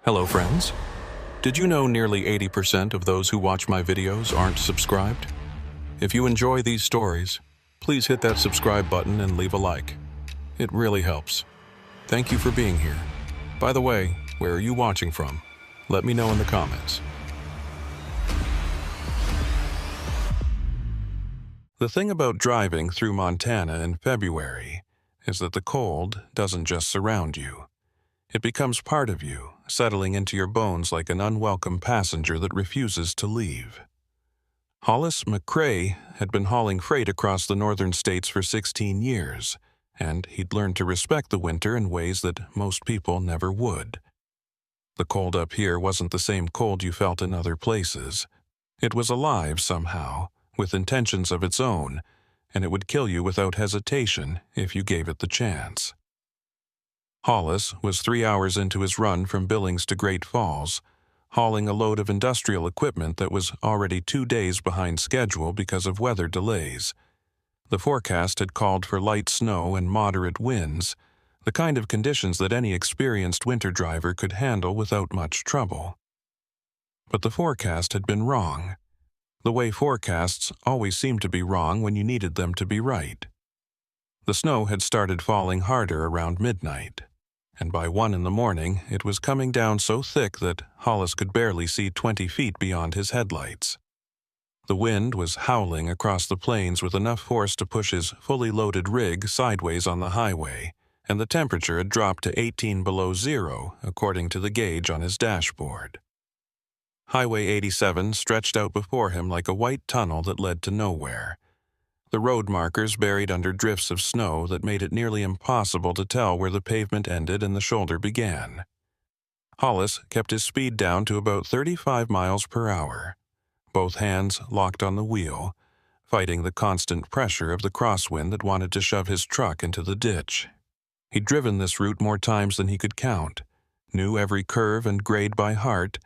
Hello friends. Did you know nearly 80% of those who watch my videos aren't subscribed? If you enjoy these stories, please hit that subscribe button and leave a like. It really helps. Thank you for being here. By the way, where are you watching from? Let me know in the comments. The thing about driving through Montana in February is that the cold doesn't just surround you. It becomes part of you, settling into your bones like an unwelcome passenger that refuses to leave. Hollis McCrae had been hauling freight across the northern states for 16 years, and he'd learned to respect the winter in ways that most people never would. The cold up here wasn't the same cold you felt in other places. It was alive somehow, with intentions of its own, and it would kill you without hesitation if you gave it the chance. Hollis was 3 hours into his run from Billings to Great Falls, hauling a load of industrial equipment that was already 2 days behind schedule because of weather delays. The forecast had called for light snow and moderate winds, the kind of conditions that any experienced winter driver could handle without much trouble. But the forecast had been wrong. The way forecasts always seem to be wrong when you needed them to be right. The snow had started falling harder around midnight, and by 1 in the morning it was coming down so thick that Hollis could barely see 20 feet beyond his headlights. The wind was howling across the plains with enough force to push his fully loaded rig sideways on the highway, and the temperature had dropped to 18 below zero according to the gauge on his dashboard. Highway 87 stretched out before him like a white tunnel that led to nowhere, the road markers buried under drifts of snow that made it nearly impossible to tell where the pavement ended and the shoulder began. Hollis kept his speed down to about 35 miles per hour, both hands locked on the wheel, fighting the constant pressure of the crosswind that wanted to shove his truck into the ditch. He'd driven this route more times than he could count, knew every curve and grade by heart,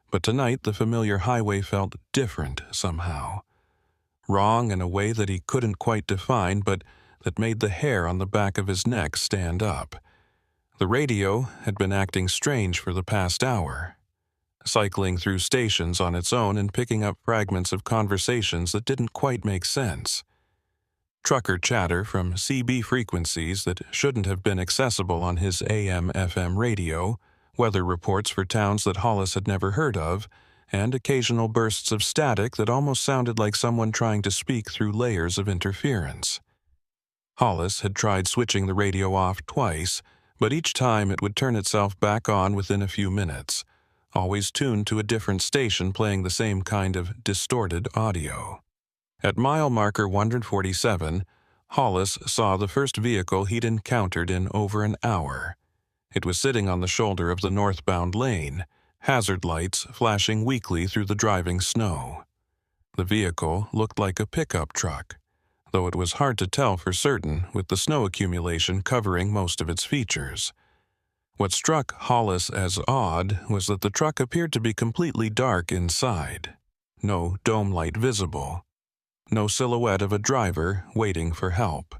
but tonight the familiar highway felt different somehow. Wrong in a way that he couldn't quite define, but that made the hair on the back of his neck stand up. The radio had been acting strange for the past hour, cycling through stations on its own and picking up fragments of conversations that didn't quite make sense. Trucker chatter from CB frequencies that shouldn't have been accessible on his AM/FM radio, weather reports for towns that Hollis had never heard of, and occasional bursts of static that almost sounded like someone trying to speak through layers of interference. Hollis had tried switching the radio off twice, but each time it would turn itself back on within a few minutes, always tuned to a different station playing the same kind of distorted audio. At mile marker 147, Hollis saw the first vehicle he'd encountered in over an hour. It was sitting on the shoulder of the northbound lane, hazard lights flashing weakly through the driving snow. The vehicle looked like a pickup truck, though it was hard to tell for certain with the snow accumulation covering most of its features. What struck Hollis as odd was that the truck appeared to be completely dark inside. No dome light visible. No silhouette of a driver waiting for help.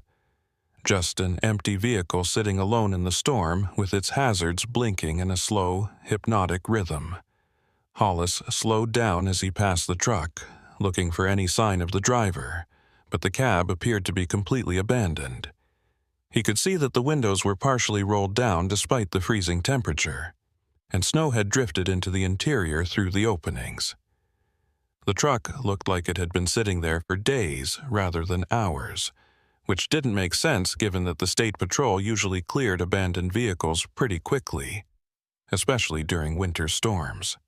Just an empty vehicle sitting alone in the storm with its hazards blinking in a slow, hypnotic rhythm. Hollis slowed down as he passed the truck, looking for any sign of the driver, but the cab appeared to be completely abandoned. He could see that the windows were partially rolled down despite the freezing temperature, and snow had drifted into the interior through the openings. The truck looked like it had been sitting there for days rather than hours, which didn't make sense given that the state patrol usually cleared abandoned vehicles pretty quickly, especially during winter storms.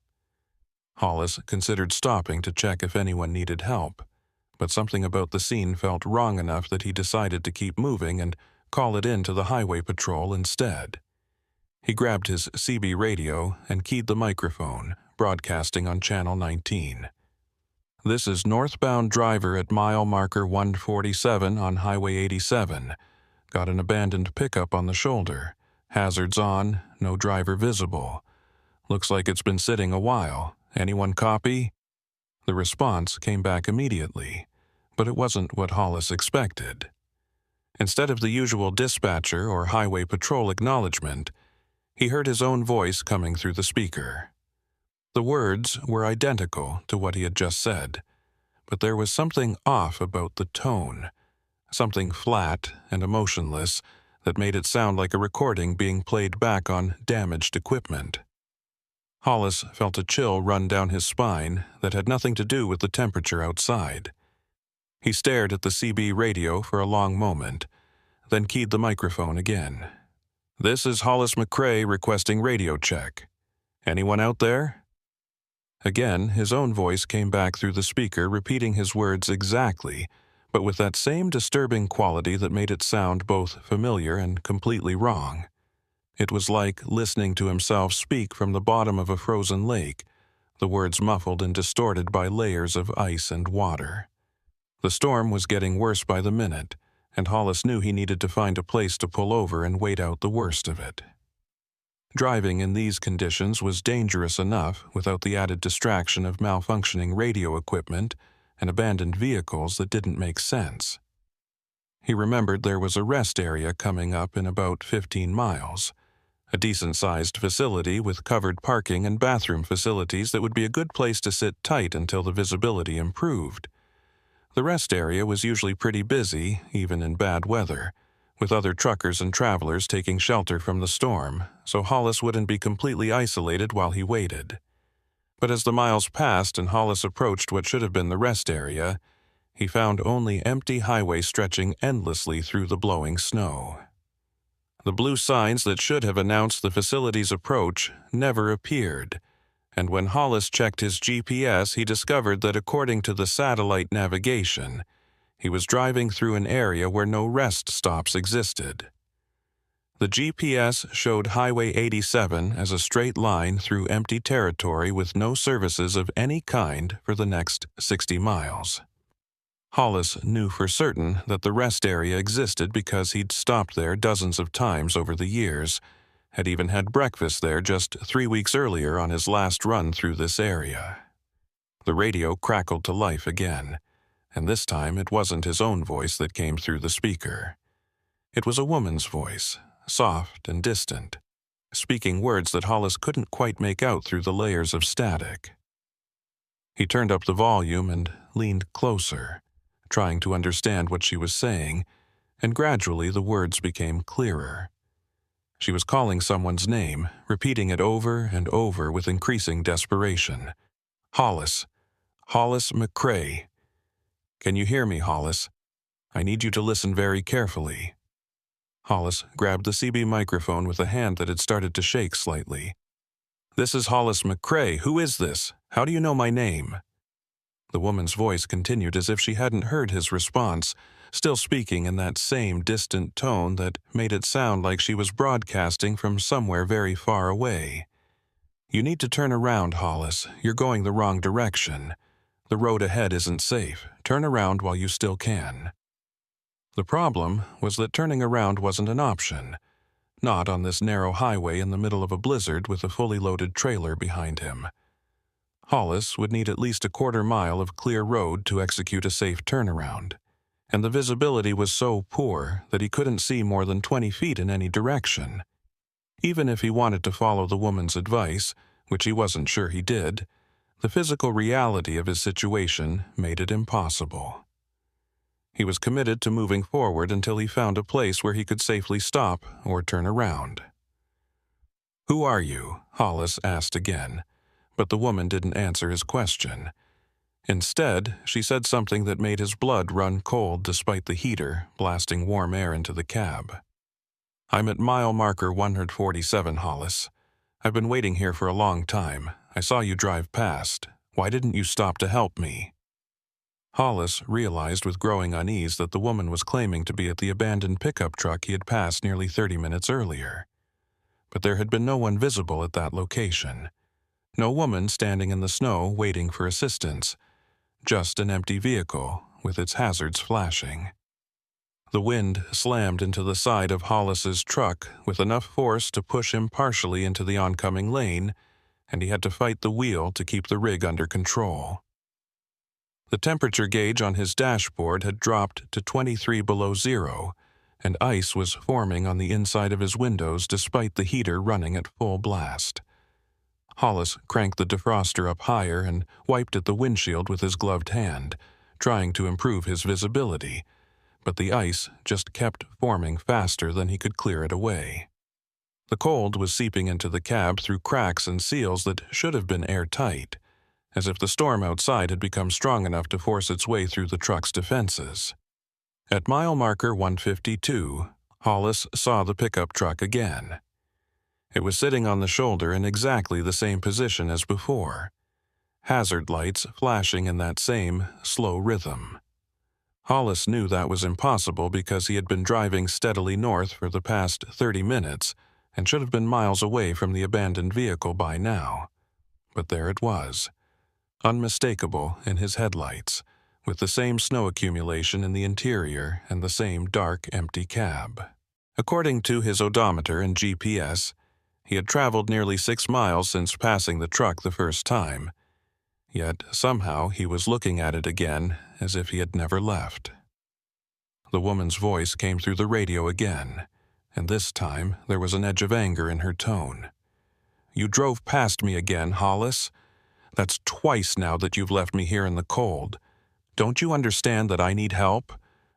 Hollis considered stopping to check if anyone needed help, but something about the scene felt wrong enough that he decided to keep moving and call it in to the highway patrol instead. He grabbed his CB radio and keyed the microphone, broadcasting on channel 19. "This is northbound driver at mile marker 147 on Highway 87. Got an abandoned pickup on the shoulder. Hazards on, no driver visible. Looks like it's been sitting a while. Anyone copy?" The response came back immediately, but it wasn't what Hollis expected. Instead of the usual dispatcher or highway patrol acknowledgement, He heard his own voice coming through the speaker. The words were identical to what he had just said, but there was something off about the tone, something flat and emotionless that made it sound like a recording being played back on damaged equipment. Hollis felt a chill run down his spine that had nothing to do with the temperature outside. He stared at the CB radio for a long moment, then keyed the microphone again. "This is Hollis McCrae requesting radio check. Anyone out there?" Again, his own voice came back through the speaker, repeating his words exactly, but with that same disturbing quality that made it sound both familiar and completely wrong. It was like listening to himself speak from the bottom of a frozen lake, the words muffled and distorted by layers of ice and water. The storm was getting worse by the minute, and Hollis knew he needed to find a place to pull over and wait out the worst of it. Driving in these conditions was dangerous enough without the added distraction of malfunctioning radio equipment and abandoned vehicles that didn't make sense. He remembered there was a rest area coming up in about 15 miles, a decent-sized facility with covered parking and bathroom facilities that would be a good place to sit tight until the visibility improved. The rest area was usually pretty busy, even in bad weather, with other truckers and travelers taking shelter from the storm, so Hollis wouldn't be completely isolated while he waited. But as the miles passed and Hollis approached what should have been the rest area, he found only empty highway stretching endlessly through the blowing snow. The blue signs that should have announced the facility's approach never appeared, and when Hollis checked his GPS, he discovered that according to the satellite navigation, he was driving through an area where no rest stops existed. The GPS showed Highway 87 as a straight line through empty territory with no services of any kind for the next 60 miles. Hollis knew for certain that the rest area existed because he'd stopped there dozens of times over the years, had even had breakfast there just 3 weeks earlier on his last run through this area. The radio crackled to life again, and this time it wasn't his own voice that came through the speaker. It was a woman's voice, soft and distant, speaking words that Hollis couldn't quite make out through the layers of static. He turned up the volume and leaned closer, trying to understand what she was saying, and gradually the words became clearer. She was calling someone's name, repeating it over and over with increasing desperation. "Hollis. Hollis McCrae. Can you hear me, Hollis? I need you to listen very carefully." Hollis grabbed the CB microphone with a hand that had started to shake slightly. "This is Hollis McCrae. Who is this? How do you know my name?" The woman's voice continued as if she hadn't heard his response, still speaking in that same distant tone that made it sound like she was broadcasting from somewhere very far away. "You need to turn around, Hollis. You're going the wrong direction. The road ahead isn't safe. Turn around while you still can." The problem was that turning around wasn't an option, not on this narrow highway in the middle of a blizzard with a fully loaded trailer behind him. Hollis would need at least a quarter-mile of clear road to execute a safe turnaround, and the visibility was so poor that he couldn't see more than 20 feet in any direction. Even if he wanted to follow the woman's advice, which he wasn't sure he did, the physical reality of his situation made it impossible. He was committed to moving forward until he found a place where he could safely stop or turn around. "Who are you?" Hollis asked again, but the woman didn't answer his question. Instead, she said something that made his blood run cold despite the heater blasting warm air into the cab. "I'm at mile marker 147, Hollis. I've been waiting here for a long time. I saw you drive past. Why didn't you stop to help me?" Hollis realized with growing unease that the woman was claiming to be at the abandoned pickup truck he had passed nearly 30 minutes earlier. But there had been no one visible at that location. No woman standing in the snow waiting for assistance. Just an empty vehicle with its hazards flashing. The wind slammed into the side of Hollis's truck with enough force to push him partially into the oncoming lane, and he had to fight the wheel to keep the rig under control. The temperature gauge on his dashboard had dropped to 23 below zero, and ice was forming on the inside of his windows despite the heater running at full blast. Hollis cranked the defroster up higher and wiped at the windshield with his gloved hand, trying to improve his visibility, but the ice just kept forming faster than he could clear it away. The cold was seeping into the cab through cracks and seals that should have been airtight, as if the storm outside had become strong enough to force its way through the truck's defenses. At mile marker 152, Hollis saw the pickup truck again. It was sitting on the shoulder in exactly the same position as before, hazard lights flashing in that same slow rhythm. Hollis knew that was impossible because he had been driving steadily north for the past 30 minutes and should have been miles away from the abandoned vehicle by now. But there it was, unmistakable in his headlights, with the same snow accumulation in the interior and the same dark, empty cab. According to his odometer and GPS, he had traveled nearly 6 miles since passing the truck the first time, yet somehow he was looking at it again as if he had never left. The woman's voice came through the radio again, and this time there was an edge of anger in her tone. "You drove past me again, Hollis. That's twice now that you've left me here in the cold. Don't you understand that I need help?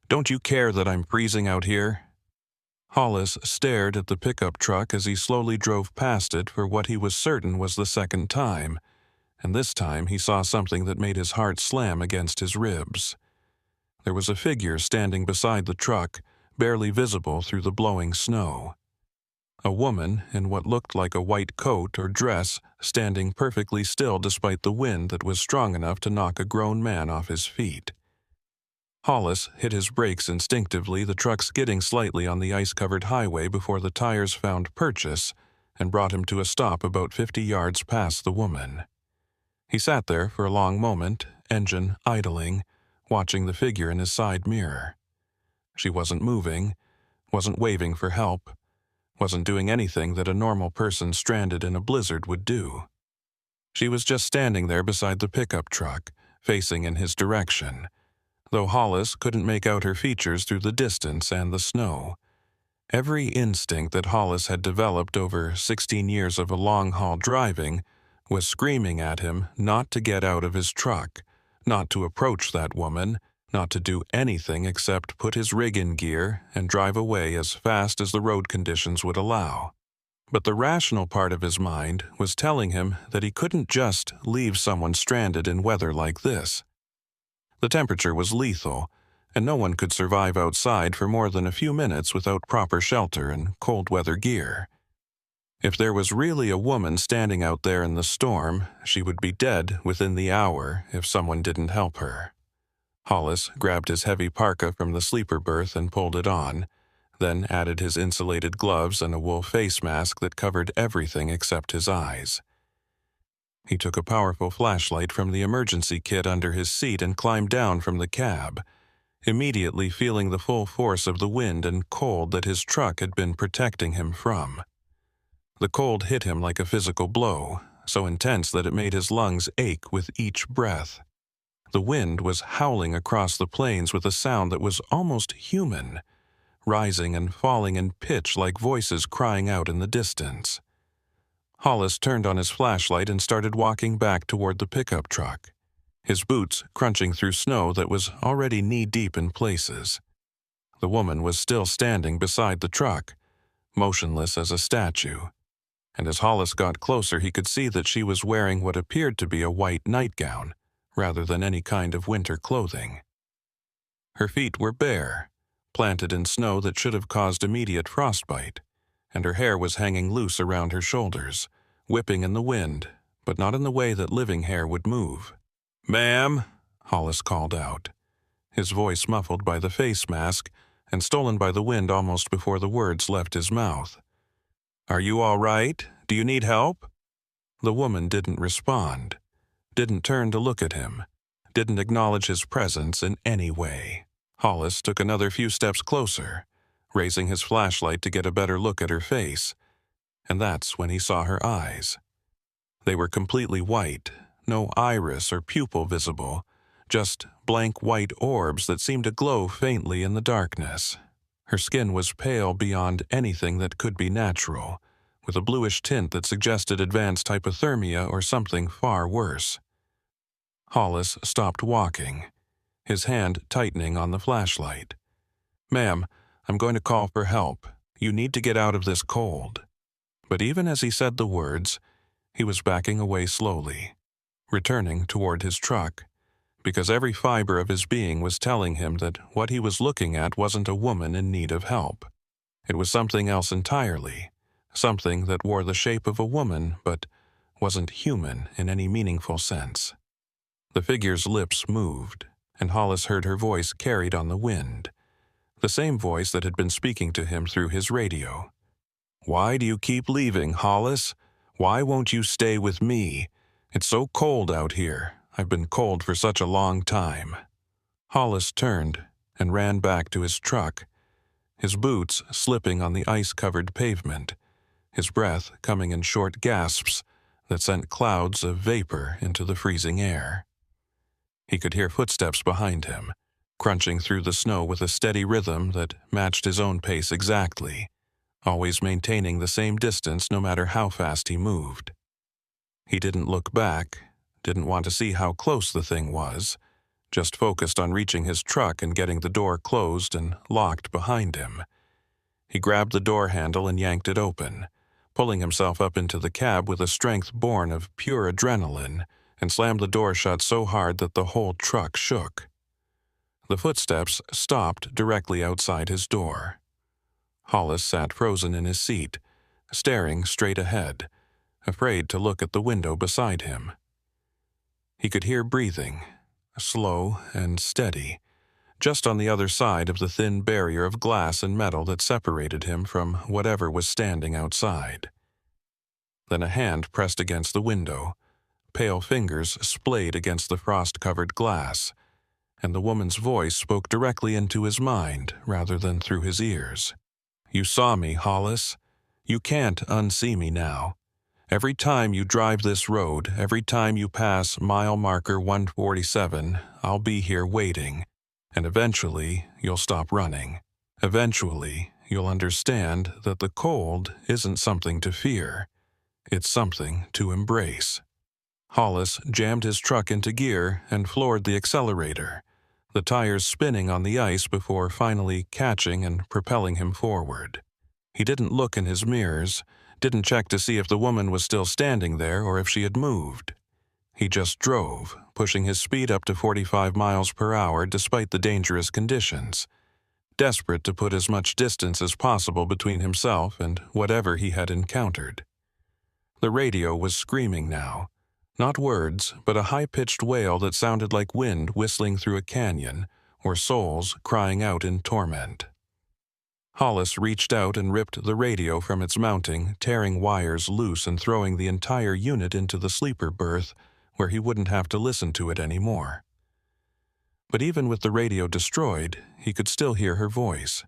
Don't you care that I'm freezing out here?" Hollis stared at the pickup truck as he slowly drove past it for what he was certain was the second time, and this time he saw something that made his heart slam against his ribs. There was a figure standing beside the truck, barely visible through the blowing snow. A woman in what looked like a white coat or dress, standing perfectly still despite the wind that was strong enough to knock a grown man off his feet. Hollis hit his brakes instinctively, the truck skidding slightly on the ice-covered highway before the tires found purchase and brought him to a stop about 50 yards past the woman. He sat there for a long moment, engine idling, watching the figure in his side mirror. She wasn't moving, wasn't waving for help, wasn't doing anything that a normal person stranded in a blizzard would do. She was just standing there beside the pickup truck, facing in his direction, though Hollis couldn't make out her features through the distance and the snow. Every instinct that Hollis had developed over 16 years of a long-haul driving was screaming at him not to get out of his truck, not to approach that woman, not to do anything except put his rig in gear and drive away as fast as the road conditions would allow. But the rational part of his mind was telling him that he couldn't just leave someone stranded in weather like this. The temperature was lethal, and no one could survive outside for more than a few minutes without proper shelter and cold weather gear. If there was really a woman standing out there in the storm, she would be dead within the hour if someone didn't help her. Hollis grabbed his heavy parka from the sleeper berth and pulled it on, then added his insulated gloves and a wool face mask that covered everything except his eyes. He took a powerful flashlight from the emergency kit under his seat and climbed down from the cab, immediately feeling the full force of the wind and cold that his truck had been protecting him from. The cold hit him like a physical blow, so intense that it made his lungs ache with each breath. The wind was howling across the plains with a sound that was almost human, rising and falling in pitch like voices crying out in the distance. Hollis turned on his flashlight and started walking back toward the pickup truck, his boots crunching through snow that was already knee-deep in places. The woman was still standing beside the truck, motionless as a statue, and as Hollis got closer he could see that she was wearing what appeared to be a white nightgown, rather than any kind of winter clothing. Her feet were bare, planted in snow that should have caused immediate frostbite, and her hair was hanging loose around her shoulders, whipping in the wind, but not in the way that living hair would move. "Ma'am," Hollis called out, his voice muffled by the face mask and stolen by the wind almost before the words left his mouth. "Are you all right? Do you need help?" The woman didn't respond, didn't turn to look at him, didn't acknowledge his presence in any way. Hollis took another few steps closer, raising his flashlight to get a better look at her face, and that's when he saw her eyes. They were completely white, no iris or pupil visible, just blank white orbs that seemed to glow faintly in the darkness. Her skin was pale beyond anything that could be natural, with a bluish tint that suggested advanced hypothermia or something far worse. Hollis stopped walking, his hand tightening on the flashlight. "Ma'am, I'm going to call for help. You need to get out of this cold." But even as he said the words, he was backing away slowly, returning toward his truck, because every fiber of his being was telling him that what he was looking at wasn't a woman in need of help. It was something else entirely, something that wore the shape of a woman but wasn't human in any meaningful sense. The figure's lips moved, and Hollis heard her voice carried on the wind, the same voice that had been speaking to him through his radio. "Why do you keep leaving, Hollis? Why won't you stay with me? It's so cold out here. I've been cold for such a long time." Hollis turned and ran back to his truck, his boots slipping on the ice-covered pavement, his breath coming in short gasps that sent clouds of vapor into the freezing air. He could hear footsteps behind him, crunching through the snow with a steady rhythm that matched his own pace exactly, always maintaining the same distance no matter how fast he moved. He didn't look back, didn't want to see how close the thing was, just focused on reaching his truck and getting the door closed and locked behind him. He grabbed the door handle and yanked it open, pulling himself up into the cab with a strength born of pure adrenaline, and slammed the door shut so hard that the whole truck shook. The footsteps stopped directly outside his door. Hollis sat frozen in his seat, staring straight ahead, afraid to look at the window beside him. He could hear breathing, slow and steady, just on the other side of the thin barrier of glass and metal that separated him from whatever was standing outside. Then a hand pressed against the window, pale fingers splayed against the frost-covered glass, and the woman's voice spoke directly into his mind rather than through his ears. "You saw me, Hollis. You can't unsee me now. Every time you drive this road, every time you pass mile marker 147, I'll be here waiting, and eventually you'll stop running. Eventually, you'll understand that the cold isn't something to fear. It's something to embrace." Hollis jammed his truck into gear and floored the accelerator, the tires spinning on the ice before finally catching and propelling him forward. He didn't look in his mirrors, didn't check to see if the woman was still standing there or if she had moved. He just drove, pushing his speed up to 45 miles per hour despite the dangerous conditions, desperate to put as much distance as possible between himself and whatever he had encountered. The radio was screaming now, not words, but a high-pitched wail that sounded like wind whistling through a canyon or souls crying out in torment. Hollis reached out and ripped the radio from its mounting, tearing wires loose and throwing the entire unit into the sleeper berth where he wouldn't have to listen to it anymore. But even with the radio destroyed, he could still hear her voice.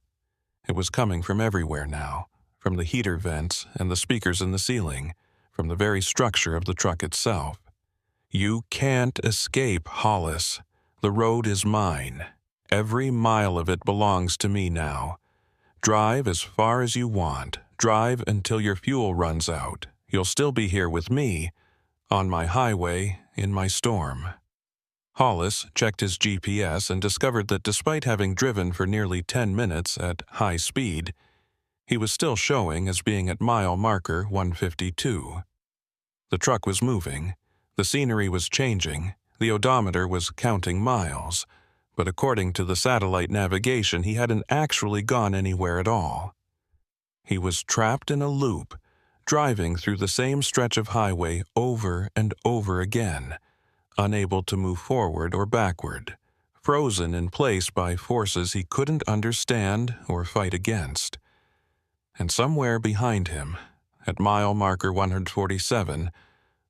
It was coming from everywhere now, from the heater vents and the speakers in the ceiling, from the very structure of the truck itself. "You can't escape, Hollis. The road is mine. Every mile of it belongs to me now. Drive as far as you want. Drive until your fuel runs out. You'll still be here with me, on my highway, in my storm." Hollis checked his GPS and discovered that despite having driven for nearly 10 minutes at high speed, he was still showing as being at mile marker 152. The truck was moving, the scenery was changing, the odometer was counting miles, but according to the satellite navigation, he hadn't actually gone anywhere at all. He was trapped in a loop, driving through the same stretch of highway over and over again, unable to move forward or backward, frozen in place by forces he couldn't understand or fight against. And somewhere behind him, at mile marker 147,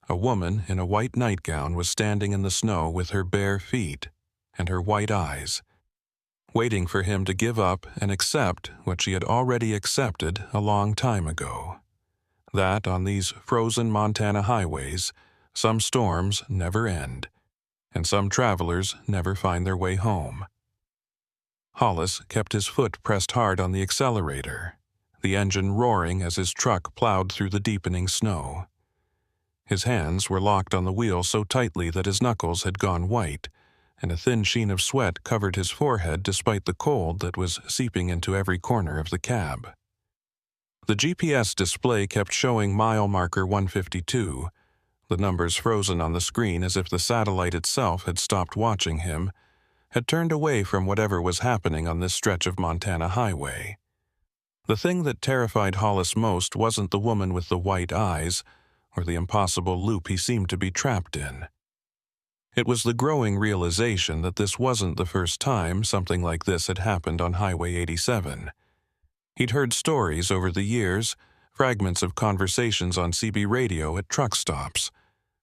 a woman in a white nightgown was standing in the snow with her bare feet and her white eyes, waiting for him to give up and accept what she had already accepted a long time ago. That on these frozen Montana highways, some storms never end, and some travelers never find their way home. Hollis kept his foot pressed hard on the accelerator, the engine roaring as his truck plowed through the deepening snow. His hands were locked on the wheel so tightly that his knuckles had gone white, and a thin sheen of sweat covered his forehead despite the cold that was seeping into every corner of the cab. The GPS display kept showing mile marker 152, the numbers frozen on the screen as if the satellite itself had stopped watching him, had turned away from whatever was happening on this stretch of Montana highway. The thing that terrified Hollis most wasn't the woman with the white eyes, or the impossible loop he seemed to be trapped in. It was the growing realization that this wasn't the first time something like this had happened on Highway 87. He'd heard stories over the years, fragments of conversations on CB radio at truck stops,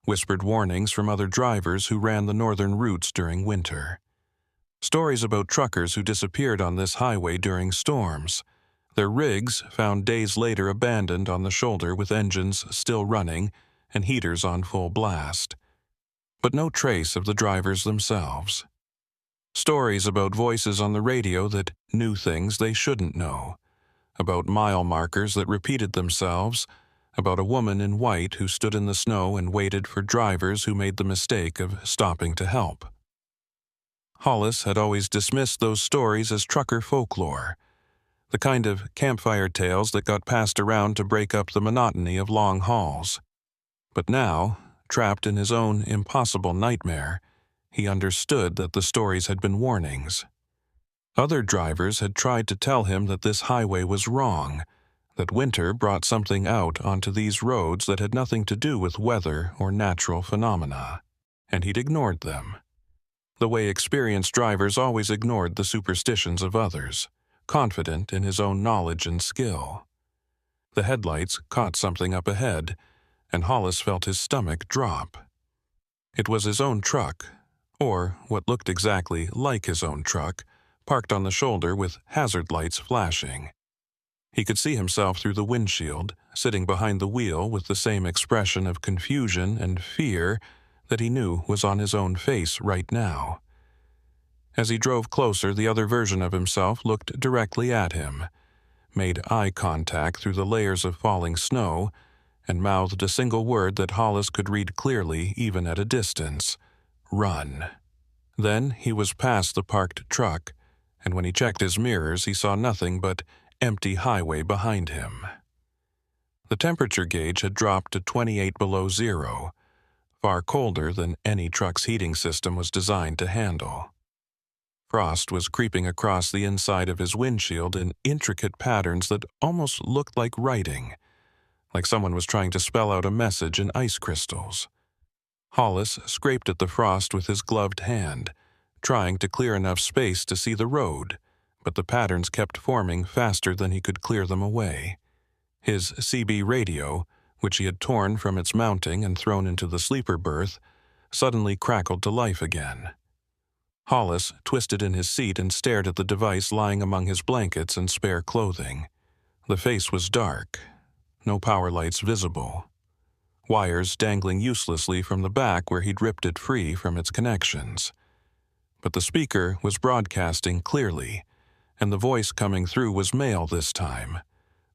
whispered warnings from other drivers who ran the northern routes during winter. Stories about truckers who disappeared on this highway during storms, their rigs found days later abandoned on the shoulder with engines still running and heaters on full blast. But no trace of the drivers themselves. Stories about voices on the radio that knew things they shouldn't know, about mile markers that repeated themselves, about a woman in white who stood in the snow and waited for drivers who made the mistake of stopping to help. Hollis had always dismissed those stories as trucker folklore, the kind of campfire tales that got passed around to break up the monotony of long hauls. But now, trapped in his own impossible nightmare, he understood that the stories had been warnings. Other drivers had tried to tell him that this highway was wrong, that winter brought something out onto these roads that had nothing to do with weather or natural phenomena, and he'd ignored them. The way experienced drivers always ignored the superstitions of others, confident in his own knowledge and skill. The headlights caught something up ahead, and Hollis felt his stomach drop. It was his own truck, or what looked exactly like his own truck, parked on the shoulder with hazard lights flashing. He could see himself through the windshield, sitting behind the wheel with the same expression of confusion and fear that he knew was on his own face right now. As he drove closer, the other version of himself looked directly at him, made eye contact through the layers of falling snow, and mouthed a single word that Hollis could read clearly even at a distance: "Run." Then he was past the parked truck, and when he checked his mirrors, he saw nothing but empty highway behind him. The temperature gauge had dropped to 28 below zero, far colder than any truck's heating system was designed to handle. Frost was creeping across the inside of his windshield in intricate patterns that almost looked like writing, like someone was trying to spell out a message in ice crystals. Hollis scraped at the frost with his gloved hand, trying to clear enough space to see the road, but the patterns kept forming faster than he could clear them away. His CB radio, which he had torn from its mounting and thrown into the sleeper berth, suddenly crackled to life again. Hollis twisted in his seat and stared at the device lying among his blankets and spare clothing. The face was dark, no power lights visible, wires dangling uselessly from the back where he'd ripped it free from its connections. But the speaker was broadcasting clearly, and the voice coming through was male this time,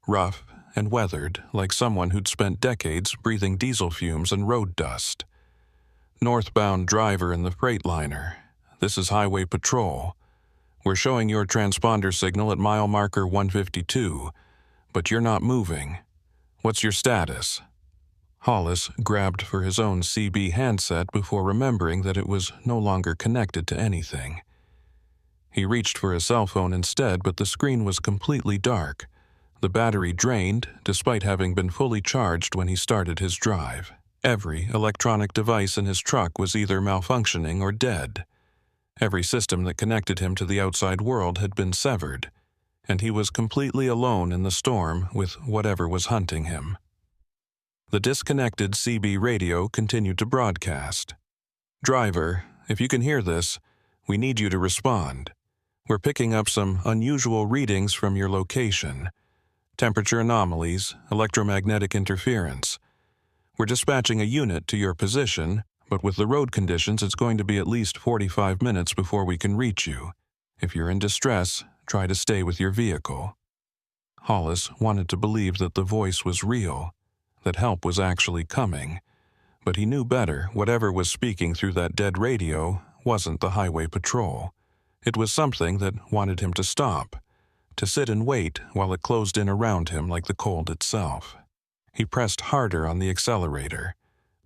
rough and weathered like someone who'd spent decades breathing diesel fumes and road dust. "Northbound driver in the Freightliner. This is Highway Patrol. We're showing your transponder signal at mile marker 152, but you're not moving. What's your status?" Hollis grabbed for his own CB handset before remembering that it was no longer connected to anything. He reached for his cell phone instead, but the screen was completely dark, the battery drained despite having been fully charged when he started his drive. Every electronic device in his truck was either malfunctioning or dead. Every system that connected him to the outside world had been severed, and he was completely alone in the storm with whatever was hunting him. The disconnected CB radio continued to broadcast. "Driver, if you can hear this, we need you to respond. We're picking up some unusual readings from your location. Temperature anomalies, electromagnetic interference. We're dispatching a unit to your position, but with the road conditions, it's going to be at least 45 minutes before we can reach you. If you're in distress, try to stay with your vehicle. Hollis wanted to believe that the voice was real, that help was actually coming, but he knew better. Whatever was speaking through that dead radio wasn't the highway patrol. It was something that wanted him to stop, to sit and wait while it closed in around him like the cold itself. He pressed harder on the accelerator,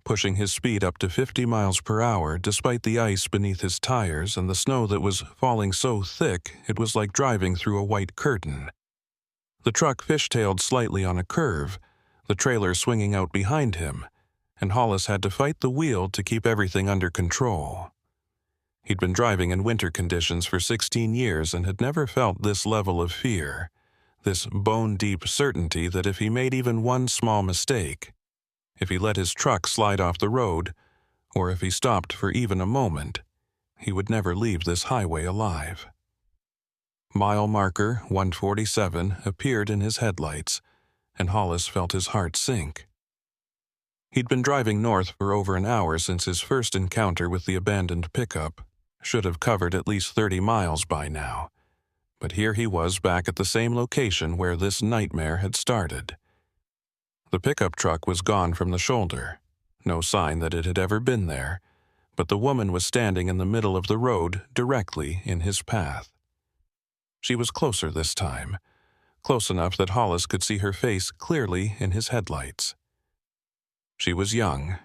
pushing his speed up to 50 miles per hour despite the ice beneath his tires and the snow that was falling so thick it was like driving through a white curtain. The truck fishtailed slightly on a curve, the trailer swinging out behind him, and Hollis had to fight the wheel to keep everything under control. He'd been driving in winter conditions for 16 years and had never felt this level of fear, this bone-deep certainty that if he made even one small mistake, if he let his truck slide off the road, or if he stopped for even a moment, he would never leave this highway alive. Mile marker 147 appeared in his headlights, and Hollis felt his heart sink. He'd been driving north for over an hour since his first encounter with the abandoned pickup, should have covered at least 30 miles by now. But here he was back at the same location where this nightmare had started. The pickup truck was gone from the shoulder, no sign that it had ever been there, but the woman was standing in the middle of the road directly in his path. She was closer this time, close enough that Hollis could see her face clearly in his headlights. She was young,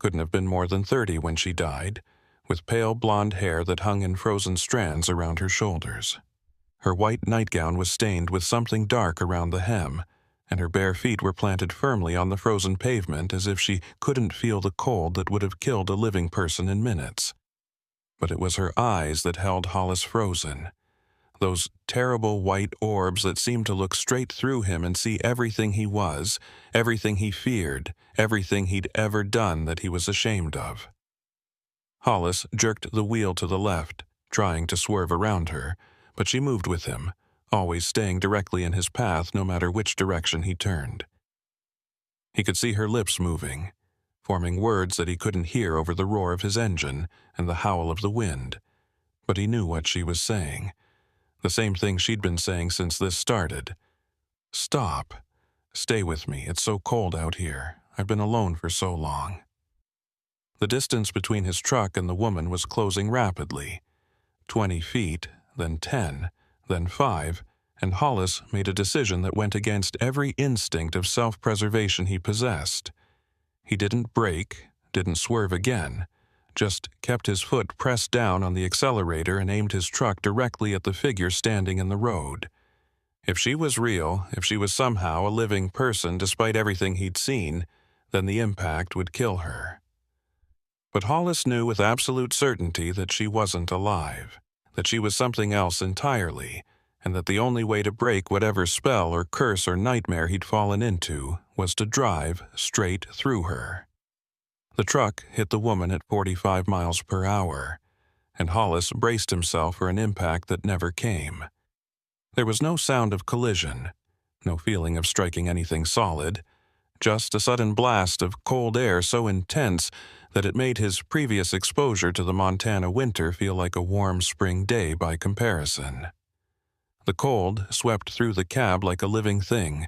couldn't have been more than 30 when she died, with pale blonde hair that hung in frozen strands around her shoulders. Her white nightgown was stained with something dark around the hem, and her bare feet were planted firmly on the frozen pavement as if she couldn't feel the cold that would have killed a living person in minutes. But it was her eyes that held Hollis frozen, those terrible white orbs that seemed to look straight through him and see everything he was, everything he feared, everything he'd ever done that he was ashamed of. Hollis jerked the wheel to the left, trying to swerve around her, but she moved with him, always staying directly in his path no matter which direction he turned. He could see her lips moving, forming words that he couldn't hear over the roar of his engine and the howl of the wind, but he knew what she was saying. The same thing she'd been saying since this started. Stop. Stay with me. It's so cold out here. I've been alone for so long. The distance between his truck and the woman was closing rapidly. 20 feet, then 10, then 5, and Hollis made a decision that went against every instinct of self-preservation he possessed. He didn't brake, didn't swerve again, just kept his foot pressed down on the accelerator and aimed his truck directly at the figure standing in the road. If she was real, if she was somehow a living person despite everything he'd seen, then the impact would kill her. But Hollis knew with absolute certainty that she wasn't alive, that she was something else entirely, and that the only way to break whatever spell or curse or nightmare he'd fallen into was to drive straight through her. The truck hit the woman at 45 miles per hour, and Hollis braced himself for an impact that never came. There was no sound of collision, no feeling of striking anything solid, just a sudden blast of cold air so intense that it made his previous exposure to the Montana winter feel like a warm spring day by comparison. The cold swept through the cab like a living thing,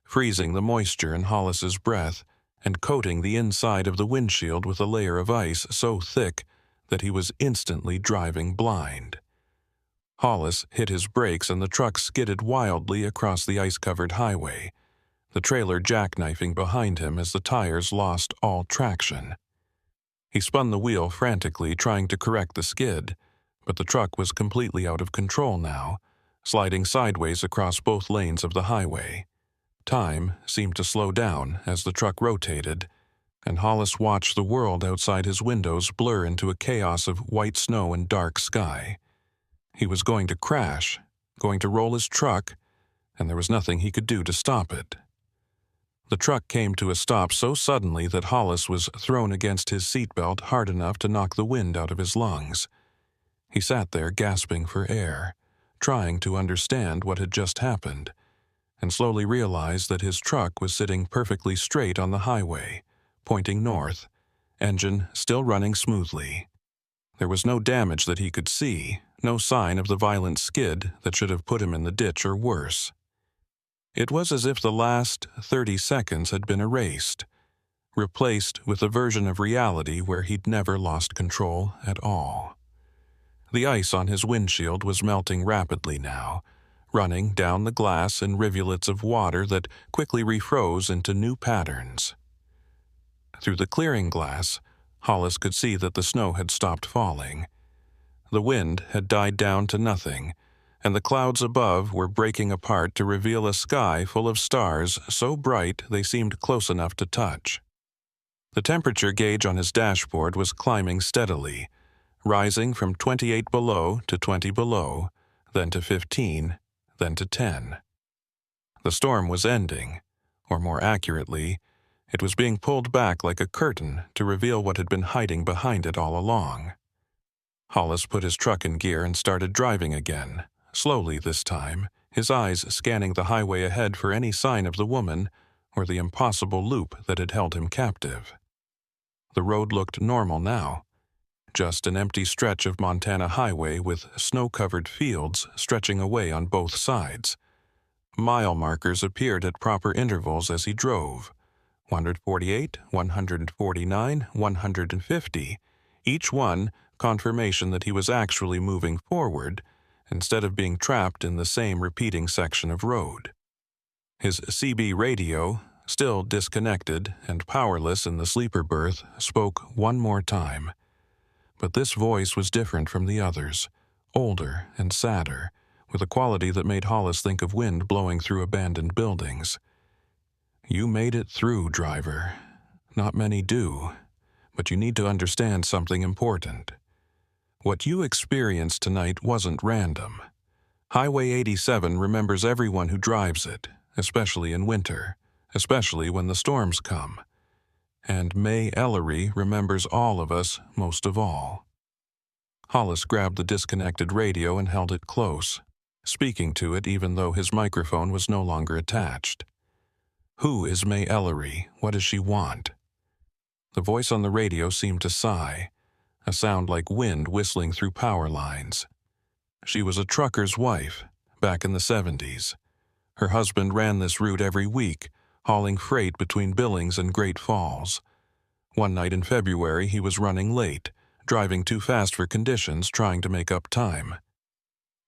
freezing the moisture in Hollis's breath and coating the inside of the windshield with a layer of ice so thick that he was instantly driving blind. Hollis hit his brakes and the truck skidded wildly across the ice-covered highway, the trailer jackknifing behind him as the tires lost all traction. He spun the wheel frantically, trying to correct the skid, but the truck was completely out of control now, sliding sideways across both lanes of the highway. Time seemed to slow down as the truck rotated, and Hollis watched the world outside his windows blur into a chaos of white snow and dark sky. He was going to crash, going to roll his truck, and there was nothing he could do to stop it. The truck came to a stop so suddenly that Hollis was thrown against his seatbelt hard enough to knock the wind out of his lungs. He sat there gasping for air, trying to understand what had just happened, and slowly realized that his truck was sitting perfectly straight on the highway, pointing north, engine still running smoothly. There was no damage that he could see, no sign of the violent skid that should have put him in the ditch or worse. It was as if the last 30 seconds had been erased, replaced with a version of reality where he'd never lost control at all. The ice on his windshield was melting rapidly now, running down the glass in rivulets of water that quickly refroze into new patterns. Through the clearing glass, Hollis could see that the snow had stopped falling. The wind had died down to nothing, and the clouds above were breaking apart to reveal a sky full of stars so bright they seemed close enough to touch. The temperature gauge on his dashboard was climbing steadily, rising from 28 below to 20 below, then to 15, then to 10. The storm was ending, or more accurately, it was being pulled back like a curtain to reveal what had been hiding behind it all along. Hollis put his truck in gear and started driving again, slowly this time, his eyes scanning the highway ahead for any sign of the woman or the impossible loop that had held him captive. The road looked normal now, just an empty stretch of Montana highway with snow-covered fields stretching away on both sides. Mile markers appeared at proper intervals as he drove. 148, 149, 150, each one confirmation that he was actually moving forward instead of being trapped in the same repeating section of road. His CB radio, still disconnected and powerless in the sleeper berth, spoke one more time. But this voice was different from the others, older and sadder, with a quality that made Hollis think of wind blowing through abandoned buildings. "You made it through, driver. Not many do, but you need to understand something important. What you experienced tonight wasn't random. Highway 87 remembers everyone who drives it, especially in winter, especially when the storms come. And May Ellery remembers all of us most of all." Hollis grabbed the disconnected radio and held it close, speaking to it even though his microphone was no longer attached. Who is May Ellery? What does she want? The voice on the radio seemed to sigh, a sound like wind whistling through power lines. She was a trucker's wife, back in the 70s. Her husband ran this route every week, hauling freight between Billings and Great Falls. One night in February, he was running late, driving too fast for conditions, trying to make up time.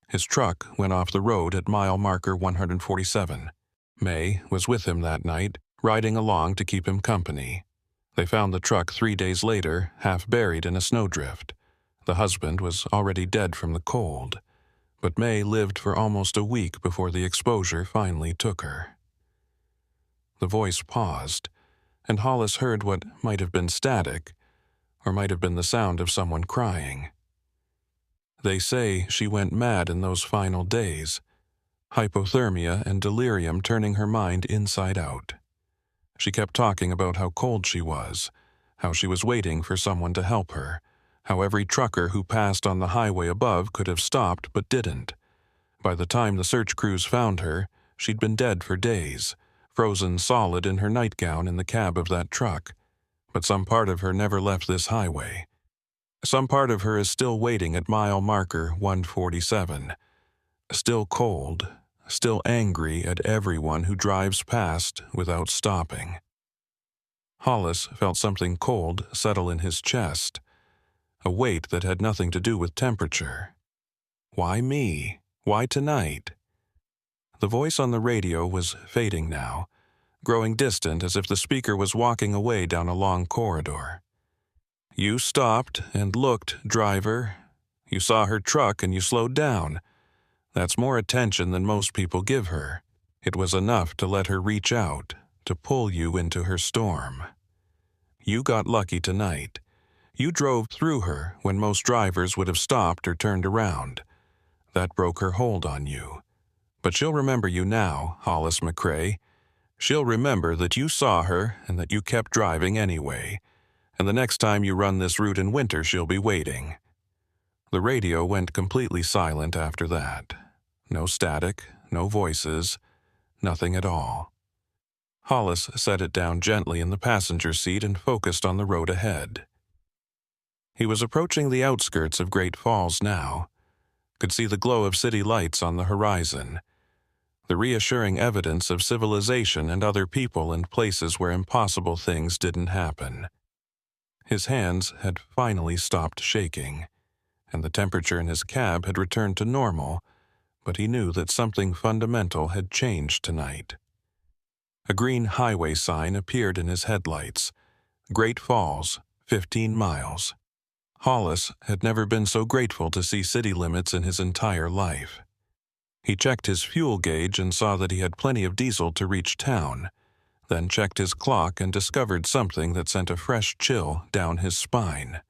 His truck went off the road at mile marker 147. May was with him that night, riding along to keep him company. They found the truck 3 days later, half buried in a snowdrift. The husband was already dead from the cold, but May lived for almost a week before the exposure finally took her. The voice paused, and Hollis heard what might have been static, or might have been the sound of someone crying. They say she went mad in those final days, hypothermia and delirium turning her mind inside out. She kept talking about how cold she was, how she was waiting for someone to help her, how every trucker who passed on the highway above could have stopped but didn't. By the time the search crews found her, she'd been dead for days, frozen solid in her nightgown in the cab of that truck. But some part of her never left this highway. Some part of her is still waiting at mile marker 147, still cold, still angry at everyone who drives past without stopping. Hollis felt something cold settle in his chest, a weight that had nothing to do with temperature. Why me? Why tonight? The voice on the radio was fading now, growing distant as if the speaker was walking away down a long corridor. "You stopped and looked, driver. You saw her truck and you slowed down. That's more attention than most people give her. It was enough to let her reach out, to pull you into her storm. You got lucky tonight. You drove through her when most drivers would have stopped or turned around. That broke her hold on you. But she'll remember you now, Hollis McCrae. She'll remember that you saw her and that you kept driving anyway. And the next time you run this route in winter, she'll be waiting." The radio went completely silent after that. No static, no voices, nothing at all. Hollis set it down gently in the passenger seat and focused on the road ahead. He was approaching the outskirts of Great Falls now. could see the glow of city lights on the horizon, the reassuring evidence of civilization and other people in places where impossible things didn't happen. His hands had finally stopped shaking, and the temperature in his cab had returned to normal, but he knew that something fundamental had changed tonight. A green highway sign appeared in his headlights. Great Falls, 15 miles. Hollis had never been so grateful to see city limits in his entire life. He checked his fuel gauge and saw that he had plenty of diesel to reach town, then checked his clock and discovered something that sent a fresh chill down his spine.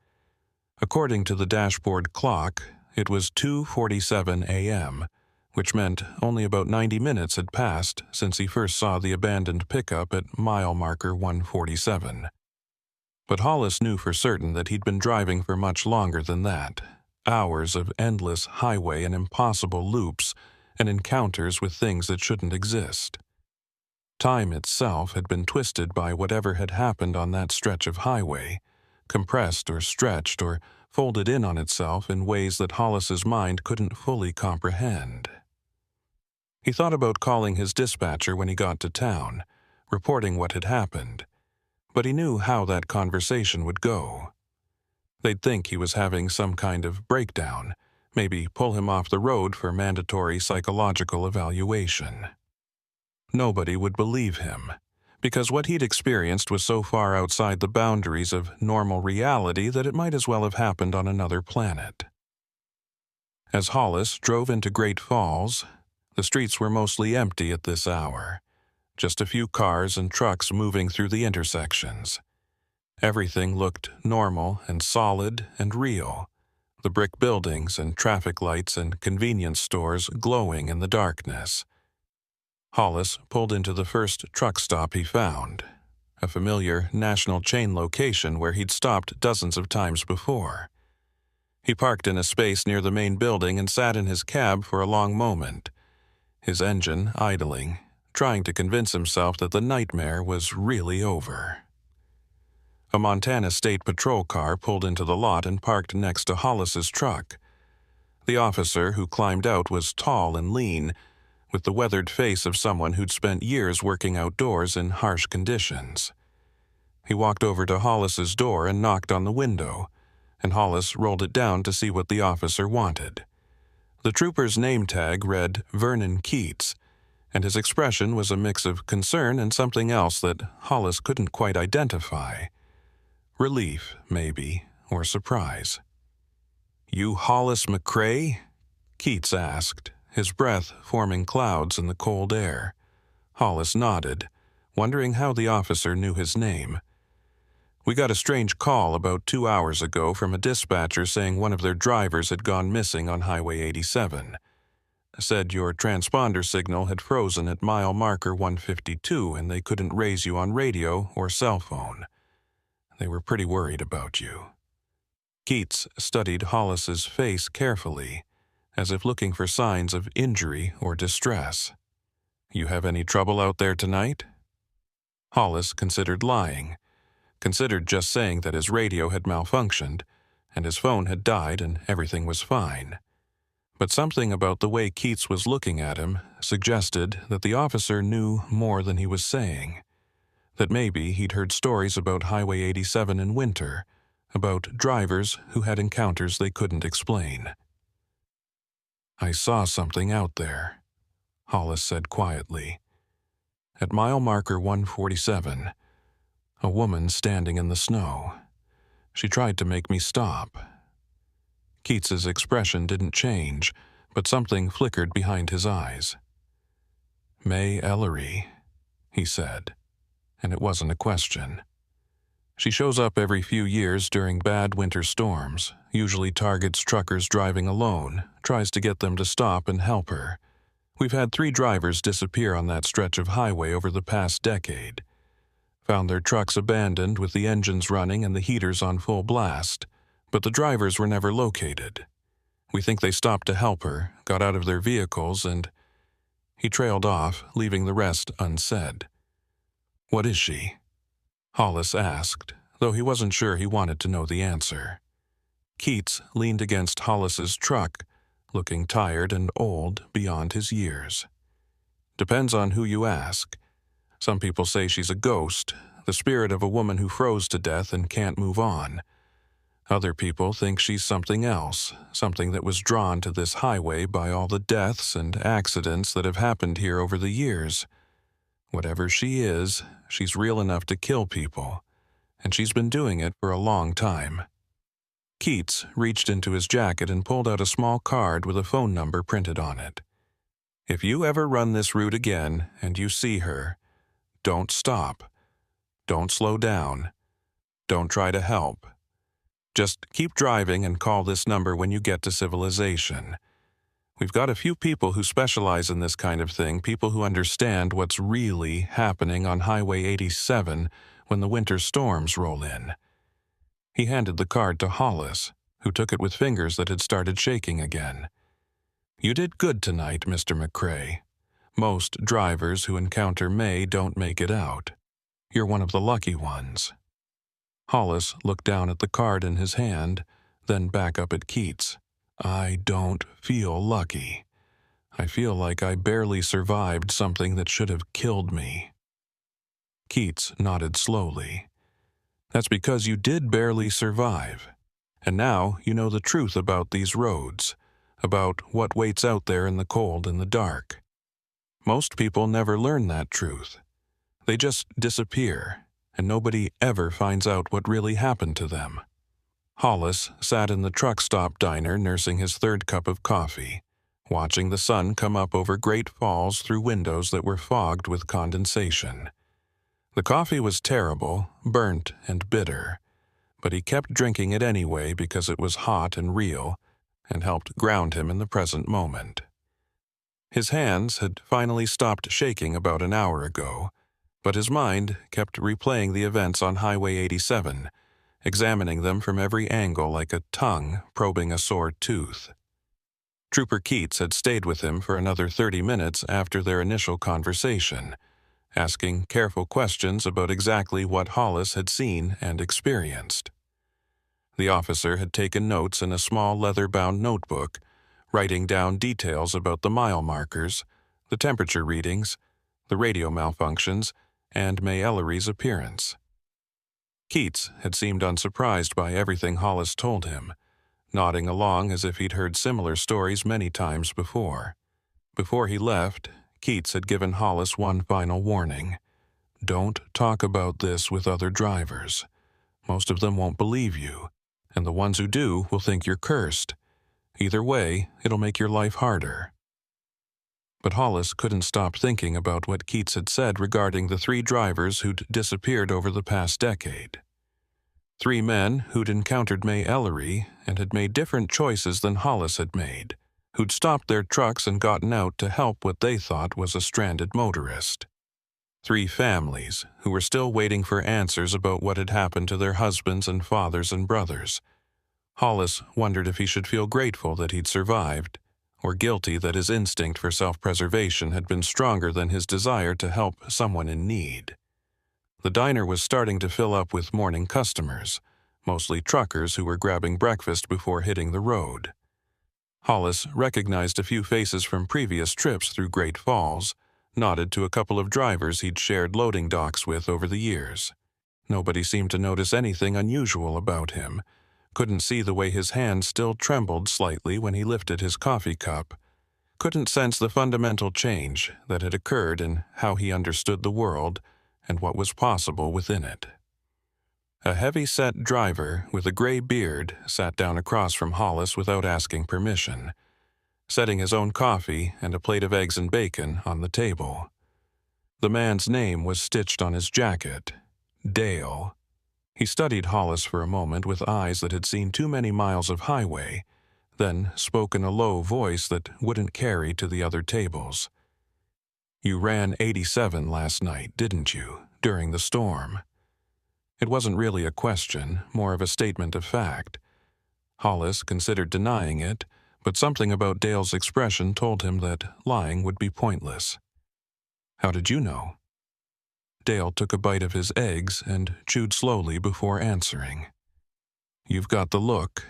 According to the dashboard clock, it was 2:47 a.m., which meant only about 90 minutes had passed since he first saw the abandoned pickup at mile marker 147. But Hollis knew for certain that he'd been driving for much longer than that. Hours of endless highway and impossible loops and encounters with things that shouldn't exist. Time itself had been twisted by whatever had happened on that stretch of highway, compressed or stretched or folded in on itself in ways that Hollis's mind couldn't fully comprehend. He thought about calling his dispatcher when he got to town, reporting what had happened, but he knew how that conversation would go. They'd think he was having some kind of breakdown, maybe pull him off the road for mandatory psychological evaluation. Nobody would believe him, because what he'd experienced was so far outside the boundaries of normal reality that it might as well have happened on another planet. As Hollis drove into Great Falls, the streets were mostly empty at this hour, just a few cars and trucks moving through the intersections. Everything looked normal and solid and real, the brick buildings and traffic lights and convenience stores glowing in the darkness. Hollis pulled into the first truck stop he found, a familiar national chain location where he'd stopped dozens of times before. He parked in a space near the main building and sat in his cab for a long moment, his engine idling, trying to convince himself that the nightmare was really over. A Montana State Patrol car pulled into the lot and parked next to Hollis's truck. The officer who climbed out was tall and lean, with the weathered face of someone who'd spent years working outdoors in harsh conditions. He walked over to Hollis's door and knocked on the window, and Hollis rolled it down to see what the officer wanted. The trooper's name tag read Vernon Keats, and his expression was a mix of concern and something else that Hollis couldn't quite identify. Relief, maybe, or surprise. "You Hollis McCrae?" Keats asked, his breath forming clouds in the cold air. Hollis nodded, wondering how the officer knew his name. "We got a strange call about 2 hours ago from a dispatcher saying one of their drivers had gone missing on Highway 87. Said your transponder signal had frozen at mile marker 152 and they couldn't raise you on radio or cell phone. They were pretty worried about you." Keats studied Hollis's face carefully, as if looking for signs of injury or distress. "You have any trouble out there tonight?" Hollis considered lying, considered just saying that his radio had malfunctioned, and his phone had died and everything was fine. But something about the way Keats was looking at him suggested that the officer knew more than he was saying, that maybe he'd heard stories about Highway 87 in winter, about drivers who had encounters they couldn't explain. "I saw something out there," Hollis said quietly. "At mile marker 147, a woman standing in the snow. She tried to make me stop." Keats's expression didn't change, but something flickered behind his eyes. "May Ellery," he said, and it wasn't a question. "She shows up every few years during bad winter storms, usually targets truckers driving alone, tries to get them to stop and help her. We've had 3 drivers disappear on that stretch of highway over the past decade. Found their trucks abandoned with the engines running and the heaters on full blast, but the drivers were never located. We think they stopped to help her, got out of their vehicles, and—" He trailed off, leaving the rest unsaid. "What is she?" Hollis asked, though he wasn't sure he wanted to know the answer. Keats leaned against Hollis's truck, looking tired and old beyond his years. Depends on who you ask. Some people say she's a ghost, the spirit of a woman who froze to death and can't move on. Other people think she's something else, something that was drawn to this highway by all the deaths and accidents that have happened here over the years. Whatever she is, she's real enough to kill people, and she's been doing it for a long time. Keats reached into his jacket and pulled out a small card with a phone number printed on it. If you ever run this route again and you see her, don't stop. Don't slow down. Don't try to help. Just keep driving and call this number when you get to civilization. We've got a few people who specialize in this kind of thing, people who understand what's really happening on Highway 87 when the winter storms roll in. He handed the card to Hollis, who took it with fingers that had started shaking again. You did good tonight, Mr. McCrae. Most drivers who encounter May don't make it out. You're one of the lucky ones. Hollis looked down at the card in his hand, then back up at Keats. I don't feel lucky. I feel like I barely survived something that should have killed me. Keats nodded slowly. That's because you did barely survive. And now you know the truth about these roads, about what waits out there in the cold and the dark. Most people never learn that truth. They just disappear, and nobody ever finds out what really happened to them. Hollis sat in the truck stop diner nursing his third cup of coffee, watching the sun come up over Great Falls through windows that were fogged with condensation. The coffee was terrible, burnt and bitter, but he kept drinking it anyway because it was hot and real and helped ground him in the present moment. His hands had finally stopped shaking about an hour ago, but his mind kept replaying the events on Highway 87, examining them from every angle like a tongue probing a sore tooth. Trooper Keats had stayed with him for another 30 minutes after their initial conversation, asking careful questions about exactly what Hollis had seen and experienced. The officer had taken notes in a small leather-bound notebook, writing down details about the mile markers, the temperature readings, the radio malfunctions, and May Ellery's appearance. Keats had seemed unsurprised by everything Hollis told him, nodding along as if he'd heard similar stories many times before. Before he left, Keats had given Hollis one final warning. Don't talk about this with other drivers. Most of them won't believe you, and the ones who do will think you're cursed. Either way, it'll make your life harder. But Hollis couldn't stop thinking about what Keats had said regarding the 3 drivers who'd disappeared over the past decade. 3 men who'd encountered May Ellery and had made different choices than Hollis had made, who'd stopped their trucks and gotten out to help what they thought was a stranded motorist. 3 families who were still waiting for answers about what had happened to their husbands and fathers and brothers. Hollis wondered if he should feel grateful that he'd survived, or guilty that his instinct for self-preservation had been stronger than his desire to help someone in need. The diner was starting to fill up with morning customers, mostly truckers who were grabbing breakfast before hitting the road. Hollis recognized a few faces from previous trips through Great Falls, nodded to a couple of drivers he'd shared loading docks with over the years. Nobody seemed to notice anything unusual about him, couldn't see the way his hand still trembled slightly when he lifted his coffee cup, couldn't sense the fundamental change that had occurred in how he understood the world and what was possible within it. A heavy-set driver with a gray beard sat down across from Hollis without asking permission, setting his own coffee and a plate of eggs and bacon on the table. The man's name was stitched on his jacket, Dale. He studied Hollis for a moment with eyes that had seen too many miles of highway, then spoke in a low voice that wouldn't carry to the other tables. You ran 87 last night, didn't you, during the storm? It wasn't really a question, more of a statement of fact. Hollis considered denying it, but something about Dale's expression told him that lying would be pointless. How did you know? Dale took a bite of his eggs and chewed slowly before answering. You've got the look.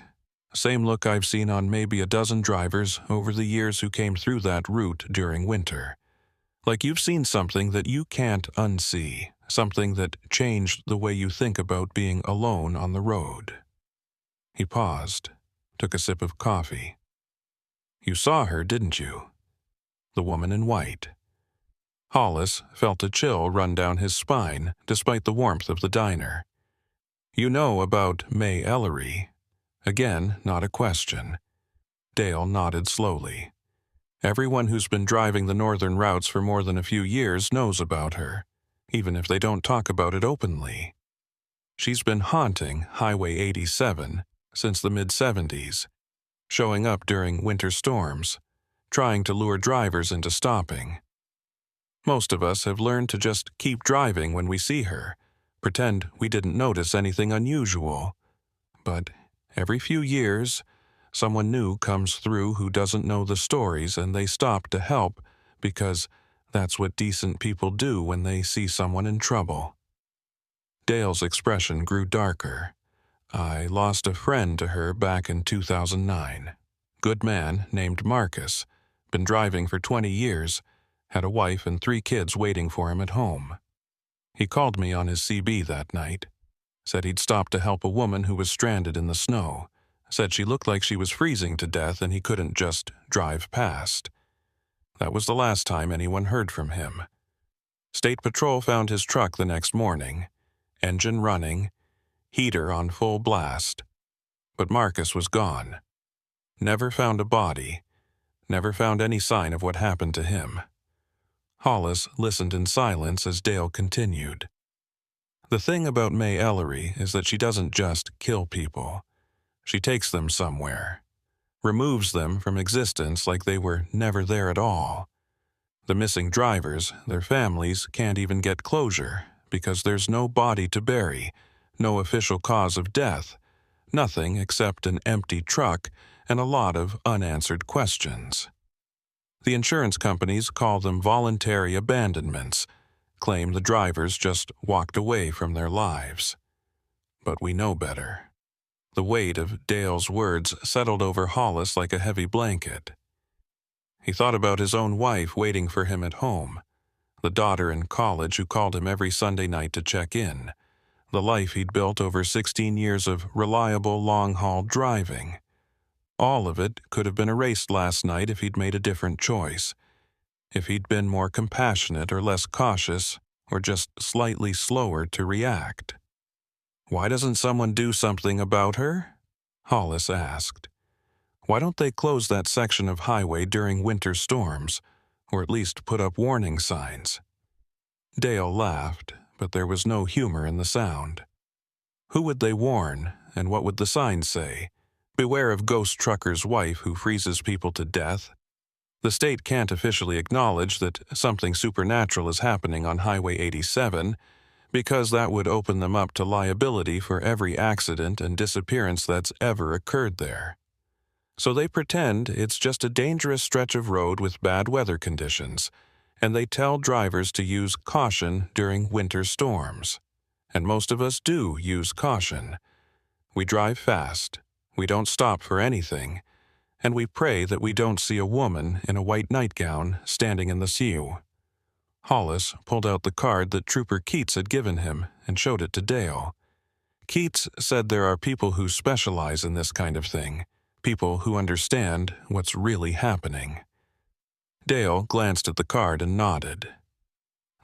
Same look I've seen on maybe a dozen drivers over the years who came through that route during winter. Like you've seen something that you can't unsee, something that changed the way you think about being alone on the road. He paused, took a sip of coffee. You saw her, didn't you? The woman in white. Hollis felt a chill run down his spine despite the warmth of the diner. You know about May Ellery? Again, not a question. Dale nodded slowly. Everyone who's been driving the northern routes for more than a few years knows about her, even if they don't talk about it openly. She's been haunting Highway 87 since the mid-70s, showing up during winter storms, trying to lure drivers into stopping. Most of us have learned to just keep driving when we see her, pretend we didn't notice anything unusual. But every few years, someone new comes through who doesn't know the stories and they stop to help because that's what decent people do when they see someone in trouble. Dale's expression grew darker. I lost a friend to her back in 2009. Good man named Marcus, been driving for 20 years, had a wife and 3 kids waiting for him at home. He called me on his CB that night, said he'd stopped to help a woman who was stranded in the snow, said she looked like she was freezing to death and he couldn't just drive past. That was the last time anyone heard from him. State Patrol found his truck the next morning, engine running, heater on full blast. But Marcus was gone. Never found a body, never found any sign of what happened to him. Hollis listened in silence as Dale continued. The thing about May Ellery is that she doesn't just kill people. She takes them somewhere, removes them from existence like they were never there at all. The missing drivers, their families, can't even get closure because there's no body to bury, no official cause of death, nothing except an empty truck and a lot of unanswered questions. The insurance companies call them voluntary abandonments, claim the drivers just walked away from their lives. But we know better. The weight of Dale's words settled over Hollis like a heavy blanket. He thought about his own wife waiting for him at home, the daughter in college who called him every Sunday night to check in, the life he'd built over 16 years of reliable long-haul driving. All of it could have been erased last night if he'd made a different choice, if he'd been more compassionate or less cautious, or just slightly slower to react. Why doesn't someone do something about her? Hollis asked. Why don't they close that section of highway during winter storms, or at least put up warning signs? Dale laughed, but there was no humor in the sound. Who would they warn, and what would the signs say? Beware of ghost trucker's wife who freezes people to death. The state can't officially acknowledge that something supernatural is happening on Highway 87 because that would open them up to liability for every accident and disappearance that's ever occurred there. So they pretend it's just a dangerous stretch of road with bad weather conditions, and they tell drivers to use caution during winter storms. And most of us do use caution. We drive fast. We don't stop for anything, and we pray that we don't see a woman in a white nightgown standing in the siu. Hollis pulled out the card that Trooper Keats had given him and showed it to Dale. Keats said there are people who specialize in this kind of thing, people who understand what's really happening. Dale glanced at the card and nodded.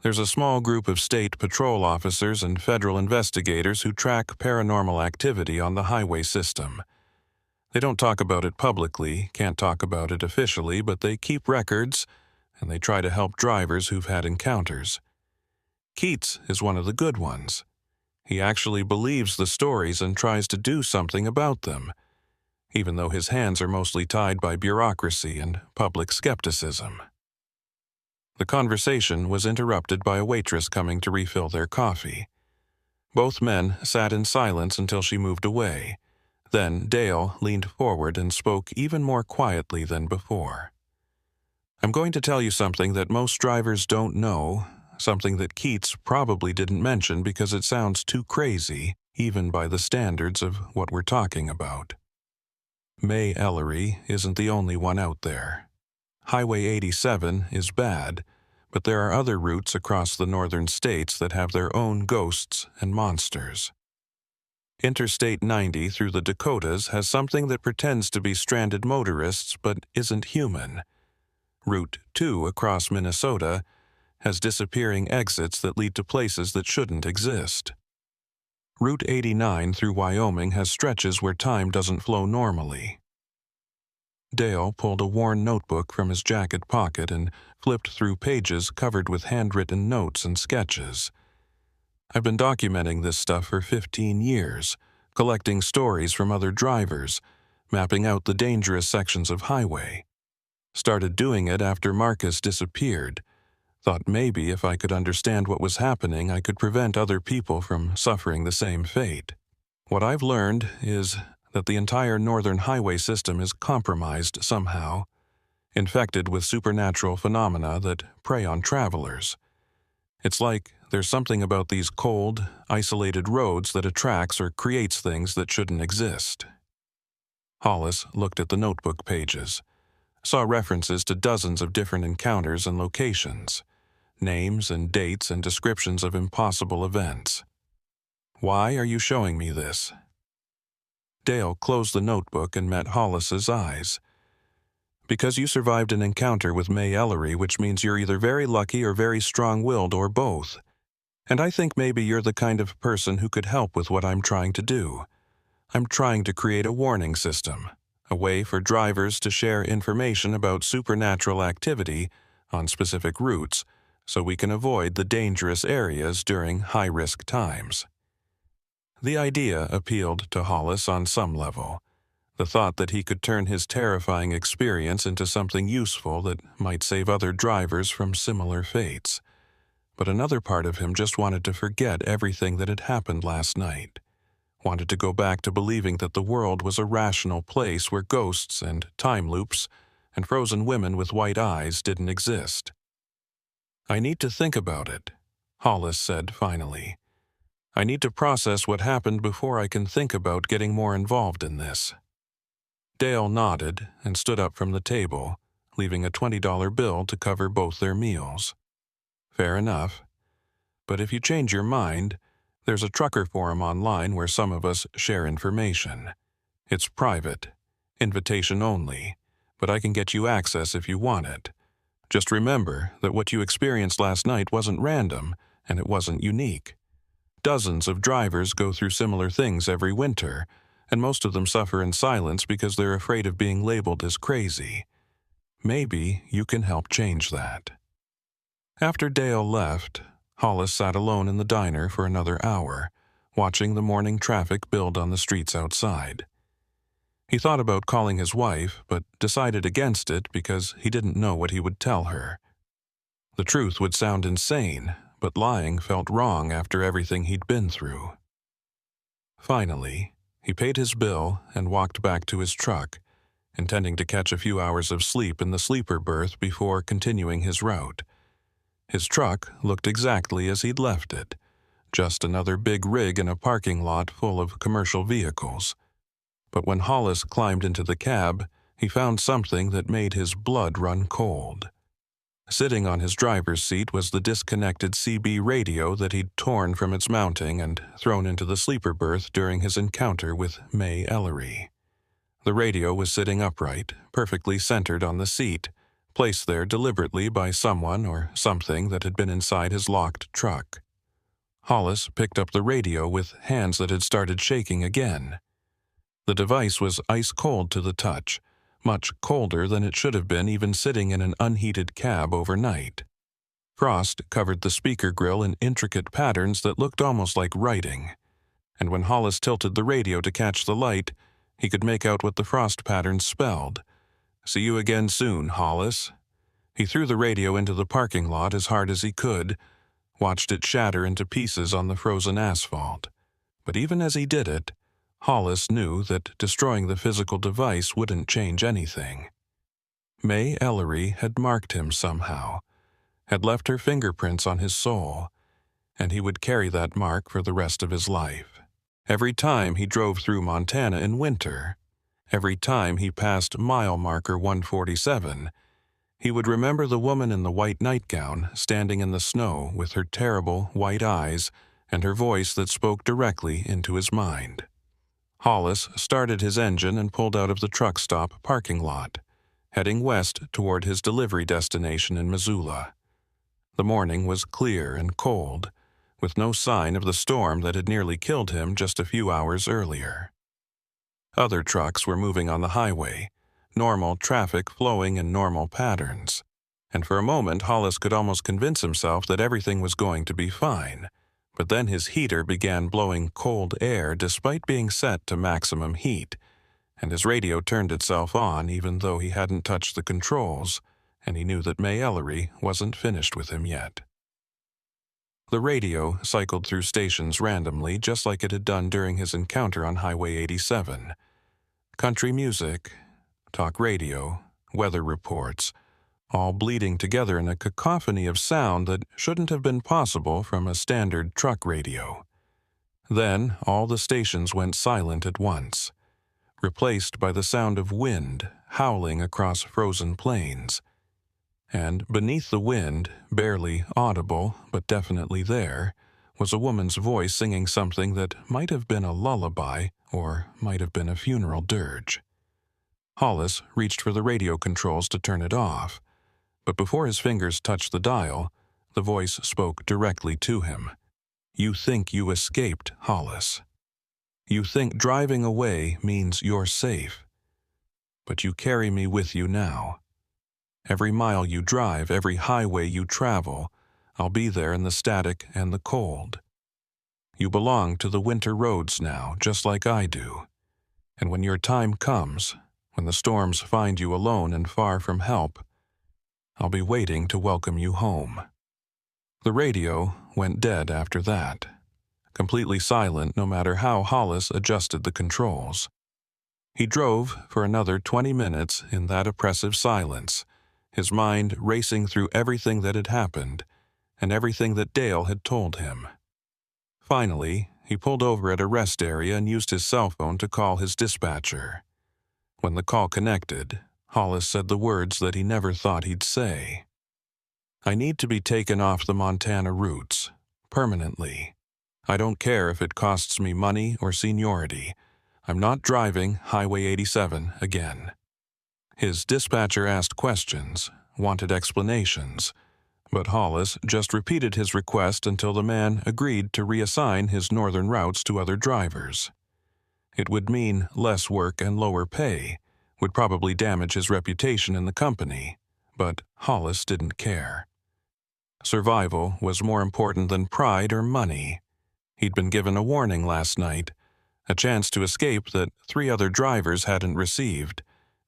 There's a small group of state patrol officers and federal investigators who track paranormal activity on the highway system. They don't talk about it publicly, can't talk about it officially, but they keep records, and they try to help drivers who've had encounters. Keats is one of the good ones. He actually believes the stories and tries to do something about them, even though his hands are mostly tied by bureaucracy and public skepticism. The conversation was interrupted by a waitress coming to refill their coffee. Both men sat in silence until she moved away. Then Dale leaned forward and spoke even more quietly than before. I'm going to tell you something that most drivers don't know, something that Keats probably didn't mention because it sounds too crazy, even by the standards of what we're talking about. May Ellery isn't the only one out there. Highway 87 is bad, but there are other routes across the northern states that have their own ghosts and monsters. Interstate 90 through the Dakotas has something that pretends to be stranded motorists but isn't human. Route 2 across Minnesota has disappearing exits that lead to places that shouldn't exist. Route 89 through Wyoming has stretches where time doesn't flow normally. Dale pulled a worn notebook from his jacket pocket and flipped through pages covered with handwritten notes and sketches. I've been documenting this stuff for 15 years, collecting stories from other drivers, mapping out the dangerous sections of highway. Started doing it after Marcus disappeared. Thought maybe if I could understand what was happening, I could prevent other people from suffering the same fate. What I've learned is that the entire northern highway system is compromised somehow, infected with supernatural phenomena that prey on travelers. It's like there's something about these cold, isolated roads that attracts or creates things that shouldn't exist. Hollis looked at the notebook pages, saw references to dozens of different encounters and locations, names and dates and descriptions of impossible events. Why are you showing me this? Dale closed the notebook and met Hollis's eyes. Because you survived an encounter with May Ellery, which means you're either very lucky or very strong-willed or both. And I think maybe you're the kind of person who could help with what I'm trying to do. I'm trying to create a warning system, a way for drivers to share information about supernatural activity on specific routes so we can avoid the dangerous areas during high-risk times. The idea appealed to Hollis on some level. The thought that he could turn his terrifying experience into something useful that might save other drivers from similar fates. But another part of him just wanted to forget everything that had happened last night. Wanted to go back to believing that the world was a rational place where ghosts and time loops and frozen women with white eyes didn't exist. I need to think about it, Hollis said finally. I need to process what happened before I can think about getting more involved in this. Dale nodded and stood up from the table, leaving a $20 bill to cover both their meals. Fair enough. But if you change your mind, there's a trucker forum online where some of us share information. It's private, invitation only, but I can get you access if you want it. Just remember that what you experienced last night wasn't random, and it wasn't unique. Dozens of drivers go through similar things every winter, and most of them suffer in silence because they're afraid of being labeled as crazy. Maybe you can help change that. After Dale left, Hollis sat alone in the diner for another hour, watching the morning traffic build on the streets outside. He thought about calling his wife, but decided against it because he didn't know what he would tell her. The truth would sound insane, but lying felt wrong after everything he'd been through. Finally, he paid his bill and walked back to his truck, intending to catch a few hours of sleep in the sleeper berth before continuing his route. His truck looked exactly as he'd left it, just another big rig in a parking lot full of commercial vehicles. But when Hollis climbed into the cab, he found something that made his blood run cold. Sitting on his driver's seat was the disconnected CB radio that he'd torn from its mounting and thrown into the sleeper berth during his encounter with May Ellery. The radio was sitting upright, perfectly centered on the seat, placed there deliberately by someone or something that had been inside his locked truck. Hollis picked up the radio with hands that had started shaking again. The device was ice cold to the touch, much colder than it should have been even sitting in an unheated cab overnight. Frost covered the speaker grill in intricate patterns that looked almost like writing, and when Hollis tilted the radio to catch the light, he could make out what the frost patterns spelled. "See you again soon, Hollis." He threw the radio into the parking lot as hard as he could, watched it shatter into pieces on the frozen asphalt. But even as he did it, Hollis knew that destroying the physical device wouldn't change anything. May Ellery had marked him somehow, had left her fingerprints on his soul, and he would carry that mark for the rest of his life. Every time he drove through Montana in winter, Every time he passed mile marker 147, he would remember the woman in the white nightgown standing in the snow with her terrible white eyes and her voice that spoke directly into his mind. Hollis started his engine and pulled out of the truck stop parking lot, heading west toward his delivery destination in Missoula. The morning was clear and cold, with no sign of the storm that had nearly killed him just a few hours earlier. Other trucks were moving on the highway, normal traffic flowing in normal patterns, and for a moment Hollis could almost convince himself that everything was going to be fine. But then his heater began blowing cold air despite being set to maximum heat, and his radio turned itself on even though he hadn't touched the controls, and he knew that May Ellery wasn't finished with him yet. The radio cycled through stations randomly, just like it had done during his encounter on Highway 87. Country music, talk radio, weather reports, all bleeding together in a cacophony of sound that shouldn't have been possible from a standard truck radio. Then all the stations went silent at once, replaced by the sound of wind howling across frozen plains. And beneath the wind, barely audible but definitely there, was a woman's voice singing something that might have been a lullaby or might have been a funeral dirge. Hollis reached for the radio controls to turn it off, but before his fingers touched the dial, the voice spoke directly to him. "You think you escaped, Hollis. You think driving away means you're safe. But you carry me with you now. Every mile you drive, every highway you travel, I'll be there in the static and the cold. You belong to the winter roads now, just like I do. And when your time comes, when the storms find you alone and far from help, I'll be waiting to welcome you home." The radio went dead after that, completely silent no matter how Hollis adjusted the controls. He drove for another 20 minutes in that oppressive silence, his mind racing through everything that had happened and everything that Dale had told him. Finally, he pulled over at a rest area and used his cell phone to call his dispatcher. When the call connected, Hollis said the words that he never thought he'd say. "I need to be taken off the Montana routes, permanently. I don't care if it costs me money or seniority. I'm not driving Highway 87 again." His dispatcher asked questions, wanted explanations, but Hollis just repeated his request until the man agreed to reassign his northern routes to other drivers. It would mean less work and lower pay, would probably damage his reputation in the company, but Hollis didn't care. Survival was more important than pride or money. He'd been given a warning last night, a chance to escape that 3 other drivers hadn't received,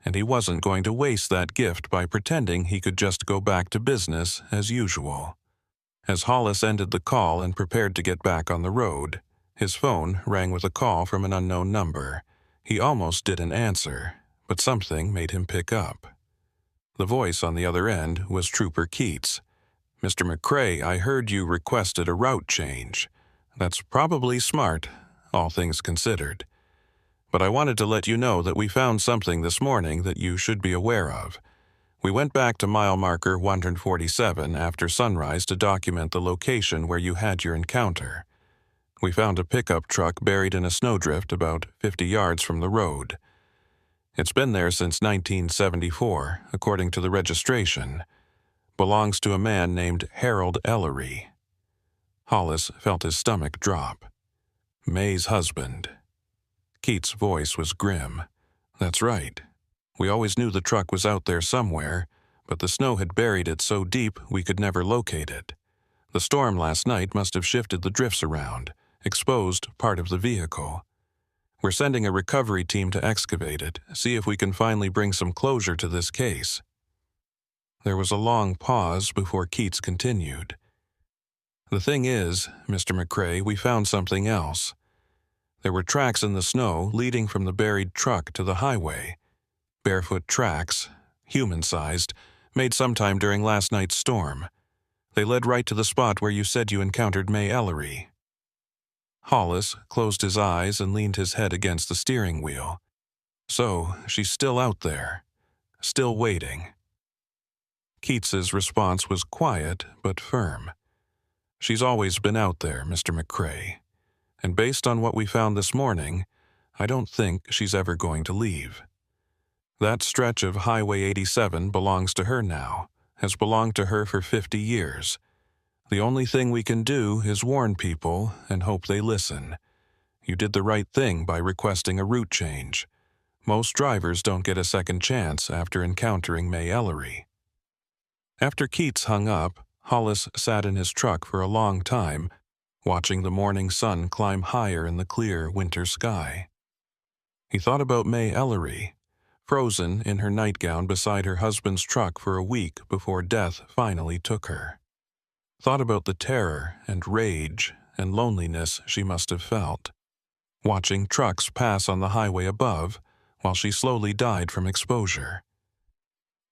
and he wasn't going to waste that gift by pretending he could just go back to business as usual. As Hollis ended the call and prepared to get back on the road, his phone rang with a call from an unknown number. He almost didn't answer, but something made him pick up. The voice on the other end was Trooper Keats. "Mr. McCrae, I heard you requested a route change. That's probably smart, all things considered. But I wanted to let you know that we found something this morning that you should be aware of. We went back to mile marker 147 after sunrise to document the location where you had your encounter. We found a pickup truck buried in a snowdrift about 50 yards from the road. It's been there since 1974, according to the registration. Belongs to a man named Harold Ellery." Hollis felt his stomach drop. May's husband. Keats' voice was grim. "That's right. We always knew the truck was out there somewhere, but the snow had buried it so deep we could never locate it. The storm last night must have shifted the drifts around, exposed part of the vehicle. We're sending a recovery team to excavate it, see if we can finally bring some closure to this case." There was a long pause before Keats continued. "The thing is, Mr. McCrae, we found something else. There were tracks in the snow leading from the buried truck to the highway. Barefoot tracks, human-sized, made sometime during last night's storm. They led right to the spot where you said you encountered May Ellery." Hollis closed his eyes and leaned his head against the steering wheel. So, she's still out there, still waiting. Keats's response was quiet but firm. She's always been out there, Mr. McCrae. And based on what we found this morning, I don't think she's ever going to leave. That stretch of Highway 87 belongs to her now, has belonged to her for 50 years. The only thing we can do is warn people and hope they listen. You did the right thing by requesting a route change. Most drivers don't get a second chance after encountering May Ellery. After Keats hung up, Hollis sat in his truck for a long time, watching the morning sun climb higher in the clear winter sky. He thought about May Ellery, frozen in her nightgown beside her husband's truck for a week before death finally took her. Thought about the terror and rage and loneliness she must have felt, watching trucks pass on the highway above while she slowly died from exposure.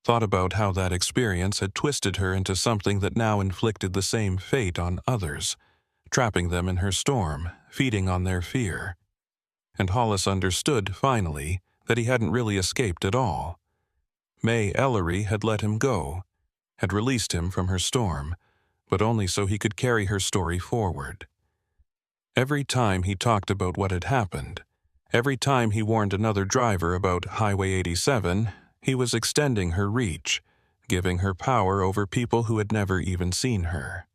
Thought about how that experience had twisted her into something that now inflicted the same fate on others, trapping them in her storm, feeding on their fear. And Hollis understood, finally, that he hadn't really escaped at all. May Ellery had let him go, had released him from her storm, but only so he could carry her story forward. Every time he talked about what had happened, every time he warned another driver about Highway 87, he was extending her reach, giving her power over people who had never even seen her.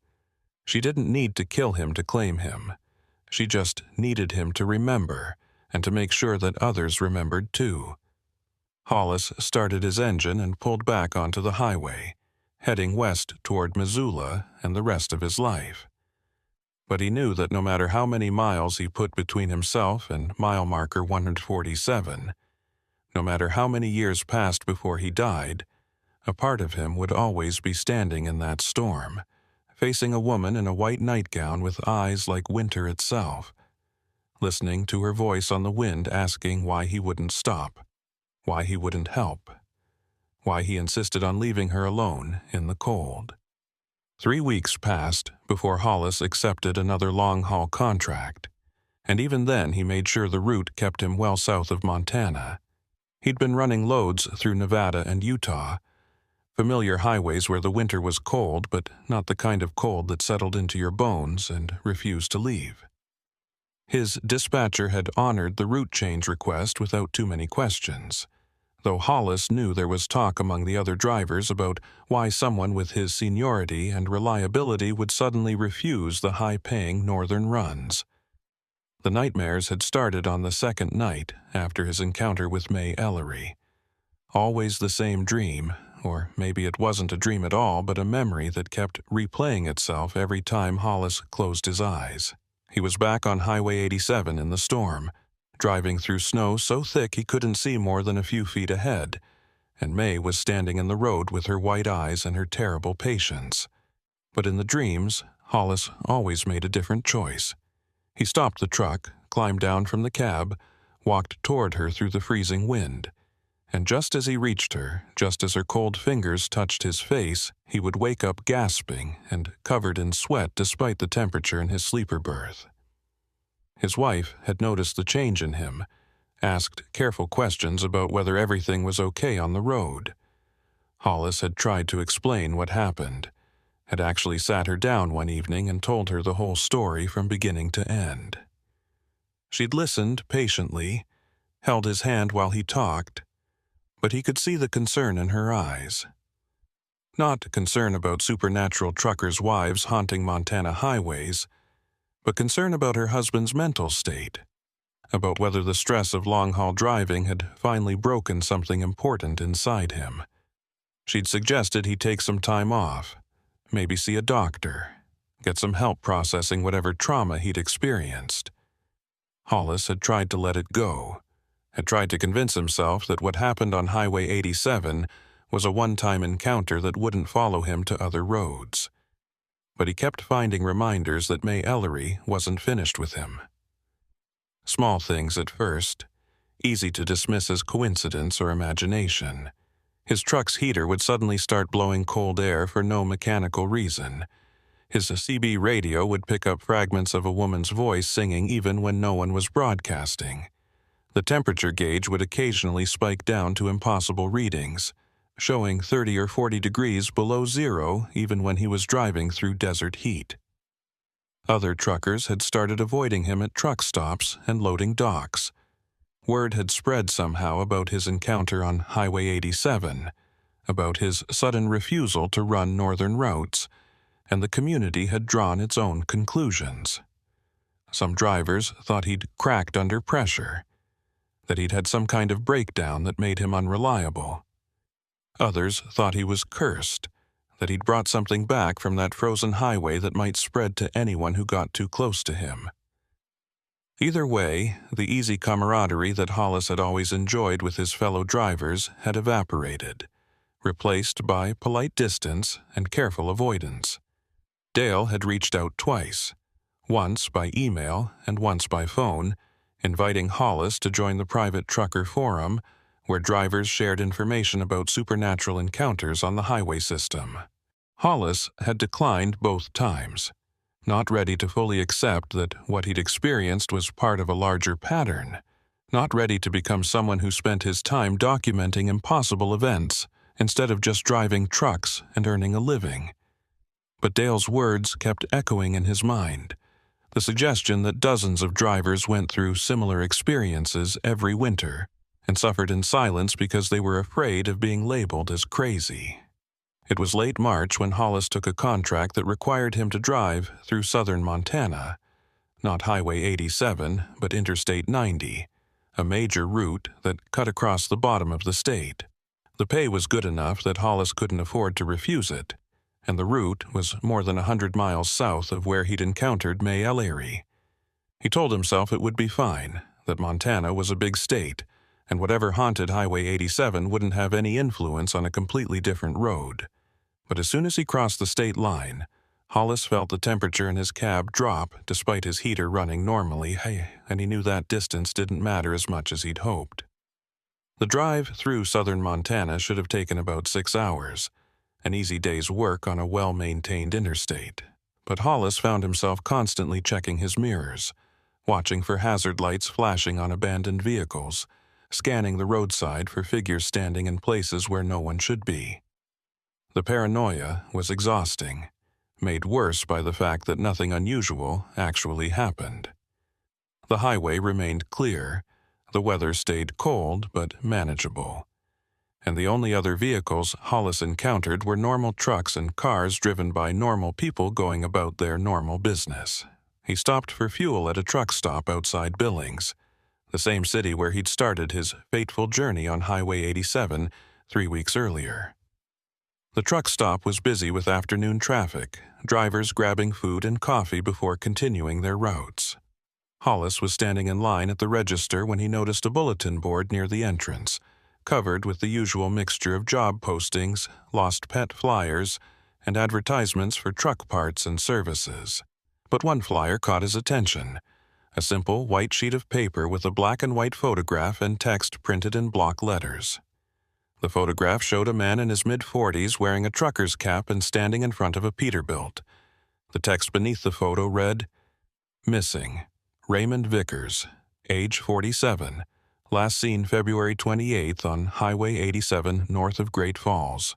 She didn't need to kill him to claim him. She just needed him to remember, and to make sure that others remembered too. Hollis started his engine and pulled back onto the highway, heading west toward Missoula and the rest of his life. But he knew that no matter how many miles he put between himself and mile marker 147, no matter how many years passed before he died, a part of him would always be standing in that storm, facing a woman in a white nightgown with eyes like winter itself, listening to her voice on the wind asking why he wouldn't stop, why he wouldn't help, why he insisted on leaving her alone in the cold. 3 weeks passed before Hollis accepted another long-haul contract, and even then he made sure the route kept him well south of Montana. He'd been running loads through Nevada and Utah, familiar highways where the winter was cold, but not the kind of cold that settled into your bones and refused to leave. His dispatcher had honored the route change request without too many questions, though Hollis knew there was talk among the other drivers about why someone with his seniority and reliability would suddenly refuse the high-paying northern runs. The nightmares had started on the second night after his encounter with May Ellery. Always the same dream, or maybe it wasn't a dream at all, but a memory that kept replaying itself every time Hollis closed his eyes. He was back on Highway 87 in the storm, driving through snow so thick he couldn't see more than a few feet ahead, and May was standing in the road with her white eyes and her terrible patience. But in the dreams, Hollis always made a different choice. He stopped the truck, climbed down from the cab, walked toward her through the freezing wind, and just as he reached her, just as her cold fingers touched his face, he would wake up gasping and covered in sweat despite the temperature in his sleeper berth. His wife had noticed the change in him, asked careful questions about whether everything was okay on the road. Hollis had tried to explain what happened, had actually sat her down one evening and told her the whole story from beginning to end. She'd listened patiently, held his hand while he talked, but he could see the concern in her eyes. Not concern about supernatural truckers' wives haunting Montana highways, but concern about her husband's mental state, about whether the stress of long-haul driving had finally broken something important inside him. She'd suggested he take some time off, maybe see a doctor, get some help processing whatever trauma he'd experienced. Hollis had tried to let it go, had tried to convince himself that what happened on Highway 87 was a one-time encounter that wouldn't follow him to other roads. But he kept finding reminders that May Ellery wasn't finished with him. Small things at first, easy to dismiss as coincidence or imagination. His truck's heater would suddenly start blowing cold air for no mechanical reason. His CB radio would pick up fragments of a woman's voice singing even when no one was broadcasting. The temperature gauge would occasionally spike down to impossible readings, showing 30 or 40 degrees below zero even when he was driving through desert heat. Other truckers had started avoiding him at truck stops and loading docks. Word had spread somehow about his encounter on Highway 87, about his sudden refusal to run northern routes, and the community had drawn its own conclusions. Some drivers thought he'd cracked under pressure, that he'd had some kind of breakdown that made him unreliable. Others thought he was cursed, that he'd brought something back from that frozen highway that might spread to anyone who got too close to him. Either way, the easy camaraderie that Hollis had always enjoyed with his fellow drivers had evaporated, replaced by polite distance and careful avoidance. Dale had reached out twice, once by email and once by phone, inviting Hollis to join the private trucker forum where drivers shared information about supernatural encounters on the highway system. Hollis had declined both times, not ready to fully accept that what he'd experienced was part of a larger pattern, not ready to become someone who spent his time documenting impossible events instead of just driving trucks and earning a living. But Dale's words kept echoing in his mind, the suggestion that dozens of drivers went through similar experiences every winter and suffered in silence because they were afraid of being labeled as crazy. It was late March when Hollis took a contract that required him to drive through southern Montana, not Highway 87, but Interstate 90, a major route that cut across the bottom of the state. The pay was good enough that Hollis couldn't afford to refuse it, and the route was more than 100 miles south of where he'd encountered May Eerie. He told himself it would be fine, that Montana was a big state, and whatever haunted Highway 87 wouldn't have any influence on a completely different road. But as soon as he crossed the state line, Hollis felt the temperature in his cab drop despite his heater running normally, and he knew that distance didn't matter as much as he'd hoped. The drive through southern Montana should have taken about 6 hours, an easy day's work on a well-maintained interstate. But Hollis found himself constantly checking his mirrors, watching for hazard lights flashing on abandoned vehicles, scanning the roadside for figures standing in places where no one should be. The paranoia was exhausting, made worse by the fact that nothing unusual actually happened. The highway remained clear, the weather stayed cold but manageable, and the only other vehicles Hollis encountered were normal trucks and cars driven by normal people going about their normal business. He stopped for fuel at a truck stop outside Billings, the same city where he'd started his fateful journey on Highway 87 3 weeks earlier. The truck stop was busy with afternoon traffic, drivers grabbing food and coffee before continuing their routes. Hollis was standing in line at the register when he noticed a bulletin board near the entrance, covered with the usual mixture of job postings, lost pet flyers, and advertisements for truck parts and services. But one flyer caught his attention, a simple white sheet of paper with a black and white photograph and text printed in block letters. The photograph showed a man in his mid-40s wearing a trucker's cap and standing in front of a Peterbilt. The text beneath the photo read, "Missing, Raymond Vickers, age 47, last seen February 28th on Highway 87 north of Great Falls.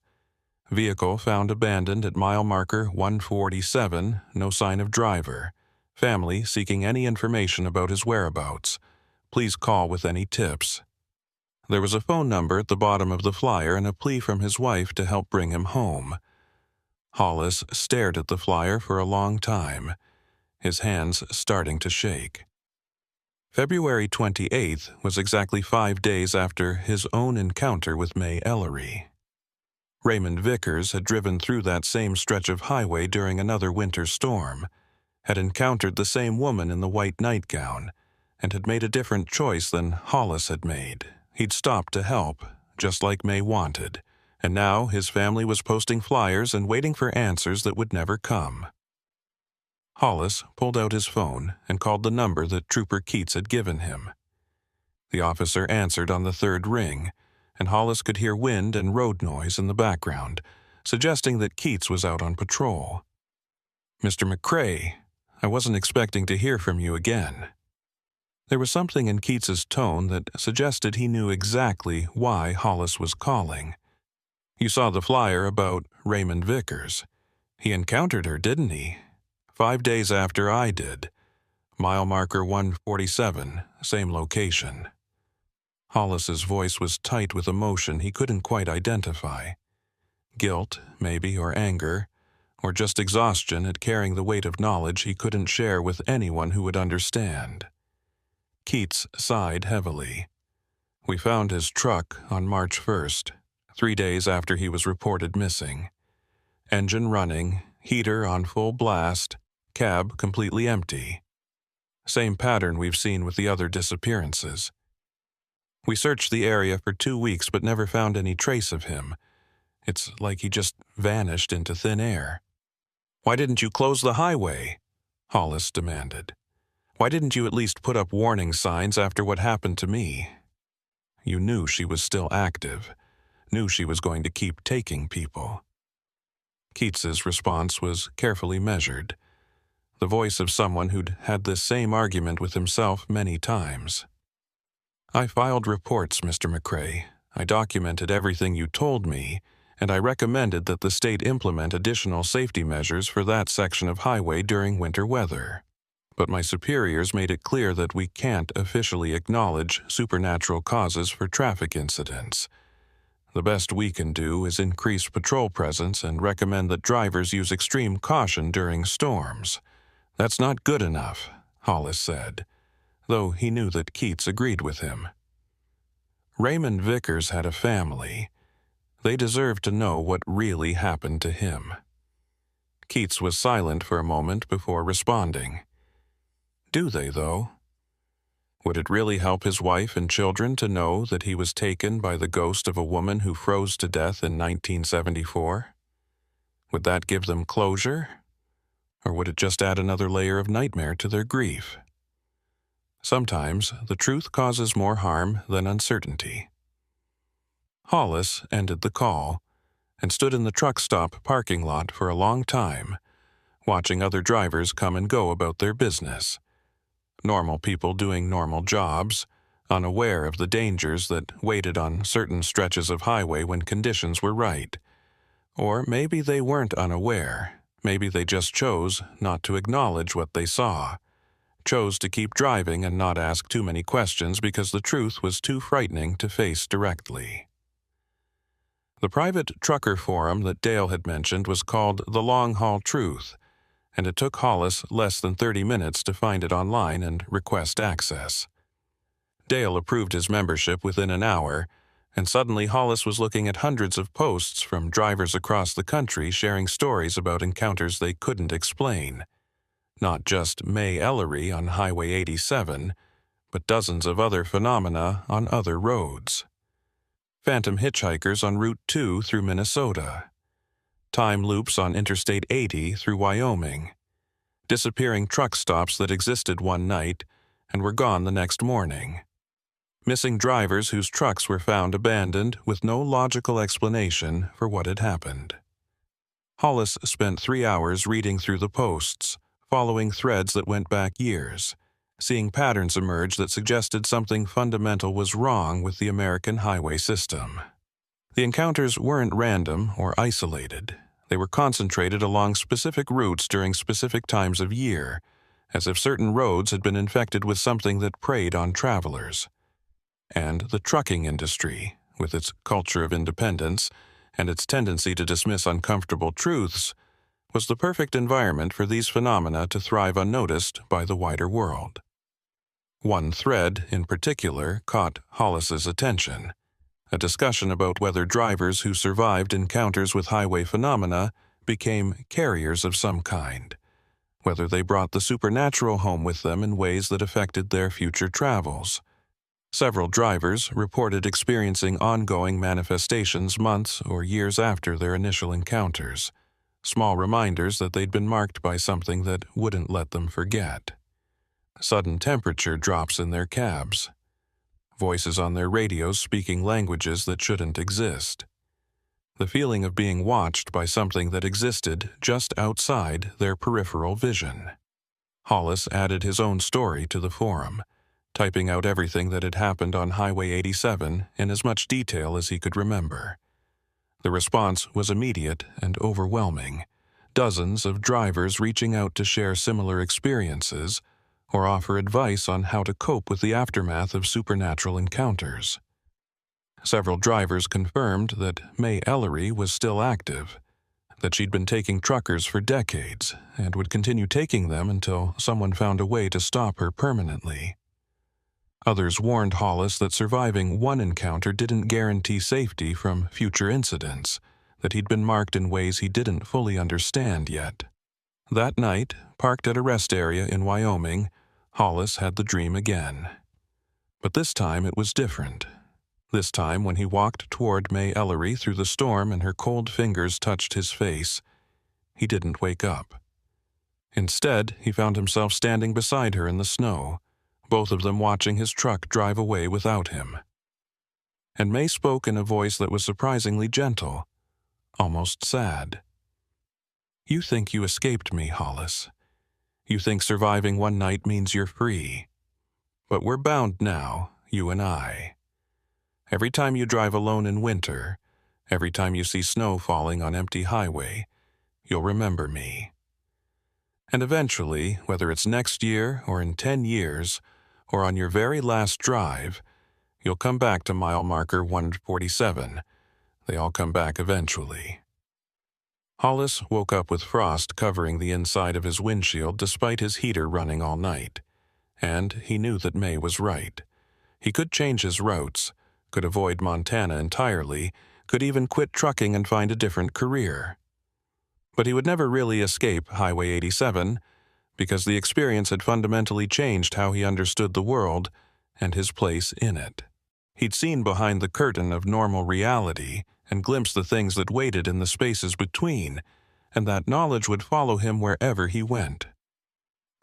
Vehicle found abandoned at mile marker 147, no sign of driver. Family seeking any information about his whereabouts. Please call with any tips." There was a phone number at the bottom of the flyer and a plea from his wife to help bring him home. Hollis stared at the flyer for a long time, his hands starting to shake. February 28th was exactly 5 days after his own encounter with May Eerie. Raymond Vickers had driven through that same stretch of highway during another winter storm, had encountered the same woman in the white nightgown, and had made a different choice than Hollis had made. He'd stopped to help, just like May wanted, and now his family was posting flyers and waiting for answers that would never come. Hollis pulled out his phone and called the number that Trooper Keats had given him. The officer answered on the third ring, and Hollis could hear wind and road noise in the background, suggesting that Keats was out on patrol. "Mr. McCrae, I wasn't expecting to hear from you again." There was something in Keats's tone that suggested he knew exactly why Hollis was calling. "You saw the flyer about Raymond Vickers. He encountered her, didn't he? 5 days after I did. Mile marker 147, same location." Hollis's voice was tight with emotion he couldn't quite identify. Guilt, maybe, or anger, or just exhaustion at carrying the weight of knowledge he couldn't share with anyone who would understand. Keats sighed heavily. "We found his truck on March 1st, 3 days after he was reported missing. Engine running, heater on full blast, cab completely empty. Same pattern we've seen with the other disappearances. We searched the area for 2 weeks but never found any trace of him. It's like he just vanished into thin air." "Why didn't you close the highway?" Hollis demanded. "Why didn't you at least put up warning signs after what happened to me? You knew she was still active, knew she was going to keep taking people." Keats's response was carefully measured, the voice of someone who'd had this same argument with himself many times. "I filed reports, Mr. McCrae. I documented everything you told me, and I recommended that the state implement additional safety measures for that section of highway during winter weather. But my superiors made it clear that we can't officially acknowledge supernatural causes for traffic incidents. The best we can do is increase patrol presence and recommend that drivers use extreme caution during storms. That's not good enough," Hollis said, though he knew that Keats agreed with him. Raymond Vickers had a family. They deserved to know what really happened to him. Keats was silent for a moment before responding. "Do they, though? Would it really help his wife and children to know that he was taken by the ghost of a woman who froze to death in 1974? Would that give them closure? Or would it just add another layer of nightmare to their grief? Sometimes the truth causes more harm than uncertainty." Hollis ended the call and stood in the truck stop parking lot for a long time, watching other drivers come and go about their business. Normal people doing normal jobs, unaware of the dangers that waited on certain stretches of highway when conditions were right. Or maybe they weren't unaware. Maybe they just chose not to acknowledge what they saw, chose to keep driving and not ask too many questions because the truth was too frightening to face directly. The private trucker forum that Dale had mentioned was called The Long Haul Truth, and it took Hollis less than 30 minutes to find it online and request access. Dale approved his membership within an hour, and suddenly Hollis was looking at hundreds of posts from drivers across the country sharing stories about encounters they couldn't explain. Not just May Ellery on Highway 87, but dozens of other phenomena on other roads. Phantom hitchhikers on Route 2 through Minnesota. Time loops on Interstate 80 through Wyoming. Disappearing truck stops that existed one night and were gone the next morning. Missing drivers whose trucks were found abandoned with no logical explanation for what had happened. Hollis spent 3 hours reading through the posts, following threads that went back years, seeing patterns emerge that suggested something fundamental was wrong with the American highway system. The encounters weren't random or isolated. They were concentrated along specific routes during specific times of year, as if certain roads had been infected with something that preyed on travelers. And the trucking industry, with its culture of independence and its tendency to dismiss uncomfortable truths, was the perfect environment for these phenomena to thrive unnoticed by the wider world. One thread, in particular, caught Hollis's attention. A discussion about whether drivers who survived encounters with highway phenomena became carriers of some kind, whether they brought the supernatural home with them in ways that affected their future travels. Several drivers reported experiencing ongoing manifestations months or years after their initial encounters, small reminders that they'd been marked by something that wouldn't let them forget. Sudden temperature drops in their cabs. Voices on their radios speaking languages that shouldn't exist. The feeling of being watched by something that existed just outside their peripheral vision. Hollis added his own story to the forum, typing out everything that had happened on Highway 87 in as much detail as he could remember. The response was immediate and overwhelming. Dozens of drivers reaching out to share similar experiences or offer advice on how to cope with the aftermath of supernatural encounters. Several drivers confirmed that May Ellery was still active, that she'd been taking truckers for decades and would continue taking them until someone found a way to stop her permanently. Others warned Hollis that surviving one encounter didn't guarantee safety from future incidents, that he'd been marked in ways he didn't fully understand yet. That night, parked at a rest area in Wyoming, Hollis had the dream again. But this time it was different. This time, when he walked toward May Ellery through the storm and her cold fingers touched his face, he didn't wake up. Instead, he found himself standing beside her in the snow, both of them watching his truck drive away without him. And May spoke in a voice that was surprisingly gentle, almost sad. "You think you escaped me, Hollis. You think surviving one night means you're free. But we're bound now, you and I. Every time you drive alone in winter, every time you see snow falling on empty highway, you'll remember me. And eventually, whether it's next year or in 10 years, or on your very last drive, you'll come back to mile marker 147. They all come back eventually." Hollis woke up with frost covering the inside of his windshield despite his heater running all night. And he knew that May was right. He could change his routes, could avoid Montana entirely, could even quit trucking and find a different career. But he would never really escape Highway 87, because the experience had fundamentally changed how he understood the world and his place in it. He'd seen behind the curtain of normal reality and glimpsed the things that waited in the spaces between, and that knowledge would follow him wherever he went.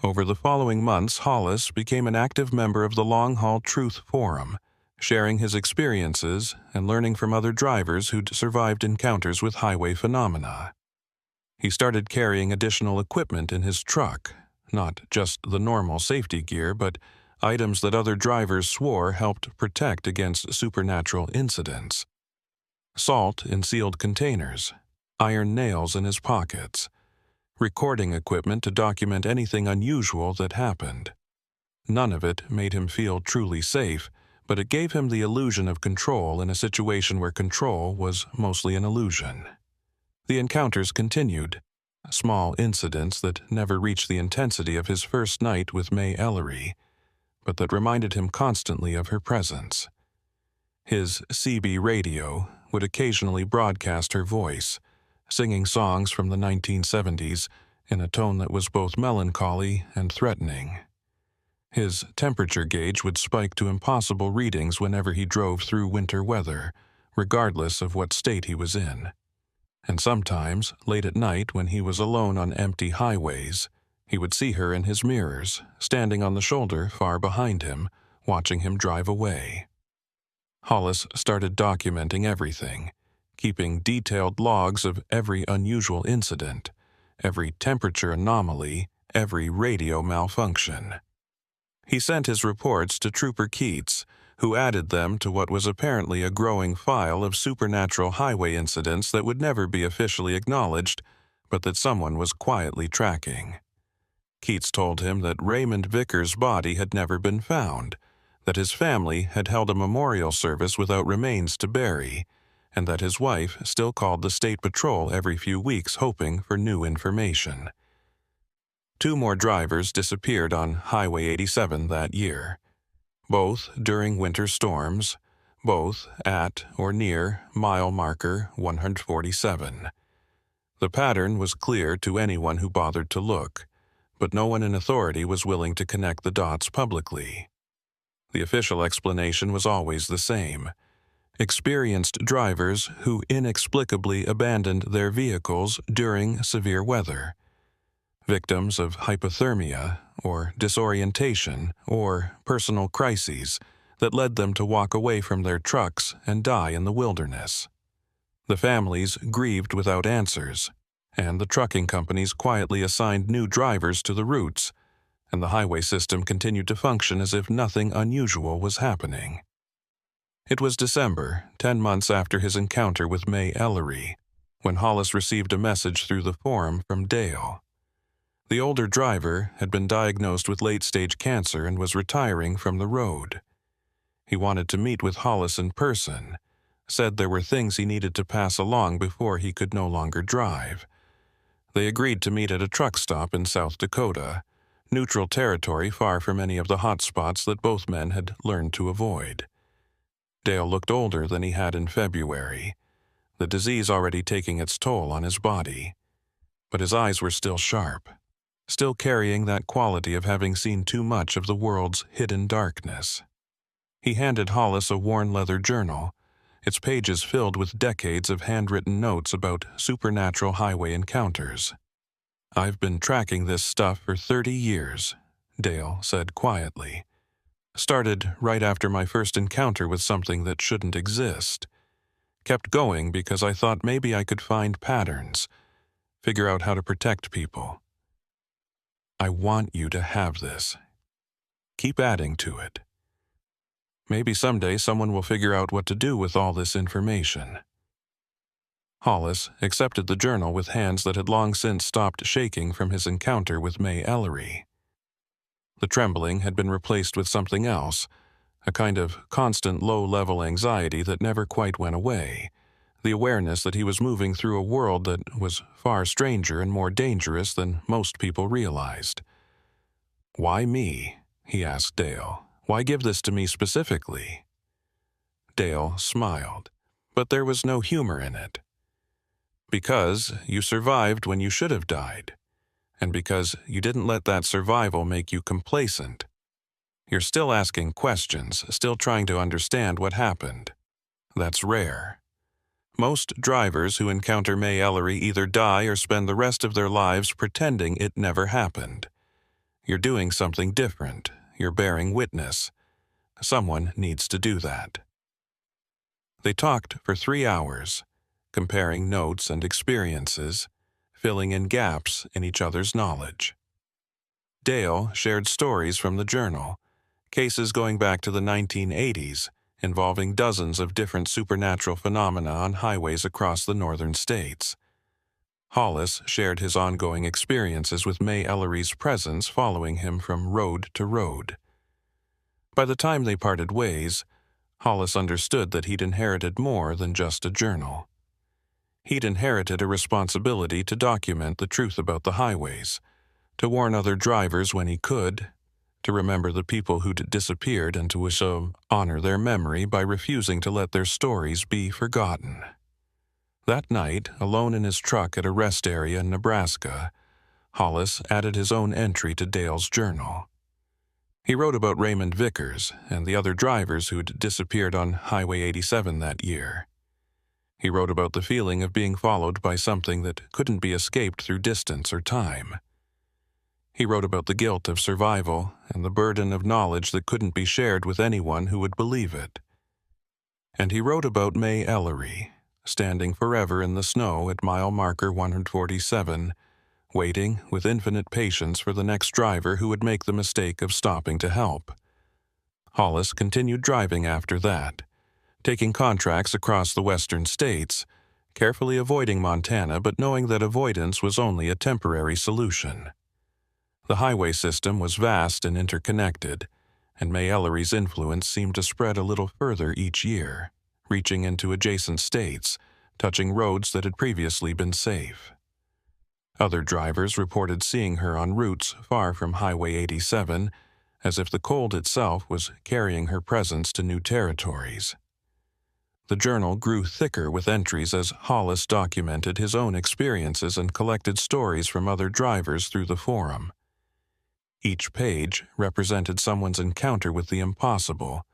Over the following months, Hollis became an active member of the Long Haul Truth Forum, sharing his experiences and learning from other drivers who'd survived encounters with highway phenomena. He started carrying additional equipment in his truck, not just the normal safety gear, but items that other drivers swore helped protect against supernatural incidents. Salt in sealed containers, iron nails in his pockets, recording equipment to document anything unusual that happened. None of it made him feel truly safe, but it gave him the illusion of control in a situation where control was mostly an illusion. The encounters continued, small incidents that never reached the intensity of his first night with May Ellery, but that reminded him constantly of her presence. His CB radio would occasionally broadcast her voice, singing songs from the 1970s in a tone that was both melancholy and threatening. His temperature gauge would spike to impossible readings whenever he drove through winter weather, regardless of what state he was in. And sometimes, late at night when he was alone on empty highways, he would see her in his mirrors, standing on the shoulder far behind him, watching him drive away. Hollis started documenting everything, keeping detailed logs of every unusual incident, every temperature anomaly, every radio malfunction. He sent his reports to Trooper Keats, who added them to what was apparently a growing file of supernatural highway incidents that would never be officially acknowledged, but that someone was quietly tracking. Keats told him that Raymond Vickers' body had never been found, that his family had held a memorial service without remains to bury, and that his wife still called the state patrol every few weeks hoping for new information. 2 more drivers disappeared on Highway 87 that year, both during winter storms, both at or near mile marker 147. The pattern was clear to anyone who bothered to look, but no one in authority was willing to connect the dots publicly. The official explanation was always the same: experienced drivers who inexplicably abandoned their vehicles during severe weather, victims of hypothermia or disorientation or personal crises that led them to walk away from their trucks and die in the wilderness. The families grieved without answers, and the trucking companies quietly assigned new drivers to the routes, and the highway system continued to function as if nothing unusual was happening. It was December, 10 months after his encounter with May Ellery, when Hollis received a message through the forum from Dale. The older driver had been diagnosed with late-stage cancer and was retiring from the road. He wanted to meet with Hollis in person, said there were things he needed to pass along before he could no longer drive. They agreed to meet at a truck stop in South Dakota, neutral territory far from any of the hot spots that both men had learned to avoid. Dale looked older than he had in February, the disease already taking its toll on his body. But his eyes were still sharp, still carrying that quality of having seen too much of the world's hidden darkness. He handed Hollis a worn leather journal, its pages filled with decades of handwritten notes about supernatural highway encounters. "I've been tracking this stuff for 30 years, Dale said quietly. "Started right after my first encounter with something that shouldn't exist. Kept going because I thought maybe I could find patterns, figure out how to protect people. I want you to have this. Keep adding to it. Maybe someday someone will figure out what to do with all this information." Hollis accepted the journal with hands that had long since stopped shaking from his encounter with May Ellery. The trembling had been replaced with something else, a kind of constant low-level anxiety that never quite went away, the awareness that he was moving through a world that was far stranger and more dangerous than most people realized. "Why me?" he asked Dale. "Why give this to me specifically?" Dale smiled, but there was no humor in it. "Because you survived when you should have died, and because you didn't let that survival make you complacent. You're still asking questions, still trying to understand what happened. That's rare. Most drivers who encounter May Ellery either die or spend the rest of their lives pretending it never happened. You're doing something different. You're bearing witness. Someone needs to do that." They talked for 3 hours, comparing notes and experiences, filling in gaps in each other's knowledge. Dale shared stories from the journal, cases going back to the 1980s, involving dozens of different supernatural phenomena on highways across the northern states. Hollis shared his ongoing experiences with May Ellery's presence following him from road to road. By the time they parted ways, Hollis understood that he'd inherited more than just a journal. He'd inherited a responsibility to document the truth about the highways, to warn other drivers when he could, to remember the people who'd disappeared and to so honor their memory by refusing to let their stories be forgotten. That night, alone in his truck at a rest area in Nebraska, Hollis added his own entry to Dale's journal. He wrote about Raymond Vickers and the other drivers who'd disappeared on Highway 87 that year. He wrote about the feeling of being followed by something that couldn't be escaped through distance or time. He wrote about the guilt of survival and the burden of knowledge that couldn't be shared with anyone who would believe it. And he wrote about May Ellery, standing forever in the snow at mile marker 147, waiting with infinite patience for the next driver who would make the mistake of stopping to help. Hollis continued driving after that, taking contracts across the western states, carefully avoiding Montana but knowing that avoidance was only a temporary solution. The highway system was vast and interconnected, and May Ellery's influence seemed to spread a little further each year, reaching into adjacent states, touching roads that had previously been safe. Other drivers reported seeing her on routes far from Highway 87, as if the cold itself was carrying her presence to new territories. The journal grew thicker with entries as Hollis documented his own experiences and collected stories from other drivers through the forum. Each page represented someone's encounter with the impossible,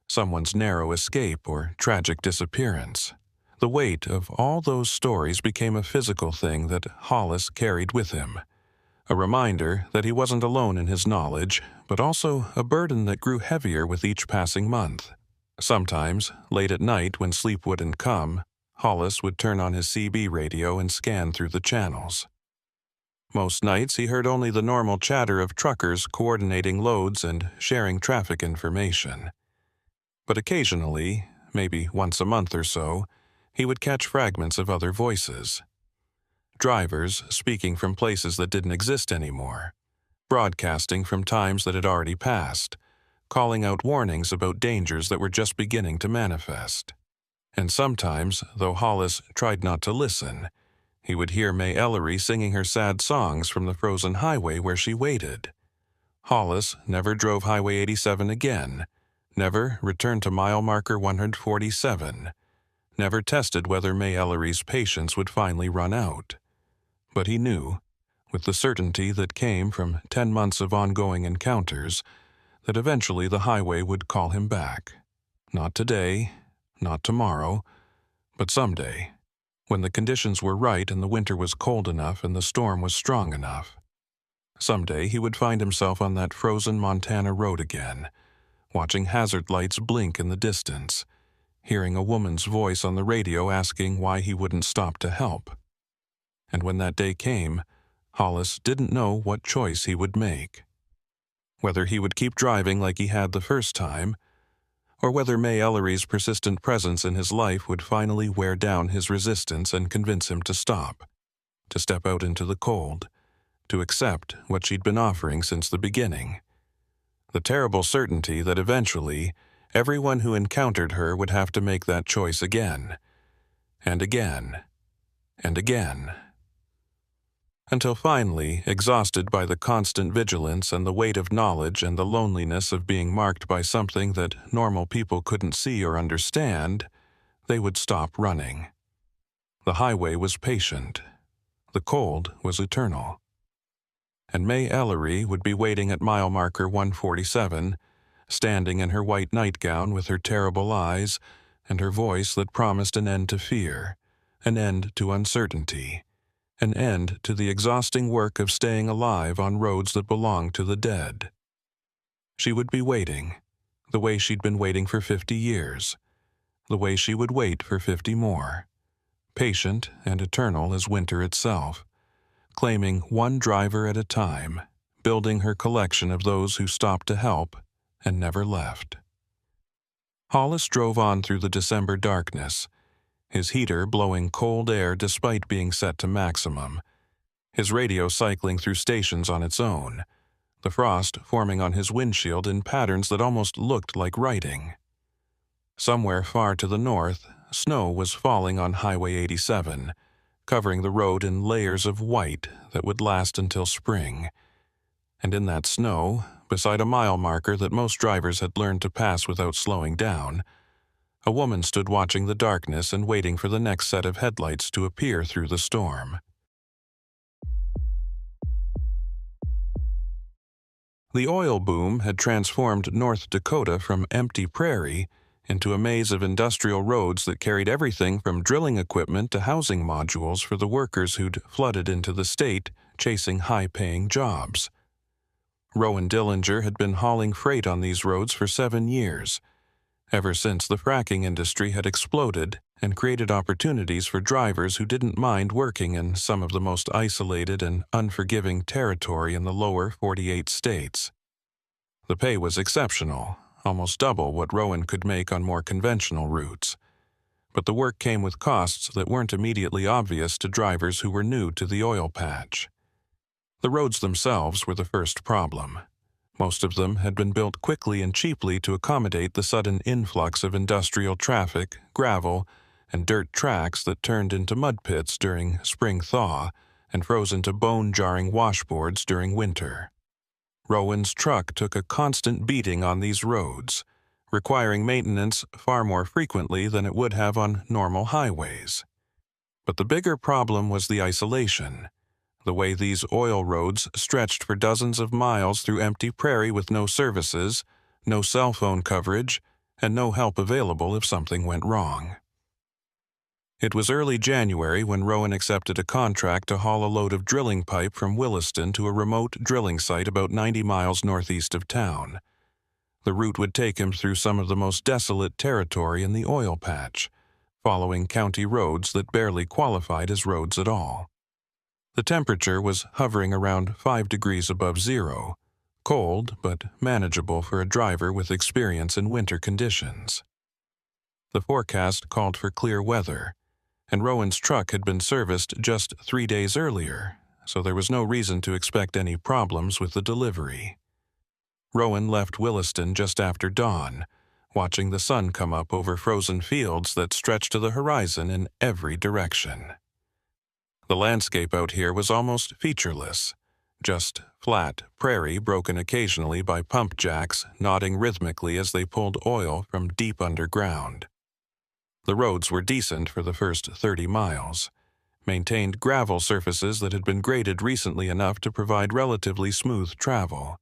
someone's narrow escape or tragic disappearance. The weight of all those stories became a physical thing that Hollis carried with him, a reminder that he wasn't alone in his knowledge, but also a burden that grew heavier with each passing month. Sometimes, late at night when sleep wouldn't come, Hollis would turn on his CB radio and scan through the channels. Most nights he heard only the normal chatter of truckers coordinating loads and sharing traffic information. But occasionally, maybe once a month or so, he would catch fragments of other voices. Drivers speaking from places that didn't exist anymore, broadcasting from times that had already passed, calling out warnings about dangers that were just beginning to manifest. And sometimes, though Hollis tried not to listen, he would hear May Ellery singing her sad songs from the frozen highway where she waited. Hollis never drove Highway 87 again, never returned to mile marker 147, never tested whether May Ellery's patience would finally run out. But he knew, with the certainty that came from 10 months of ongoing encounters, that eventually the highway would call him back. Not today, not tomorrow, but someday, when the conditions were right and the winter was cold enough and the storm was strong enough. Someday he would find himself on that frozen Montana road again, watching hazard lights blink in the distance, hearing a woman's voice on the radio asking why he wouldn't stop to help. And when that day came, Hollis didn't know what choice he would make. Whether he would keep driving like he had the first time, or whether May Ellery's persistent presence in his life would finally wear down his resistance and convince him to stop, to step out into the cold, to accept what she'd been offering since the beginning. The terrible certainty that eventually everyone who encountered her would have to make that choice again, and again, and again. Until finally, exhausted by the constant vigilance and the weight of knowledge and the loneliness of being marked by something that normal people couldn't see or understand, they would stop running. The highway was patient. The cold was eternal. And May Ellery would be waiting at mile marker 147, standing in her white nightgown with her terrible eyes and her voice that promised an end to fear, an end to uncertainty, an end to the exhausting work of staying alive on roads that belonged to the dead. She would be waiting, the way she'd been waiting for 50 years, the way she would wait for 50 more, patient and eternal as winter itself, claiming one driver at a time, building her collection of those who stopped to help and never left. Hollis drove on through the December darkness, his heater blowing cold air despite being set to maximum, his radio cycling through stations on its own, the frost forming on his windshield in patterns that almost looked like writing. Somewhere far to the north, snow was falling on Highway 87, covering the road in layers of white that would last until spring. And in that snow, beside a mile marker that most drivers had learned to pass without slowing down, a woman stood watching the darkness and waiting for the next set of headlights to appear through the storm. The oil boom had transformed North Dakota from empty prairie into a maze of industrial roads that carried everything from drilling equipment to housing modules for the workers who'd flooded into the state chasing high-paying jobs. Rowan Dillinger had been hauling freight on these roads for 7 years, ever since the fracking industry had exploded and created opportunities for drivers who didn't mind working in some of the most isolated and unforgiving territory in the lower 48 states. The pay was exceptional, almost double what Rowan could make on more conventional routes. But the work came with costs that weren't immediately obvious to drivers who were new to the oil patch. The roads themselves were the first problem. Most of them had been built quickly and cheaply to accommodate the sudden influx of industrial traffic, gravel, and dirt tracks that turned into mud pits during spring thaw and froze into bone-jarring washboards during winter. Rowan's truck took a constant beating on these roads, requiring maintenance far more frequently than it would have on normal highways. But the bigger problem was the isolation, the way these oil roads stretched for dozens of miles through empty prairie with no services, no cell phone coverage, and no help available if something went wrong. It was early January when Rowan accepted a contract to haul a load of drilling pipe from Williston to a remote drilling site about 90 miles northeast of town. The route would take him through some of the most desolate territory in the oil patch, following county roads that barely qualified as roads at all. The temperature was hovering around 5 degrees above zero, cold but manageable for a driver with experience in winter conditions. The forecast called for clear weather, and Rowan's truck had been serviced just 3 days earlier, so there was no reason to expect any problems with the delivery. Rowan left Williston just after dawn, watching the sun come up over frozen fields that stretched to the horizon in every direction. The landscape out here was almost featureless, just flat prairie broken occasionally by pump jacks nodding rhythmically as they pulled oil from deep underground. The roads were decent for the first 30 miles, maintained gravel surfaces that had been graded recently enough to provide relatively smooth travel.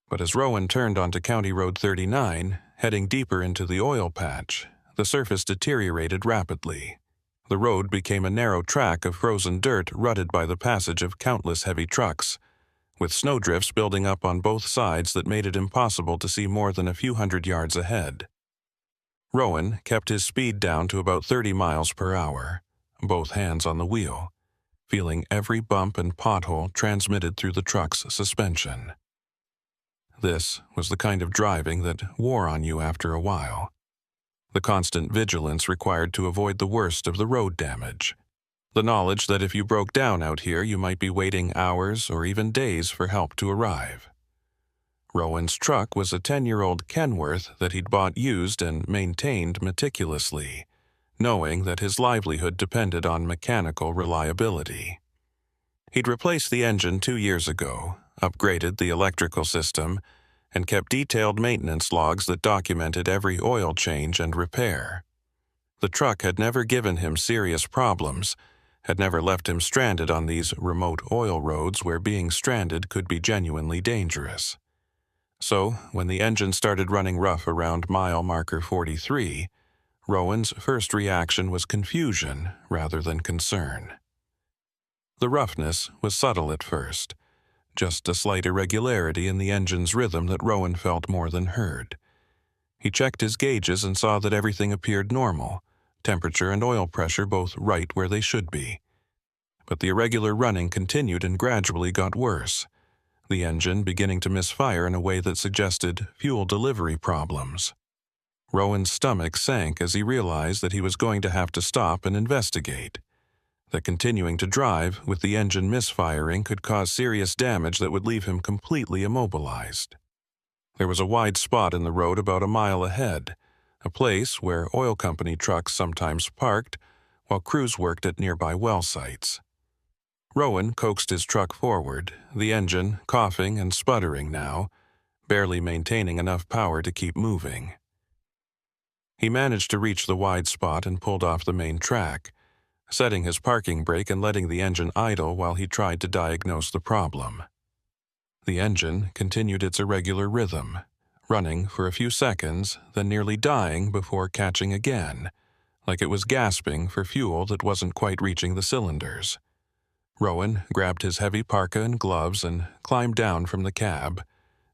But as Rowan turned onto County Road 39, heading deeper into the oil patch, the surface deteriorated rapidly. The road became a narrow track of frozen dirt rutted by the passage of countless heavy trucks, with snowdrifts building up on both sides that made it impossible to see more than a few hundred yards ahead. Rowan kept his speed down to about 30 miles per hour, both hands on the wheel, feeling every bump and pothole transmitted through the truck's suspension. This was the kind of driving that wore on you after a while. The constant vigilance required to avoid the worst of the road damage. The knowledge that if you broke down out here, you might be waiting hours or even days for help to arrive. Rowan's truck was a 10-year-old Kenworth that he'd bought used and maintained meticulously, knowing that his livelihood depended on mechanical reliability. He'd replaced the engine 2 years ago, upgraded the electrical system, and kept detailed maintenance logs that documented every oil change and repair. The truck had never given him serious problems, had never left him stranded on these remote oil roads where being stranded could be genuinely dangerous. So, when the engine started running rough around mile marker 43, Rowan's first reaction was confusion rather than concern. The roughness was subtle at first, just a slight irregularity in the engine's rhythm that Rowan felt more than heard. He checked his gauges and saw that everything appeared normal, temperature and oil pressure both right where they should be. But the irregular running continued and gradually got worse, the engine beginning to misfire in a way that suggested fuel delivery problems. Rowan's stomach sank as he realized that he was going to have to stop and investigate. That continuing to drive with the engine misfiring could cause serious damage that would leave him completely immobilized. There was a wide spot in the road about a mile ahead, a place where oil company trucks sometimes parked while crews worked at nearby well sites. Rowan coaxed his truck forward, the engine coughing and sputtering now, barely maintaining enough power to keep moving. He managed to reach the wide spot and pulled off the main track, setting his parking brake and letting the engine idle while he tried to diagnose the problem. The engine continued its irregular rhythm, running for a few seconds, then nearly dying before catching again, like it was gasping for fuel that wasn't quite reaching the cylinders. Rowan grabbed his heavy parka and gloves and climbed down from the cab,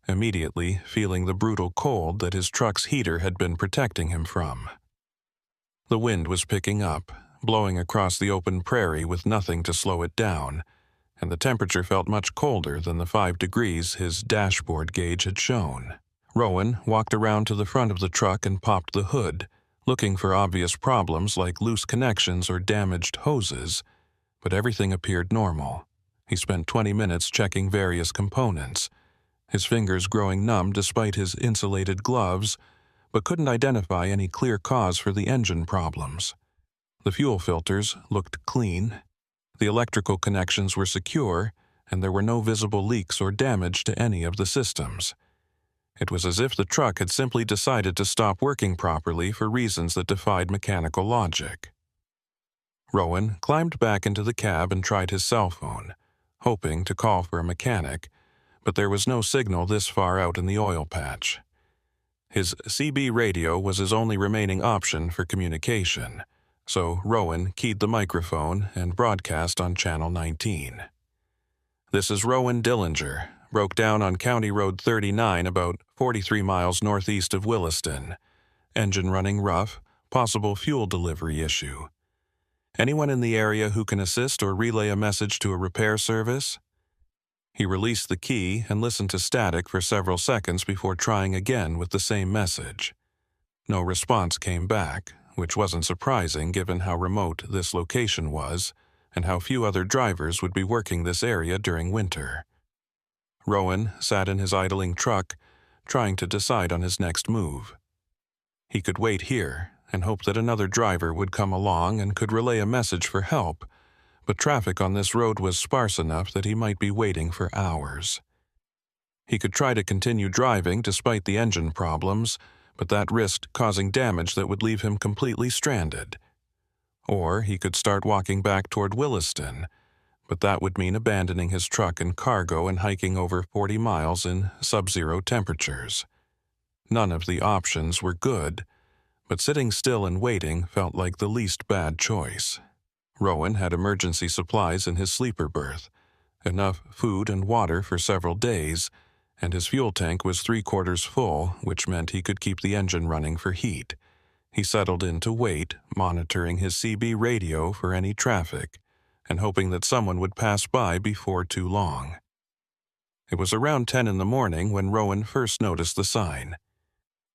immediately feeling the brutal cold that his truck's heater had been protecting him from. The wind was picking up, blowing across the open prairie with nothing to slow it down, and the temperature felt much colder than the 5 degrees his dashboard gauge had shown. Rowan walked around to the front of the truck and popped the hood, looking for obvious problems like loose connections or damaged hoses, but everything appeared normal. He spent 20 minutes checking various components, his fingers growing numb despite his insulated gloves, but couldn't identify any clear cause for the engine problems. The fuel filters looked clean, the electrical connections were secure, and there were no visible leaks or damage to any of the systems. It was as if the truck had simply decided to stop working properly for reasons that defied mechanical logic. Rowan climbed back into the cab and tried his cell phone, hoping to call for a mechanic, but there was no signal this far out in the oil patch. His CB radio was his only remaining option for communication, so Rowan keyed the microphone and broadcast on Channel 19. "This is Rowan Dillinger, broke down on County Road 39 about 43 miles northeast of Williston. Engine running rough, possible fuel delivery issue. Anyone in the area who can assist or relay a message to a repair service? He released the key and listened to static for several seconds before trying again with the same message. No response came back, which wasn't surprising given how remote this location was and how few other drivers would be working this area during winter. Rowan sat in his idling truck, trying to decide on his next move. He could wait here and hope that another driver would come along and could relay a message for help, but traffic on this road was sparse enough that he might be waiting for hours. He could try to continue driving despite the engine problems, but that risked causing damage that would leave him completely stranded. Or he could start walking back toward Williston, but that would mean abandoning his truck and cargo and hiking over 40 miles in subzero temperatures. None of the options were good, but sitting still and waiting felt like the least bad choice. Rowan had emergency supplies in his sleeper berth, enough food and water for several days, and his fuel tank was 3/4 full, which meant he could keep the engine running for heat. He settled in to wait, monitoring his CB radio for any traffic, and hoping that someone would pass by before too long. It was around 10 in the morning when Rowan first noticed the sign.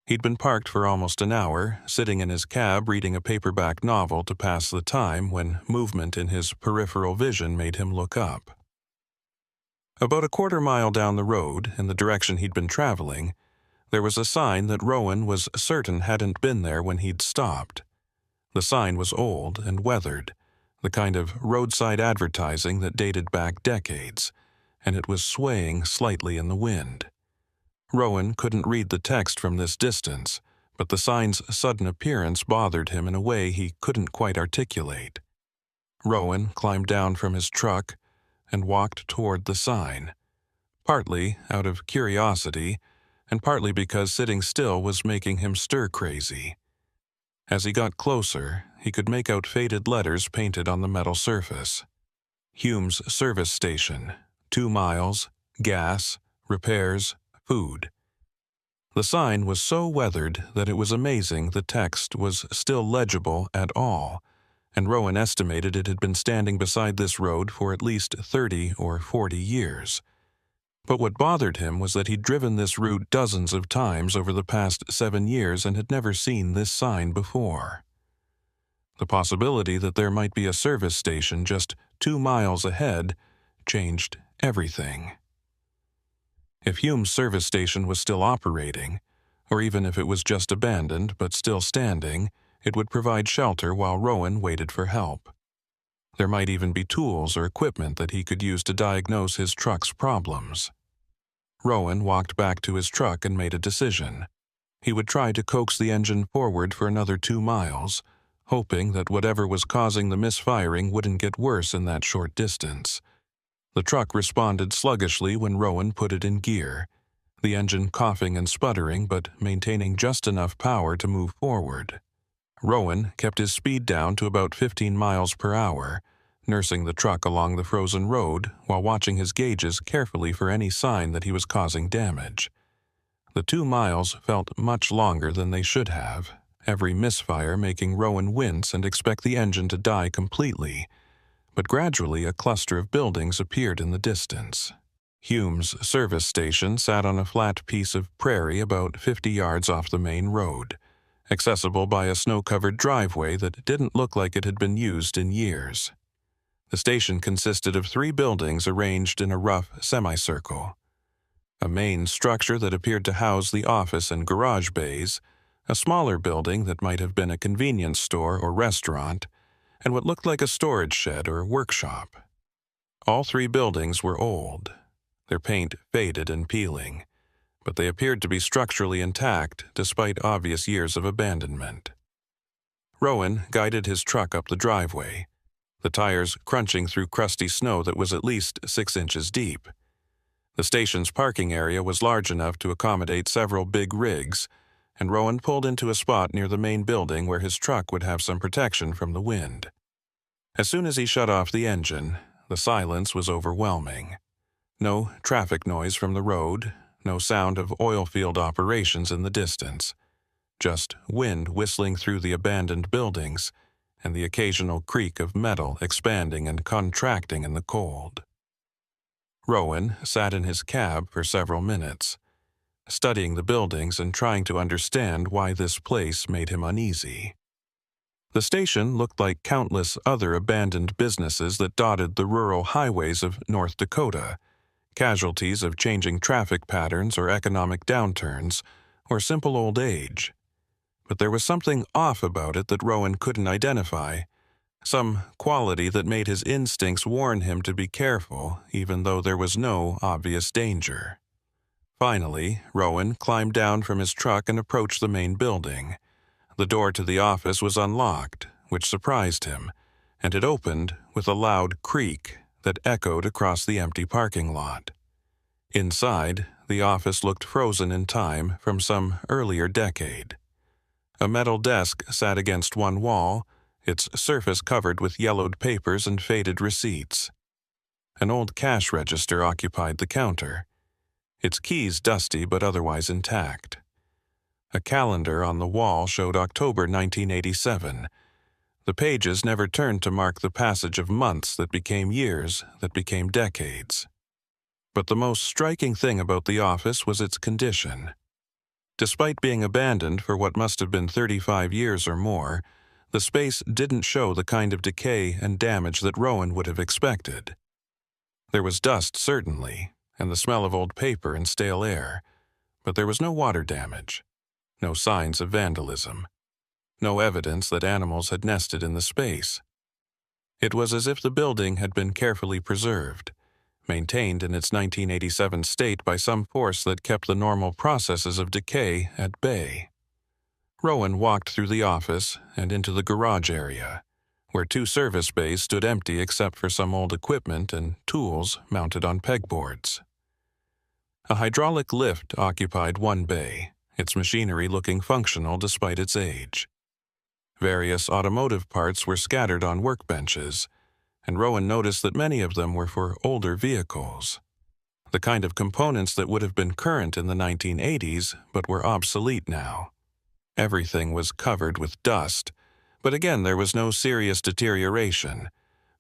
He'd been parked for almost an hour, sitting in his cab reading a paperback novel to pass the time when movement in his peripheral vision made him look up. About a 1/4 mile down the road, in the direction he'd been traveling, there was a sign that Rowan was certain hadn't been there when he'd stopped. The sign was old and weathered, the kind of roadside advertising that dated back decades, and it was swaying slightly in the wind. Rowan couldn't read the text from this distance, but the sign's sudden appearance bothered him in a way he couldn't quite articulate. Rowan climbed down from his truck and walked toward the sign, partly out of curiosity and partly because sitting still was making him stir-crazy. As he got closer, he could make out faded letters painted on the metal surface. Hume's service station, 2 miles, gas, repairs, food. The sign was so weathered that it was amazing the text was still legible at all, and Rowan estimated it had been standing beside this road for at least 30 or 40 years. But what bothered him was that he'd driven this route dozens of times over the past 7 years and had never seen this sign before. The possibility that there might be a service station just 2 miles ahead changed everything. If Hume's service station was still operating, or even if it was just abandoned but still standing, it would provide shelter while Rowan waited for help. There might even be tools or equipment that he could use to diagnose his truck's problems. Rowan walked back to his truck and made a decision. He would try to coax the engine forward for another 2 miles, hoping that whatever was causing the misfiring wouldn't get worse in that short distance. The truck responded sluggishly when Rowan put it in gear, the engine coughing and sputtering but maintaining just enough power to move forward. Rowan kept his speed down to about 15 miles per hour, nursing the truck along the frozen road while watching his gauges carefully for any sign that he was causing damage. The 2 miles felt much longer than they should have, every misfire making Rowan wince and expect the engine to die completely, but gradually a cluster of buildings appeared in the distance. Hume's service station sat on a flat piece of prairie about 50 yards off the main road, accessible by a snow-covered driveway that didn't look like it had been used in years. The station consisted of 3 buildings arranged in a rough semicircle. A main structure that appeared to house the office and garage bays, a smaller building that might have been a convenience store or restaurant, and what looked like a storage shed or workshop. All 3 buildings were old, their paint faded and peeling, but they appeared to be structurally intact despite obvious years of abandonment. Rowan guided his truck up the driveway, the tires crunching through crusty snow that was at least 6 inches deep. The station's parking area was large enough to accommodate several big rigs, and Rowan pulled into a spot near the main building where his truck would have some protection from the wind. As soon as he shut off the engine, the silence was overwhelming. No traffic noise from the road, no sound of oil field operations in the distance, just wind whistling through the abandoned buildings and the occasional creak of metal expanding and contracting in the cold. Rowan sat in his cab for several minutes, studying the buildings and trying to understand why this place made him uneasy. The station looked like countless other abandoned businesses that dotted the rural highways of North Dakota, casualties of changing traffic patterns or economic downturns, or simple old age. But there was something off about it that Rowan couldn't identify, some quality that made his instincts warn him to be careful, even though there was no obvious danger. Finally, Rowan climbed down from his truck and approached the main building. The door to the office was unlocked, which surprised him, and it opened with a loud creak that echoed across the empty parking lot. Inside, the office looked frozen in time from some earlier decade. A metal desk sat against one wall, its surface covered with yellowed papers and faded receipts. An old cash register occupied the counter, its keys dusty but otherwise intact. A calendar on the wall showed October 1987. The pages never turned to mark the passage of months that became years, that became decades. But the most striking thing about the office was its condition. Despite being abandoned for what must have been 35 years or more, the space didn't show the kind of decay and damage that Rowan would have expected. There was dust, certainly, and the smell of old paper and stale air, but there was no water damage, no signs of vandalism, no evidence that animals had nested in the space. It was as if the building had been carefully preserved, maintained in its 1987 state by some force that kept the normal processes of decay at bay. Rowan walked through the office and into the garage area, where 2 service bays stood empty except for some old equipment and tools mounted on pegboards. A hydraulic lift occupied one bay, its machinery looking functional despite its age. Various automotive parts were scattered on workbenches, and Rowan noticed that many of them were for older vehicles, the kind of components that would have been current in the 1980s but were obsolete now. Everything was covered with dust, but again there was no serious deterioration,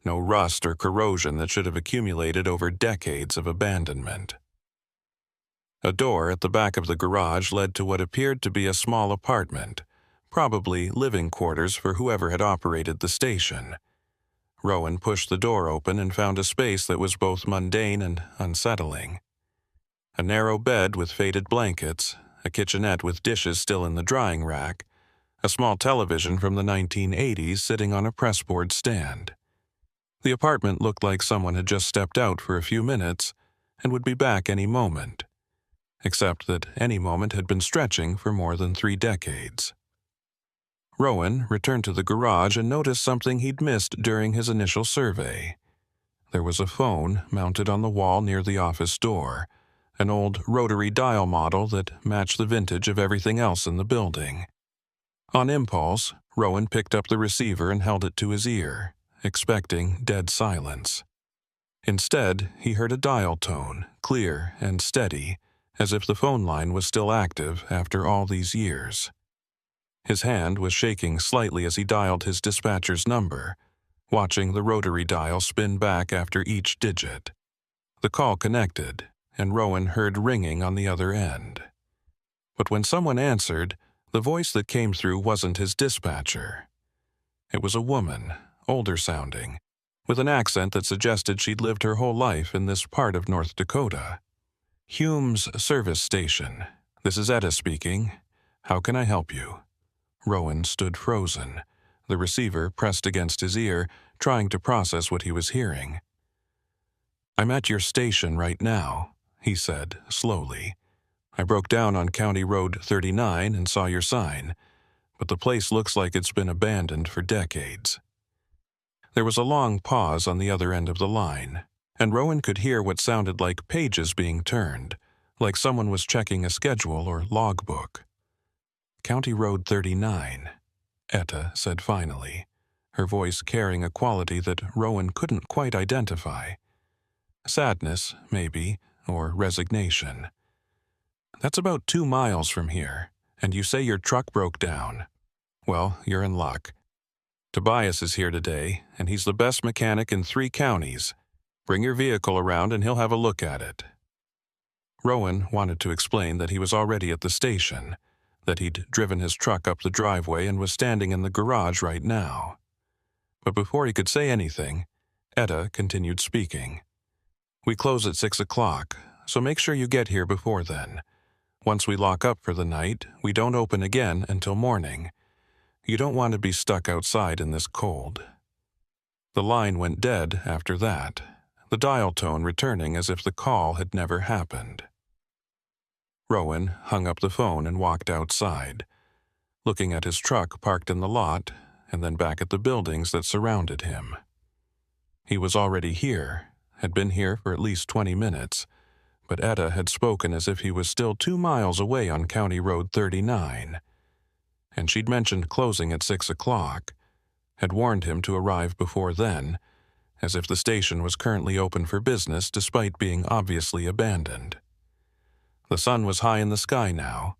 no rust or corrosion that should have accumulated over decades of abandonment. A door at the back of the garage led to what appeared to be a small apartment, probably living quarters for whoever had operated the station. Rowan pushed the door open and found a space that was both mundane and unsettling. A narrow bed with faded blankets, a kitchenette with dishes still in the drying rack, a small television from the 1980s sitting on a pressboard stand. The apartment looked like someone had just stepped out for a few minutes and would be back any moment, except that any moment had been stretching for more than 3 decades. Rowan returned to the garage and noticed something he'd missed during his initial survey. There was a phone mounted on the wall near the office door, an old rotary dial model that matched the vintage of everything else in the building. On impulse, Rowan picked up the receiver and held it to his ear, expecting dead silence. Instead, he heard a dial tone, clear and steady, as if the phone line was still active after all these years. His hand was shaking slightly as he dialed his dispatcher's number, watching the rotary dial spin back after each digit. The call connected, and Rowan heard ringing on the other end. But when someone answered, the voice that came through wasn't his dispatcher. It was a woman, older sounding, with an accent that suggested she'd lived her whole life in this part of North Dakota. "Hume's service station. This is Etta speaking. How can I help you?" Rowan stood frozen, the receiver pressed against his ear, trying to process what he was hearing. "I'm at your station right now," he said, slowly. "I broke down on County Road 39 and saw your sign, but the place looks like it's been abandoned for decades." There was a long pause on the other end of the line, and Rowan could hear what sounded like pages being turned, like someone was checking a schedule or logbook. "County Road 39, Etta said finally, her voice carrying a quality that Rowan couldn't quite identify. Sadness, maybe, or resignation. "That's about 2 miles from here, and you say your truck broke down. Well, you're in luck. Tobias is here today, and he's the best mechanic in 3 counties. Bring your vehicle around and he'll have a look at it. Rowan wanted to explain that he was already at the station, that he'd driven his truck up the driveway and was standing in the garage right now. But before he could say anything, Etta continued speaking. We close at 6 o'clock, so make sure you get here before then. Once we lock up for the night, we don't open again until morning. You don't want to be stuck outside in this cold. The line went dead after that, the dial tone returning as if the call had never happened. Rowan hung up the phone and walked outside, looking at his truck parked in the lot and then back at the buildings that surrounded him. He was already here, had been here for at least 20 minutes, but Etta had spoken as if he was still 2 miles away on County Road 39. And she'd mentioned closing at 6 o'clock, had warned him to arrive before then, as if the station was currently open for business despite being obviously abandoned. The sun was high in the sky now,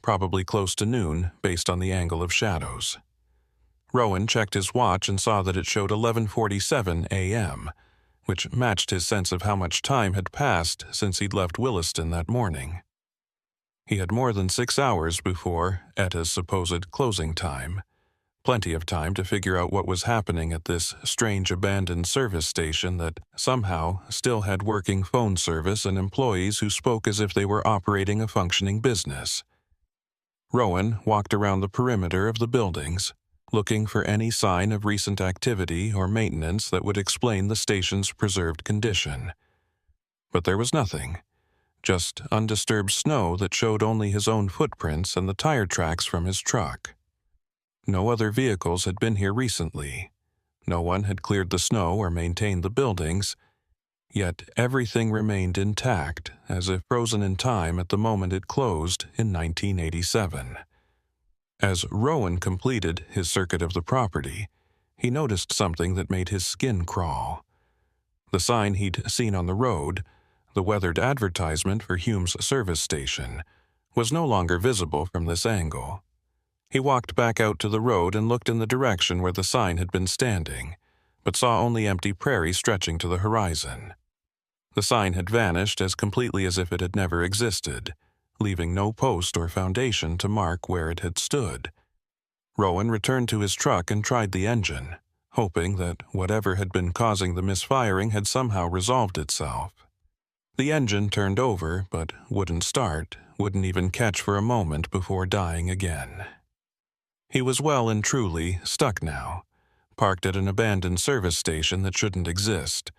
probably close to noon based on the angle of shadows. Rowan checked his watch and saw that it showed 11:47 a.m., which matched his sense of how much time had passed since he'd left Williston that morning. He had more than 6 hours before Etta's supposed closing time, plenty of time to figure out what was happening at this strange abandoned service station that somehow still had working phone service and employees who spoke as if they were operating a functioning business. Rowan walked around the perimeter of the buildings, looking for any sign of recent activity or maintenance that would explain the station's preserved condition. But there was nothing. Just undisturbed snow that showed only his own footprints and the tire tracks from his truck. No other vehicles had been here recently. No one had cleared the snow or maintained the buildings, yet everything remained intact, as if frozen in time at the moment it closed in 1987. As Rowan completed his circuit of the property, he noticed something that made his skin crawl. The sign he'd seen on the road, the weathered advertisement for Hume's service station, was no longer visible from this angle. He walked back out to the road and looked in the direction where the sign had been standing, but saw only empty prairie stretching to the horizon. The sign had vanished as completely as if it had never existed, leaving no post or foundation to mark where it had stood. Rowan returned to his truck and tried the engine, hoping that whatever had been causing the misfiring had somehow resolved itself. The engine turned over, but wouldn't start, wouldn't even catch for a moment before dying again. He was well and truly stuck now, parked at an abandoned service station that shouldn't exist,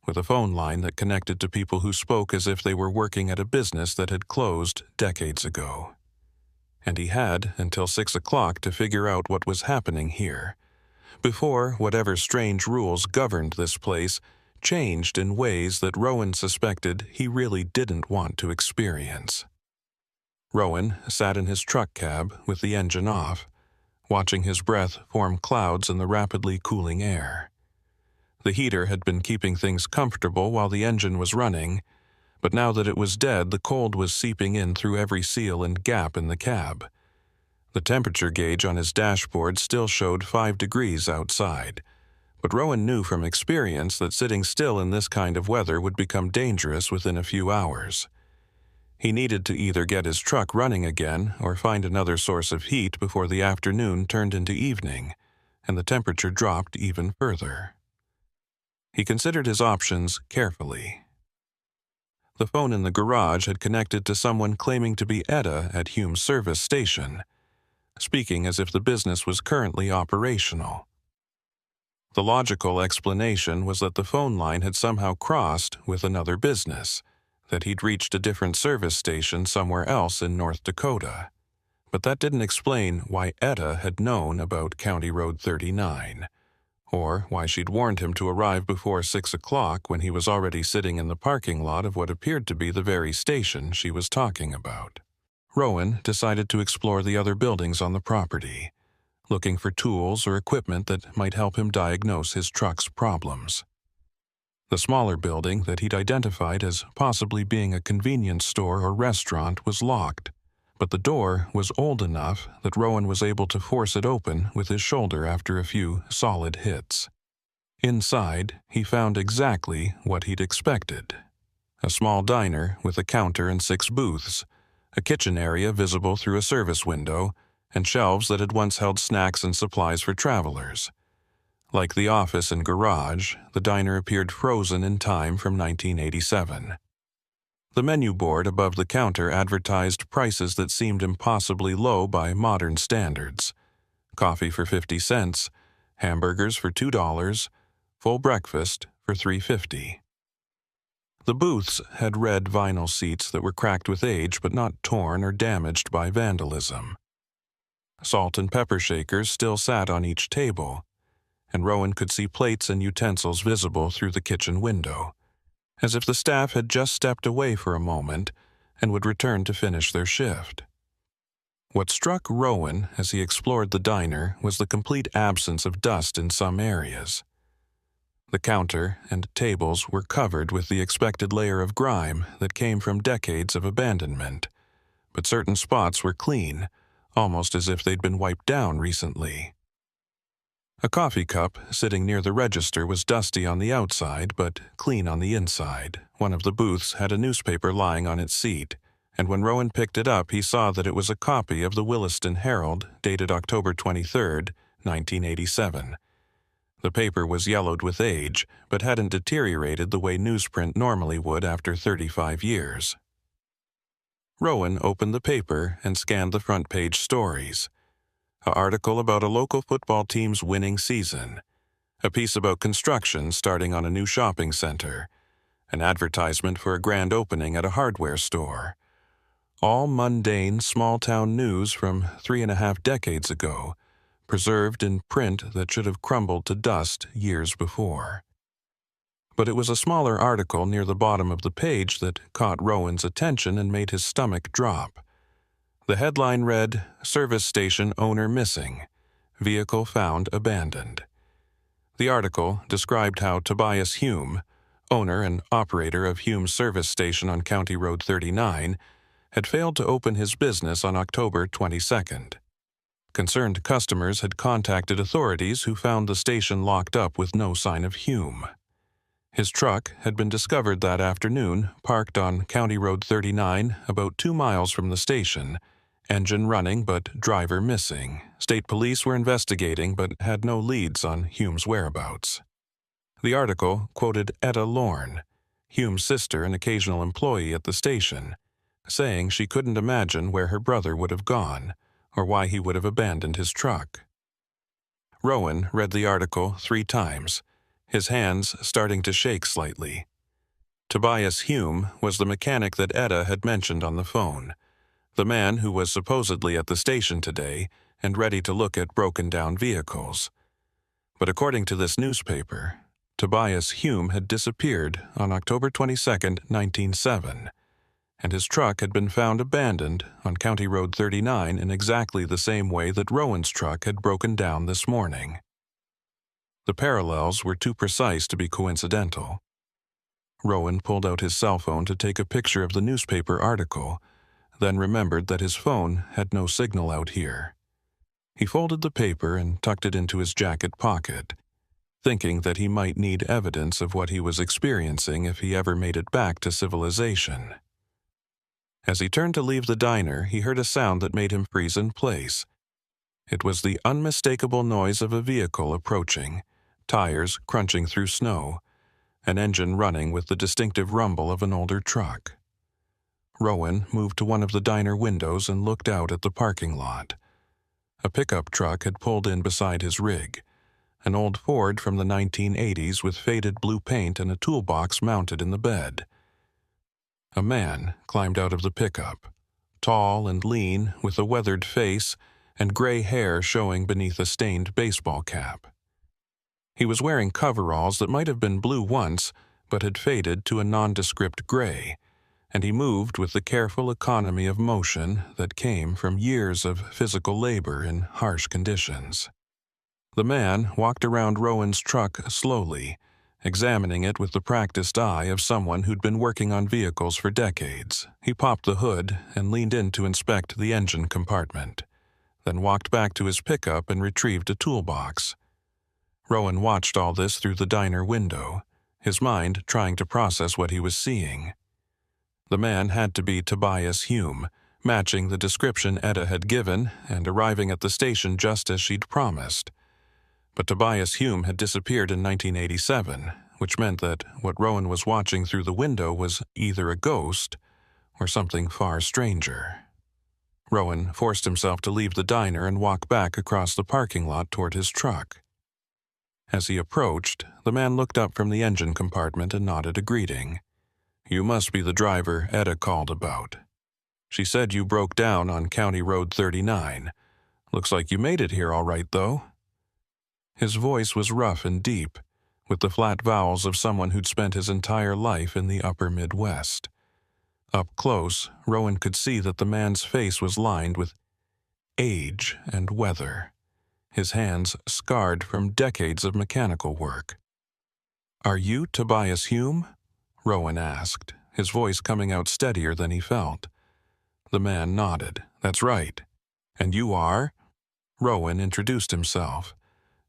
with a phone line that connected to people who spoke as if they were working at a business that had closed decades ago. And he had until 6 o'clock to figure out what was happening here, before whatever strange rules governed this place changed in ways that Rowan suspected he really didn't want to experience. Rowan sat in his truck cab with the engine off, watching his breath form clouds in the rapidly cooling air. The heater had been keeping things comfortable while the engine was running, but now that it was dead, the cold was seeping in through every seal and gap in the cab. The temperature gauge on his dashboard still showed 5 degrees outside, but Rowan knew from experience that sitting still in this kind of weather would become dangerous within a few hours. He needed to either get his truck running again or find another source of heat before the afternoon turned into evening, and the temperature dropped even further. He considered his options carefully. The phone in the garage had connected to someone claiming to be Etta at Hume's service station, speaking as if the business was currently operational. The logical explanation was that the phone line had somehow crossed with another business, that he'd reached a different service station somewhere else in North Dakota. But that didn't explain why Etta had known about County Road 39, or why she'd warned him to arrive before 6 o'clock when he was already sitting in the parking lot of what appeared to be the very station she was talking about. Rowan decided to explore the other buildings on the property, looking for tools or equipment that might help him diagnose his truck's problems. The smaller building that he'd identified as possibly being a convenience store or restaurant was locked, but the door was old enough that Rowan was able to force it open with his shoulder after a few solid hits. Inside, he found exactly what he'd expected. A small diner with a counter and 6 booths, a kitchen area visible through a service window, and shelves that had once held snacks and supplies for travelers. Like the office and garage, the diner appeared frozen in time from 1987. The menu board above the counter advertised prices that seemed impossibly low by modern standards. Coffee for 50 cents, hamburgers for $2, full breakfast for $3.50. The booths had red vinyl seats that were cracked with age but not torn or damaged by vandalism. Salt and pepper shakers still sat on each table, and Rowan could see plates and utensils visible through the kitchen window, as if the staff had just stepped away for a moment and would return to finish their shift. What struck Rowan as he explored the diner was the complete absence of dust in some areas. The counter and tables were covered with the expected layer of grime that came from decades of abandonment, but certain spots were clean, almost as if they'd been wiped down recently. A coffee cup sitting near the register was dusty on the outside but clean on the inside. One of the booths had a newspaper lying on its seat, and when Rowan picked it up he saw that it was a copy of the Williston Herald dated October 23, 1987. The paper was yellowed with age, but hadn't deteriorated the way newsprint normally would after 35 years. Rowan opened the paper and scanned the front page stories. An article about a local football team's winning season, a piece about construction starting on a new shopping center, an advertisement for a grand opening at a hardware store. All mundane, small-town news from 3.5 decades ago, preserved in print that should have crumbled to dust years before. But it was a smaller article near the bottom of the page that caught Rowan's attention and made his stomach drop. The headline read, "Service Station Owner Missing. Vehicle Found Abandoned." The article described how Tobias Hume, owner and operator of Hume's service station on County Road 39, had failed to open his business on October 22nd. Concerned customers had contacted authorities who found the station locked up with no sign of Hume. His truck had been discovered that afternoon, parked on County Road 39, about 2 miles from the station, engine running but driver missing. State police were investigating but had no leads on Hume's whereabouts. The article quoted Etta Lorne, Hume's sister and occasional employee at the station, saying she couldn't imagine where her brother would have gone or why he would have abandoned his truck. Rowan read the article 3 times, his hands starting to shake slightly. Tobias Hume was the mechanic that Etta had mentioned on the phone, the man who was supposedly at the station today and ready to look at broken-down vehicles. But according to this newspaper, Tobias Hume had disappeared on October 22, 1907, and his truck had been found abandoned on County Road 39 in exactly the same way that Rowan's truck had broken down this morning. The parallels were too precise to be coincidental. Rowan pulled out his cell phone to take a picture of the newspaper article, then remembered that his phone had no signal out here. He folded the paper and tucked it into his jacket pocket, thinking that he might need evidence of what he was experiencing if he ever made it back to civilization. As he turned to leave the diner, he heard a sound that made him freeze in place. It was the unmistakable noise of a vehicle approaching, tires crunching through snow, an engine running with the distinctive rumble of an older truck. Rowan moved to one of the diner windows and looked out at the parking lot. A pickup truck had pulled in beside his rig, an old Ford from the 1980s with faded blue paint and a toolbox mounted in the bed. A man climbed out of the pickup, tall and lean, with a weathered face and gray hair showing beneath a stained baseball cap. He was wearing coveralls that might have been blue once, but had faded to a nondescript gray, and he moved with the careful economy of motion that came from years of physical labor in harsh conditions. The man walked around Rowan's truck slowly, examining it with the practiced eye of someone who'd been working on vehicles for decades. He popped the hood and leaned in to inspect the engine compartment, then walked back to his pickup and retrieved a toolbox. Rowan watched all this through the diner window, his mind trying to process what he was seeing. The man had to be Tobias Hume, matching the description Etta had given and arriving at the station just as she'd promised. But Tobias Hume had disappeared in 1987, which meant that what Rowan was watching through the window was either a ghost or something far stranger. Rowan forced himself to leave the diner and walk back across the parking lot toward his truck. As he approached, the man looked up from the engine compartment and nodded a greeting. "You must be the driver Etta called about. She said you broke down on County Road 39. Looks like you made it here all right, though." His voice was rough and deep, with the flat vowels of someone who'd spent his entire life in the upper Midwest. Up close, Rowan could see that the man's face was lined with age and weather, his hands scarred from decades of mechanical work. "Are you Tobias Hume?" Rowan asked, his voice coming out steadier than he felt. The man nodded. "That's right. And you are?" Rowan introduced himself,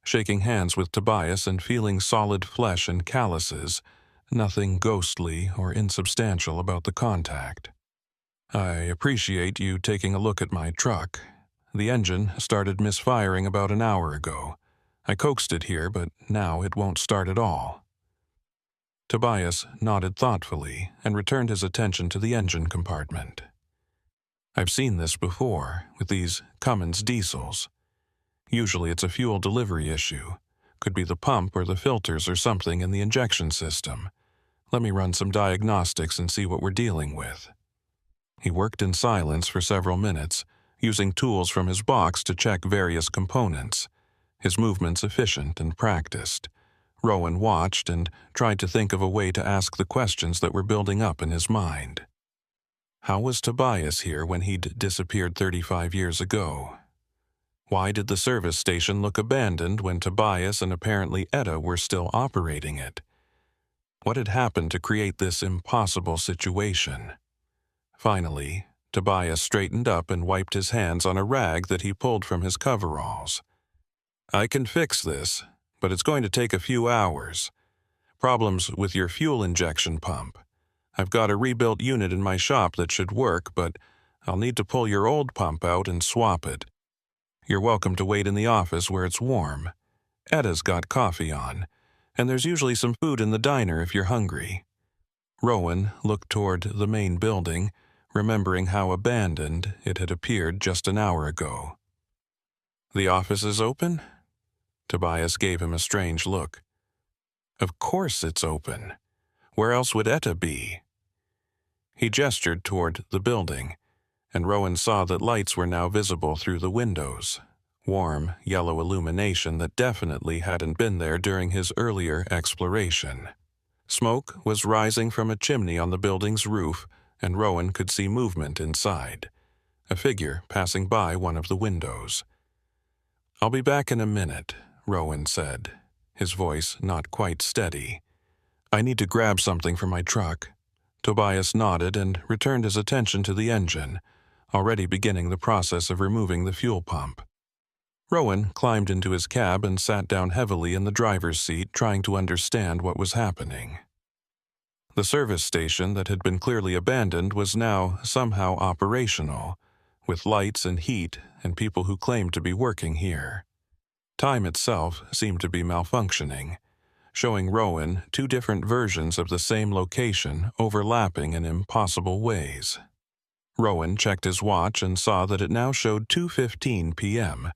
shaking hands with Tobias and feeling solid flesh and calluses, nothing ghostly or insubstantial about the contact. "I appreciate you taking a look at my truck. The engine started misfiring about an hour ago. I coaxed it here, but now it won't start at all." Tobias nodded thoughtfully and returned his attention to the engine compartment. "I've seen this before, with these Cummins diesels. Usually it's a fuel delivery issue. Could be the pump or the filters or something in the injection system. Let me run some diagnostics and see what we're dealing with." He worked in silence for several minutes, using tools from his box to check various components, his movements efficient and practiced. Rowan watched and tried to think of a way to ask the questions that were building up in his mind. How was Tobias here when he'd disappeared 35 years ago? Why did the service station look abandoned when Tobias and apparently Etta were still operating it? What had happened to create this impossible situation? Finally, Tobias straightened up and wiped his hands on a rag that he pulled from his coveralls. "I can fix this, but it's going to take a few hours. Problems with your fuel injection pump. I've got a rebuilt unit in my shop that should work, but I'll need to pull your old pump out and swap it. You're welcome to wait in the office where it's warm. Etta's got coffee on, and there's usually some food in the diner if you're hungry." Rowan looked toward the main building, remembering how abandoned it had appeared just an hour ago. "The office is open?" Tobias gave him a strange look. "Of course it's open. Where else would Etta be?" He gestured toward the building, and Rowan saw that lights were now visible through the windows, warm, yellow illumination that definitely hadn't been there during his earlier exploration. Smoke was rising from a chimney on the building's roof, and Rowan could see movement inside, a figure passing by one of the windows. "I'll be back in a minute," Rowan said, his voice not quite steady. "I need to grab something from my truck." Tobias nodded and returned his attention to the engine, already beginning the process of removing the fuel pump. Rowan climbed into his cab and sat down heavily in the driver's seat, trying to understand what was happening. The service station that had been clearly abandoned was now somehow operational, with lights and heat and people who claimed to be working here. Time itself seemed to be malfunctioning, showing Rowan two different versions of the same location overlapping in impossible ways. Rowan checked his watch and saw that it now showed 2:15 p.m.,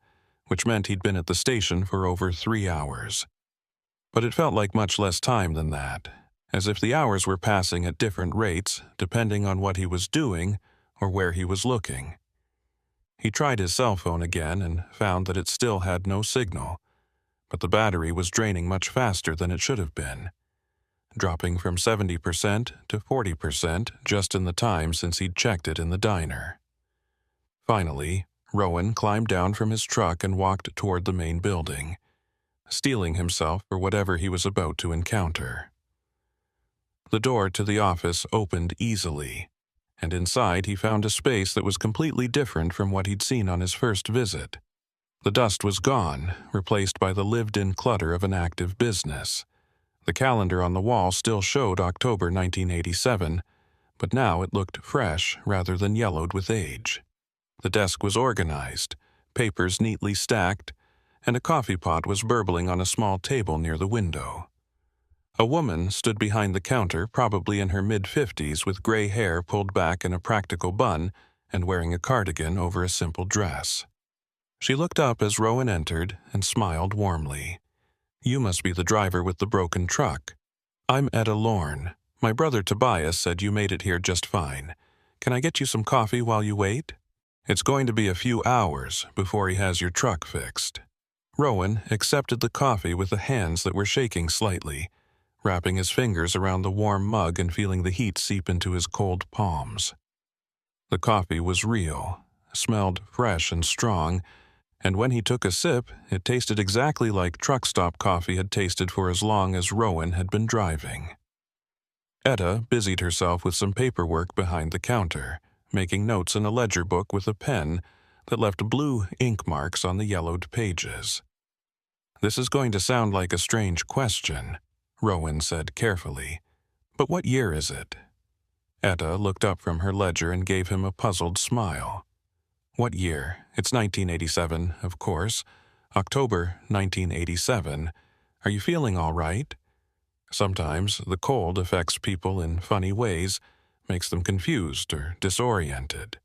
which meant he'd been at the station for over 3 hours. But it felt like much less time than that, as if the hours were passing at different rates depending on what he was doing or where he was looking. He tried his cell phone again and found that it still had no signal, but the battery was draining much faster than it should have been, dropping from 70% to 40% just in the time since he'd checked it in the diner. Finally, Rowan climbed down from his truck and walked toward the main building. steeling himself for whatever he was about to encounter. The door to the office opened easily, and inside he found a space that was completely different from what he'd seen on his first visit. The dust was gone, replaced by the lived-in clutter of an active business. The calendar on the wall still showed October 1987, but now it looked fresh rather than yellowed with age. The desk was organized, papers neatly stacked, and a coffee pot was burbling on a small table near the window. A woman stood behind the counter, probably in her mid-50s, with gray hair pulled back in a practical bun and wearing a cardigan over a simple dress. She looked up as Rowan entered and smiled warmly. "You must be the driver with the broken truck. I'm Etta Lorne. My brother Tobias said you made it here just fine. Can I get you some coffee while you wait? It's going to be a few hours before he has your truck fixed." Rowan accepted the coffee with the hands that were shaking slightly, wrapping his fingers around the warm mug and feeling the heat seep into his cold palms. The coffee was real, smelled fresh and strong, and when he took a sip, it tasted exactly like truck stop coffee had tasted for as long as Rowan had been driving. Etta busied herself with some paperwork behind the counter, making notes in a ledger book with a pen that left blue ink marks on the yellowed pages. "This is going to sound like a strange question," Rowan said carefully, "but what year is it?" Etta looked up from her ledger and gave him a puzzled smile. "What year? It's 1987, of course. October 1987. Are you feeling all right?" Sometimes the cold affects people in funny ways, makes them confused or disoriented.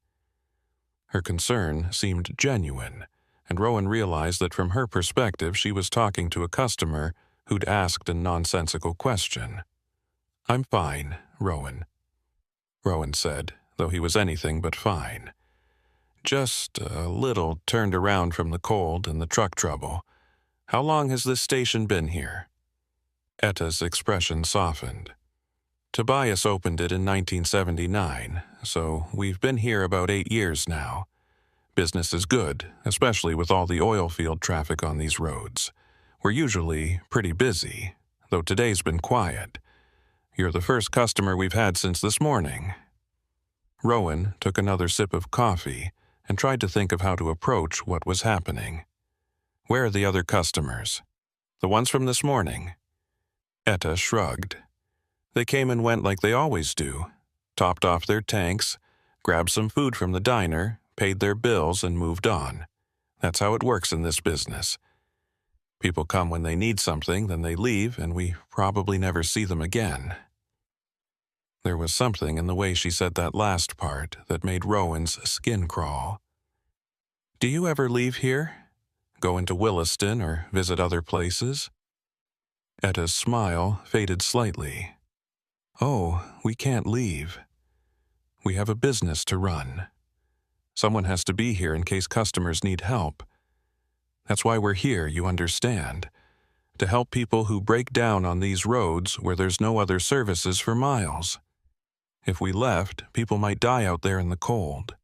Her concern seemed genuine, and Rowan realized that from her perspective she was talking to a customer who'd asked a nonsensical question. "I'm fine, Rowan," said, though he was anything but fine. "Just a little turned around from the cold and the truck trouble. How long has this station been here?" Etta's expression softened. "Tobias opened it in 1979, so we've been here about 8 years now. Business is good, especially with all the oil field traffic on these roads. We're usually pretty busy, though today's been quiet. You're the first customer we've had since this morning." Rowan took another sip of coffee and tried to think of how to approach what was happening. "Where are the other customers? The ones from this morning?" Etta shrugged. "They came and went like they always do, topped off their tanks, grabbed some food from the diner, paid their bills, and moved on. That's how it works in this business. People come when they need something, then they leave, and we probably never see them again." There was something in the way she said that last part that made Rowan's skin crawl. "Do you ever leave here? Go into Williston or visit other places?" Etta's smile faded slightly. "Oh, we can't leave. We have a business to run. Someone has to be here in case customers need help. That's why we're here, you understand, to help people who break down on these roads where there's no other services for miles. If we left, people might die out there in the cold."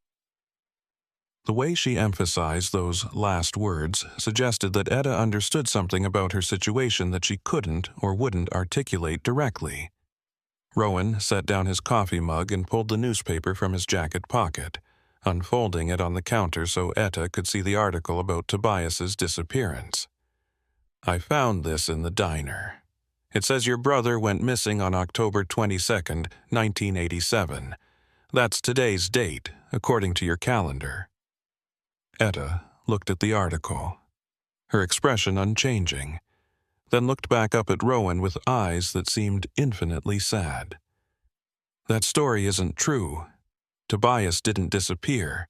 The way she emphasized those last words suggested that Etta understood something about her situation that she couldn't or wouldn't articulate directly. Rowan set down his coffee mug and pulled the newspaper from his jacket pocket, unfolding it on the counter so Etta could see the article about Tobias's disappearance. "I found this in the diner. It says your brother went missing on October 22nd, 1987. That's today's date, according to your calendar." Etta looked at the article, her expression unchanging, then looked back up at Rowan with eyes that seemed infinitely sad. "That story isn't true. Tobias didn't disappear.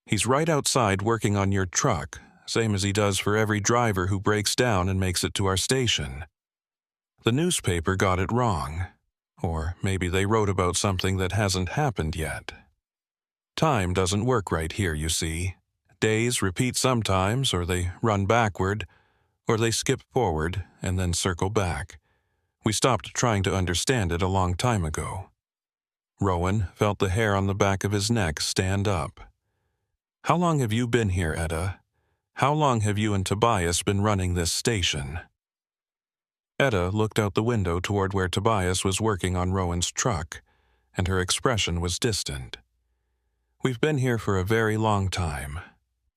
He's right outside working on your truck, same as he does for every driver who breaks down and makes it to our station. The newspaper got it wrong, or maybe they wrote about something that hasn't happened yet. Time doesn't work right here, you see. Days repeat sometimes, or they run backward, or they skip forward and then circle back. We stopped trying to understand it a long time ago." Rowan felt the hair on the back of his neck stand up. "How long have you been here, Etta? How long have you and Tobias been running this station?" Etta looked out the window toward where Tobias was working on Rowan's truck, and her expression was distant. "We've been here for a very long time.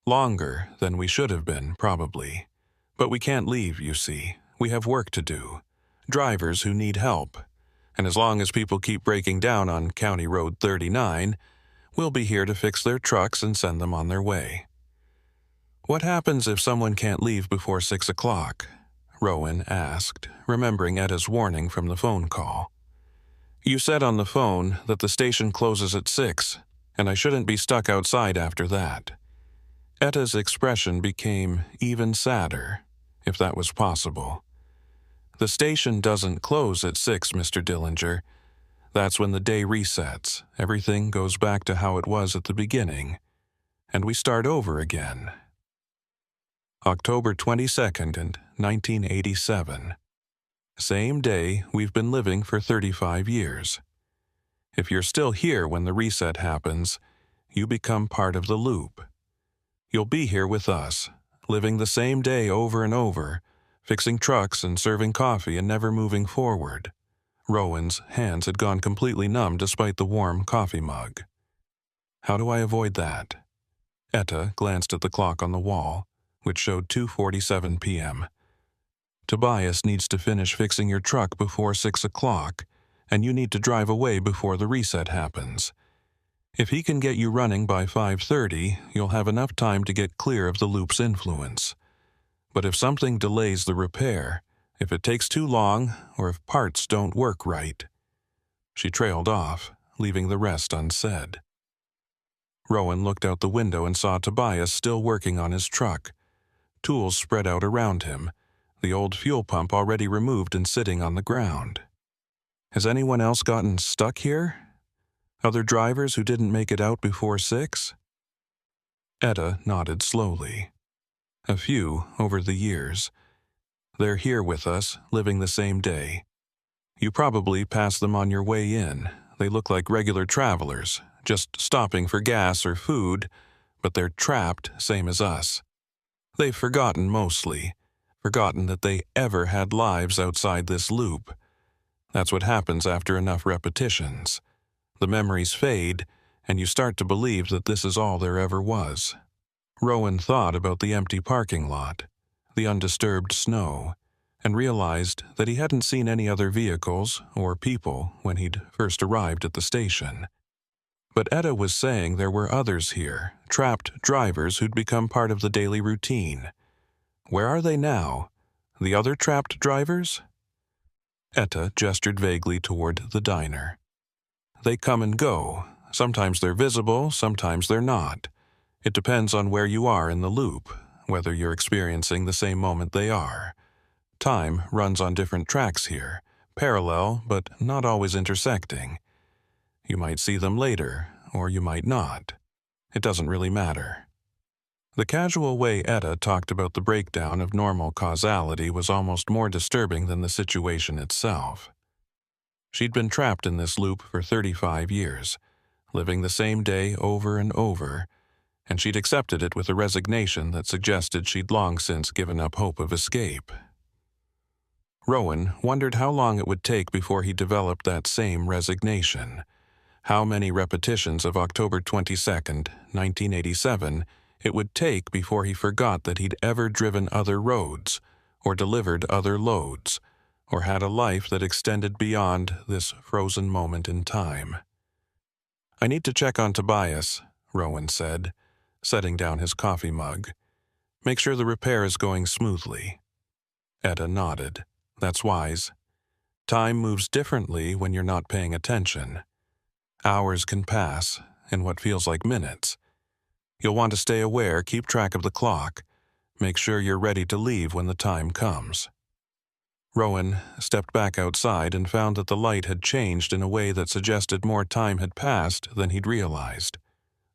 Longer than we should have been, probably. But we can't leave, you see. We have work to do. Drivers who need help. And as long as people keep breaking down on County Road 39, we'll be here to fix their trucks and send them on their way." "What happens if someone can't leave before 6 o'clock?" Rowan asked, remembering Etta's warning from the phone call. "You said on the phone that the station closes at 6, and I shouldn't be stuck outside after that." Etta's expression became even sadder, if that was possible. "The station doesn't close at 6, Mr. Dillinger. That's when the day resets. Everything goes back to how it was at the beginning, and we start over again." October 22nd, 1987. Same day we've been living for 35 years. If you're still here when the reset happens, you become part of the loop. You'll be here with us, living the same day over and over, fixing trucks and serving coffee and never moving forward. Rowan's hands had gone completely numb despite the warm coffee mug. "How do I avoid that?" Etta glanced at the clock on the wall, which showed 2:47 p.m. "Tobias needs to finish fixing your truck before 6 o'clock, and you need to drive away before the reset happens. If he can get you running by 5:30, you'll have enough time to get clear of the loop's influence. But if something delays the repair, if it takes too long, or if parts don't work right..." She trailed off, leaving the rest unsaid. Rowan looked out the window and saw Tobias still working on his truck. Tools spread out around him, the old fuel pump already removed and sitting on the ground. "Has anyone else gotten stuck here? Other drivers who didn't make it out before 6? Etta nodded slowly. "A few, over the years. They're here with us, living the same day. You probably passed them on your way in. They look like regular travelers, just stopping for gas or food, but they're trapped, same as us. They've forgotten mostly, forgotten that they ever had lives outside this loop. That's what happens after enough repetitions. The memories fade, and you start to believe that this is all there ever was." Rowan thought about the empty parking lot, the undisturbed snow, and realized that he hadn't seen any other vehicles or people when he'd first arrived at the station. But Etta was saying there were others here, trapped drivers who'd become part of the daily routine. Where are they now? The other trapped drivers? Etta gestured vaguely toward the diner. "They come and go. Sometimes they're visible, sometimes they're not. It depends on where you are in the loop, whether you're experiencing the same moment they are. Time runs on different tracks here, parallel but not always intersecting. You might see them later, or you might not. It doesn't really matter." The casual way Etta talked about the breakdown of normal causality was almost more disturbing than the situation itself. She'd been trapped in this loop for 35 years, living the same day over and over, and she'd accepted it with a resignation that suggested she'd long since given up hope of escape. Rowan wondered how long it would take before he developed that same resignation. How many repetitions of October 22nd, 1987, it would take before he forgot that he'd ever driven other roads, or delivered other loads, or had a life that extended beyond this frozen moment in time. "I need to check on Tobias," Rowan said, setting down his coffee mug. "Make sure the repair is going smoothly." Etta nodded. "That's wise. Time moves differently when you're not paying attention. Hours can pass, in what feels like minutes. You'll want to stay aware, keep track of the clock. Make sure you're ready to leave when the time comes." Rowan stepped back outside and found that the light had changed in a way that suggested more time had passed than he'd realized.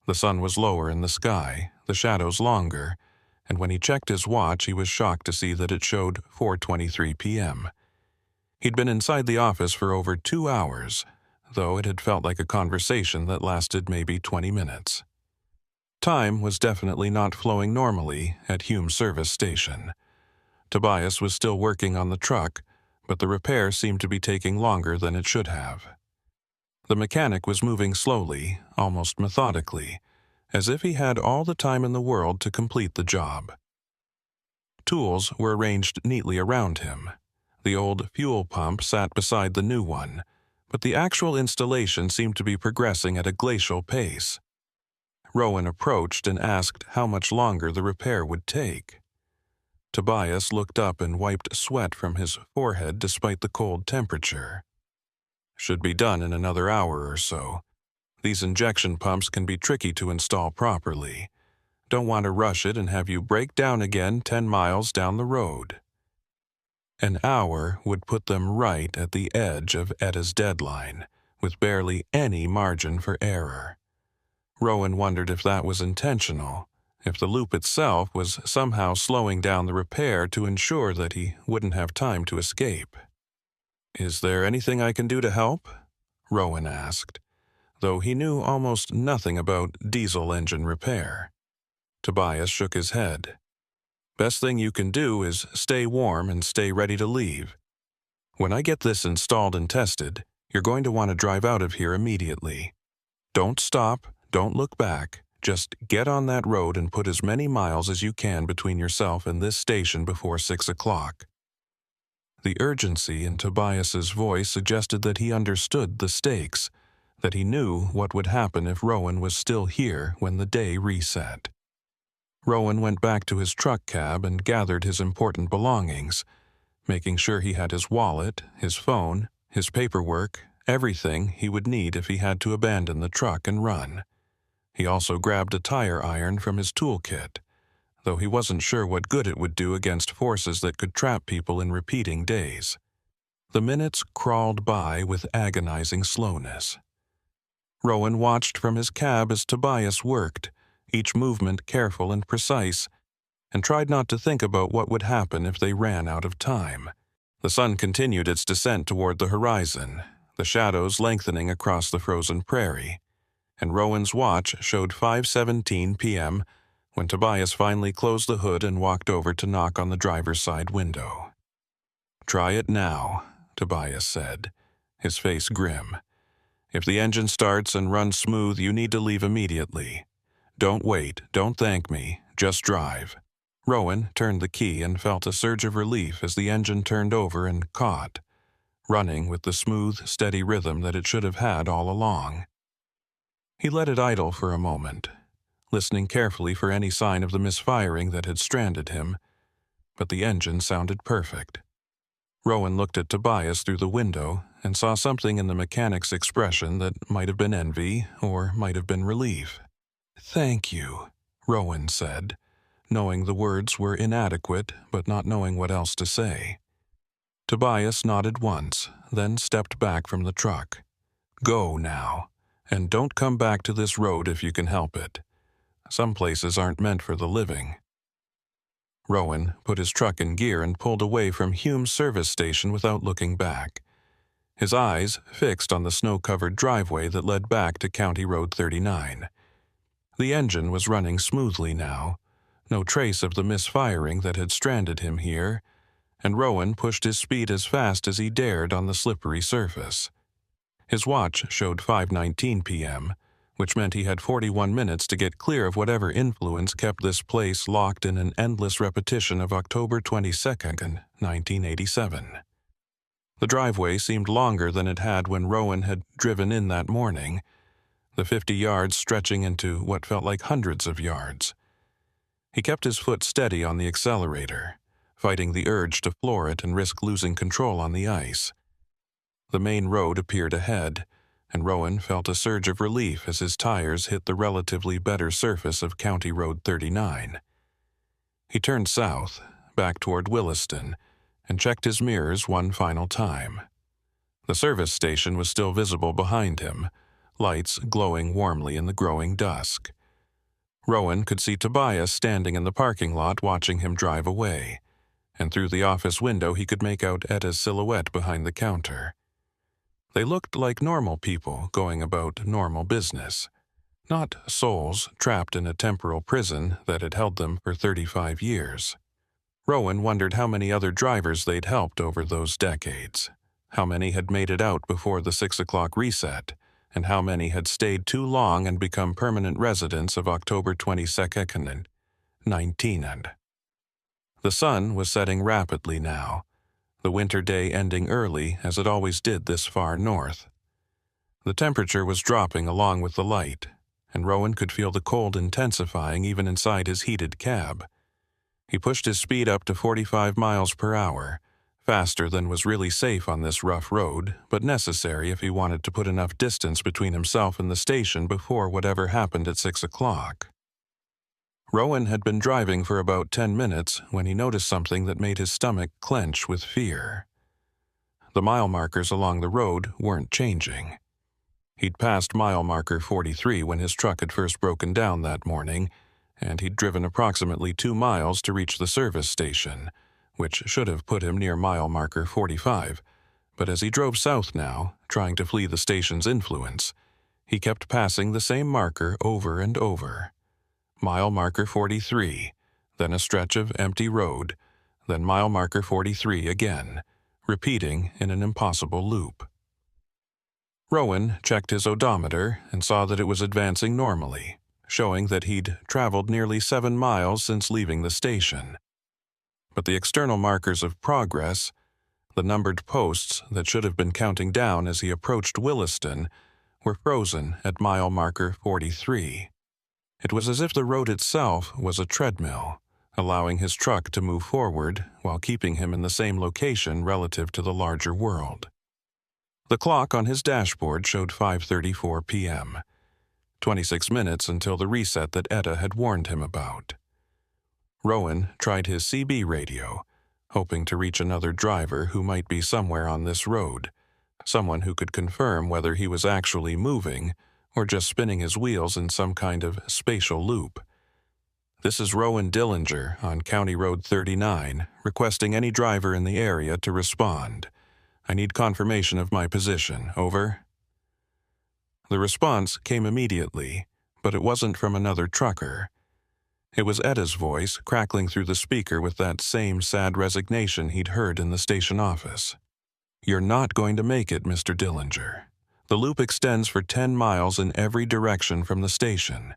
The sun was lower in the sky, the shadows longer, and when he checked his watch he was shocked to see that it showed 4:23 p.m. He'd been inside the office for over 2 hours, though it had felt like a conversation that lasted maybe 20 minutes. Time was definitely not flowing normally at Hume's service station. Tobias was still working on the truck, but the repair seemed to be taking longer than it should have. The mechanic was moving slowly, almost methodically, as if he had all the time in the world to complete the job. Tools were arranged neatly around him. The old fuel pump sat beside the new one, but the actual installation seemed to be progressing at a glacial pace. Rowan approached and asked how much longer the repair would take. Tobias looked up and wiped sweat from his forehead despite the cold temperature. Should be done in another hour or so. These injection pumps can be tricky to install properly. Don't want to rush it and have you break down again 10 miles down the road. An hour would put them right at the edge of Etta's deadline, with barely any margin for error. Rowan wondered if that was intentional, if the loop itself was somehow slowing down the repair to ensure that he wouldn't have time to escape. "Is there anything I can do to help?" Rowan asked, though he knew almost nothing about diesel engine repair. Tobias shook his head. "Best thing you can do is stay warm and stay ready to leave. When I get this installed and tested, you're going to want to drive out of here immediately. Don't stop, don't look back. Just get on that road and put as many miles as you can between yourself and this station before 6 o'clock. The urgency in Tobias's voice suggested that he understood the stakes, that he knew what would happen if Rowan was still here when the day reset. Rowan went back to his truck cab and gathered his important belongings, making sure he had his wallet, his phone, his paperwork, everything he would need if he had to abandon the truck and run. He also grabbed a tire iron from his toolkit, though he wasn't sure what good it would do against forces that could trap people in repeating days. The minutes crawled by with agonizing slowness. Rowan watched from his cab as Tobias worked, each movement careful and precise, and tried not to think about what would happen if they ran out of time. The sun continued its descent toward the horizon, the shadows lengthening across the frozen prairie, and Rowan's watch showed 5:17 p.m. when Tobias finally closed the hood and walked over to knock on the driver's side window. "Try it now," Tobias said, his face grim. "If the engine starts and runs smooth, you need to leave immediately. Don't wait, don't thank me, just drive." Rowan turned the key and felt a surge of relief as the engine turned over and caught, running with the smooth, steady rhythm that it should have had all along. He let it idle for a moment, listening carefully for any sign of the misfiring that had stranded him, but the engine sounded perfect. Rowan looked at Tobias through the window and saw something in the mechanic's expression that might have been envy or might have been relief. "Thank you," Rowan said, knowing the words were inadequate but not knowing what else to say. Tobias nodded once, then stepped back from the truck. "Go now, and don't come back to this road if you can help it. Some places aren't meant for the living." Rowan put his truck in gear and pulled away from Hume's service station without looking back, his eyes fixed on the snow-covered driveway that led back to County Road 39. The engine was running smoothly now, no trace of the misfiring that had stranded him here, and Rowan pushed his speed as fast as he dared on the slippery surface. His watch showed 5:19 p.m., which meant he had 41 minutes to get clear of whatever influence kept this place locked in an endless repetition of October 22nd, 1987. The driveway seemed longer than it had when Rowan had driven in that morning, the 50 yards stretching into what felt like hundreds of yards. He kept his foot steady on the accelerator, fighting the urge to floor it and risk losing control on the ice. The main road appeared ahead, and Rowan felt a surge of relief as his tires hit the relatively better surface of County Road 39. He turned south, back toward Williston, and checked his mirrors one final time. The service station was still visible behind him, lights glowing warmly in the growing dusk. Rowan could see Tobias standing in the parking lot watching him drive away, and through the office window he could make out Etta's silhouette behind the counter. They looked like normal people going about normal business. not souls trapped in a temporal prison that had held them for 35 years. Rowan wondered how many other drivers they'd helped over those decades, how many had made it out before the 6 o'clock reset, and how many had stayed too long and become permanent residents of October 22nd and 19th. The sun was setting rapidly now, the winter day ending early as it always did this far north. The temperature was dropping along with the light, and Rowan could feel the cold intensifying even inside his heated cab. He pushed his speed up to 45 miles per hour, faster than was really safe on this rough road, but necessary if he wanted to put enough distance between himself and the station before whatever happened at 6 o'clock. Rowan had been driving for about 10 minutes when he noticed something that made his stomach clench with fear. The mile markers along the road weren't changing. He'd passed mile marker 43 when his truck had first broken down that morning, and he'd driven approximately 2 miles to reach the service station, which should have put him near mile marker 45, but as he drove south now, trying to flee the station's influence, he kept passing the same marker over and over. Mile marker 43, then a stretch of empty road, then mile marker 43 again, repeating in an impossible loop. Rowan checked his odometer and saw that it was advancing normally, showing that he'd traveled nearly 7 miles since leaving the station. But the external markers of progress, the numbered posts that should have been counting down as he approached Williston, were frozen at mile marker 43. It was as if the road itself was a treadmill, allowing his truck to move forward while keeping him in the same location relative to the larger world. The clock on his dashboard showed 5:34 p.m., 26 minutes until the reset that Etta had warned him about. Rowan tried his CB radio, hoping to reach another driver who might be somewhere on this road, someone who could confirm whether he was actually moving or just spinning his wheels in some kind of spatial loop. "This is Rowan Dillinger on County Road 39, requesting any driver in the area to respond. I need confirmation of my position. Over." The response came immediately, but it wasn't from another trucker. It was Etta's voice crackling through the speaker with that same sad resignation he'd heard in the station office. "You're not going to make it, Mr. Dillinger. The loop extends for 10 miles in every direction from the station.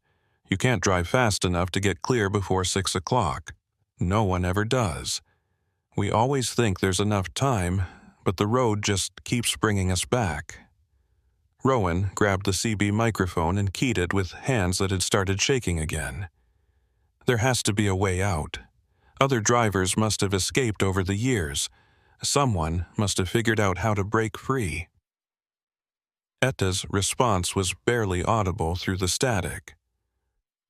You can't drive fast enough to get clear before 6 o'clock. No one ever does. We always think there's enough time, but the road just keeps bringing us back." Rowan grabbed the CB microphone and keyed it with hands that had started shaking again. There has to be a way out. Other drivers must have escaped over the years. Someone must have figured out how to break free. Etta's response was barely audible through the static.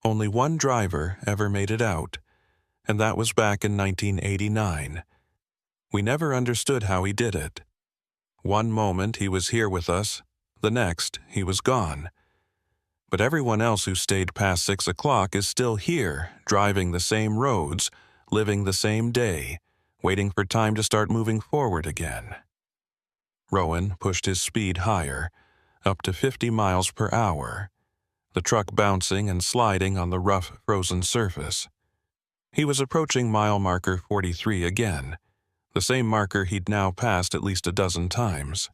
Only one driver ever made it out, and that was back in 1989. We never understood how he did it. One moment he was here with us, the next he was gone. But everyone else who stayed past 6 o'clock is still here, driving the same roads, living the same day, waiting for time to start moving forward again. Rowan pushed his speed higher, up to 50 miles per hour, the truck bouncing and sliding on the rough, frozen surface. He was approaching mile marker 43 again, the same marker he'd now passed at least a dozen times.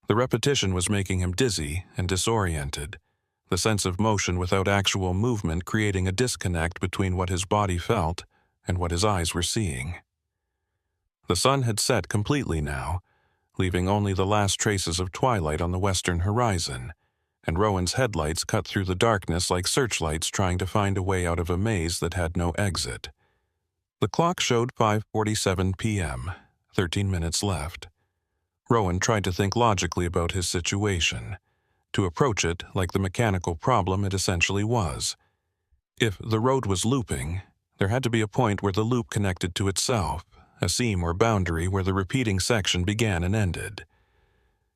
The repetition was making him dizzy and disoriented, the sense of motion without actual movement creating a disconnect between what his body felt and what his eyes were seeing. The sun had set completely now, leaving only the last traces of twilight on the western horizon, and Rowan's headlights cut through the darkness like searchlights trying to find a way out of a maze that had no exit. The clock showed 5:47 p.m., 13 minutes left. Rowan tried to think logically about his situation, to approach it like the mechanical problem it essentially was. If the road was looping, there had to be a point where the loop connected to itself, a seam or boundary where the repeating section began and ended.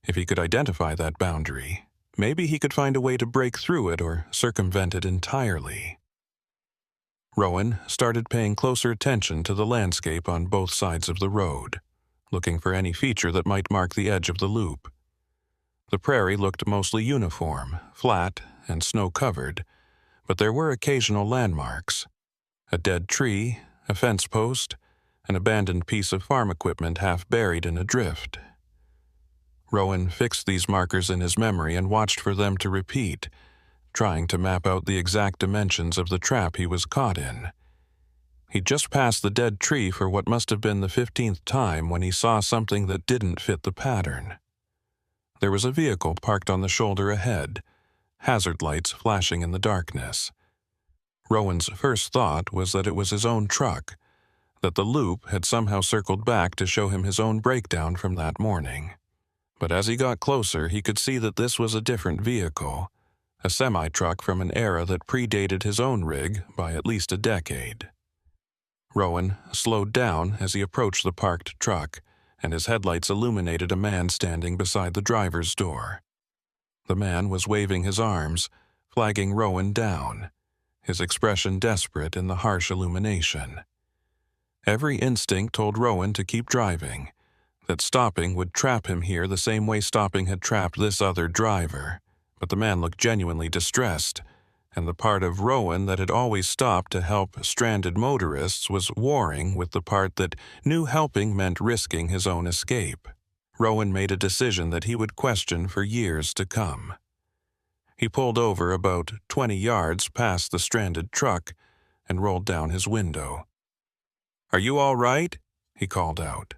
If he could identify that boundary, maybe he could find a way to break through it or circumvent it entirely. Rowan started paying closer attention to the landscape on both sides of the road, looking for any feature that might mark the edge of the loop. The prairie looked mostly uniform, flat, and snow-covered, but there were occasional landmarks. A dead tree, a fence post, an abandoned piece of farm equipment half buried in a drift. Rowan fixed these markers in his memory and watched for them to repeat, trying to map out the exact dimensions of the trap he was caught in. He'd just passed the dead tree for what must have been the 15th time when he saw something that didn't fit the pattern. There was a vehicle parked on the shoulder ahead, hazard lights flashing in the darkness. Rowan's first thought was that it was his own truck, that the loop had somehow circled back to show him his own breakdown from that morning. But as he got closer, he could see that this was a different vehicle, a semi-truck from an era that predated his own rig by at least a decade. Rowan slowed down as he approached the parked truck, and his headlights illuminated a man standing beside the driver's door. The man was waving his arms, flagging Rowan down, his expression desperate in the harsh illumination. Every instinct told Rowan to keep driving, that stopping would trap him here the same way stopping had trapped this other driver, but the man looked genuinely distressed, and the part of Rowan that had always stopped to help stranded motorists was warring with the part that knew helping meant risking his own escape. Rowan made a decision that he would question for years to come. He pulled over about 20 yards past the stranded truck and rolled down his window. "Are you all right?" he called out.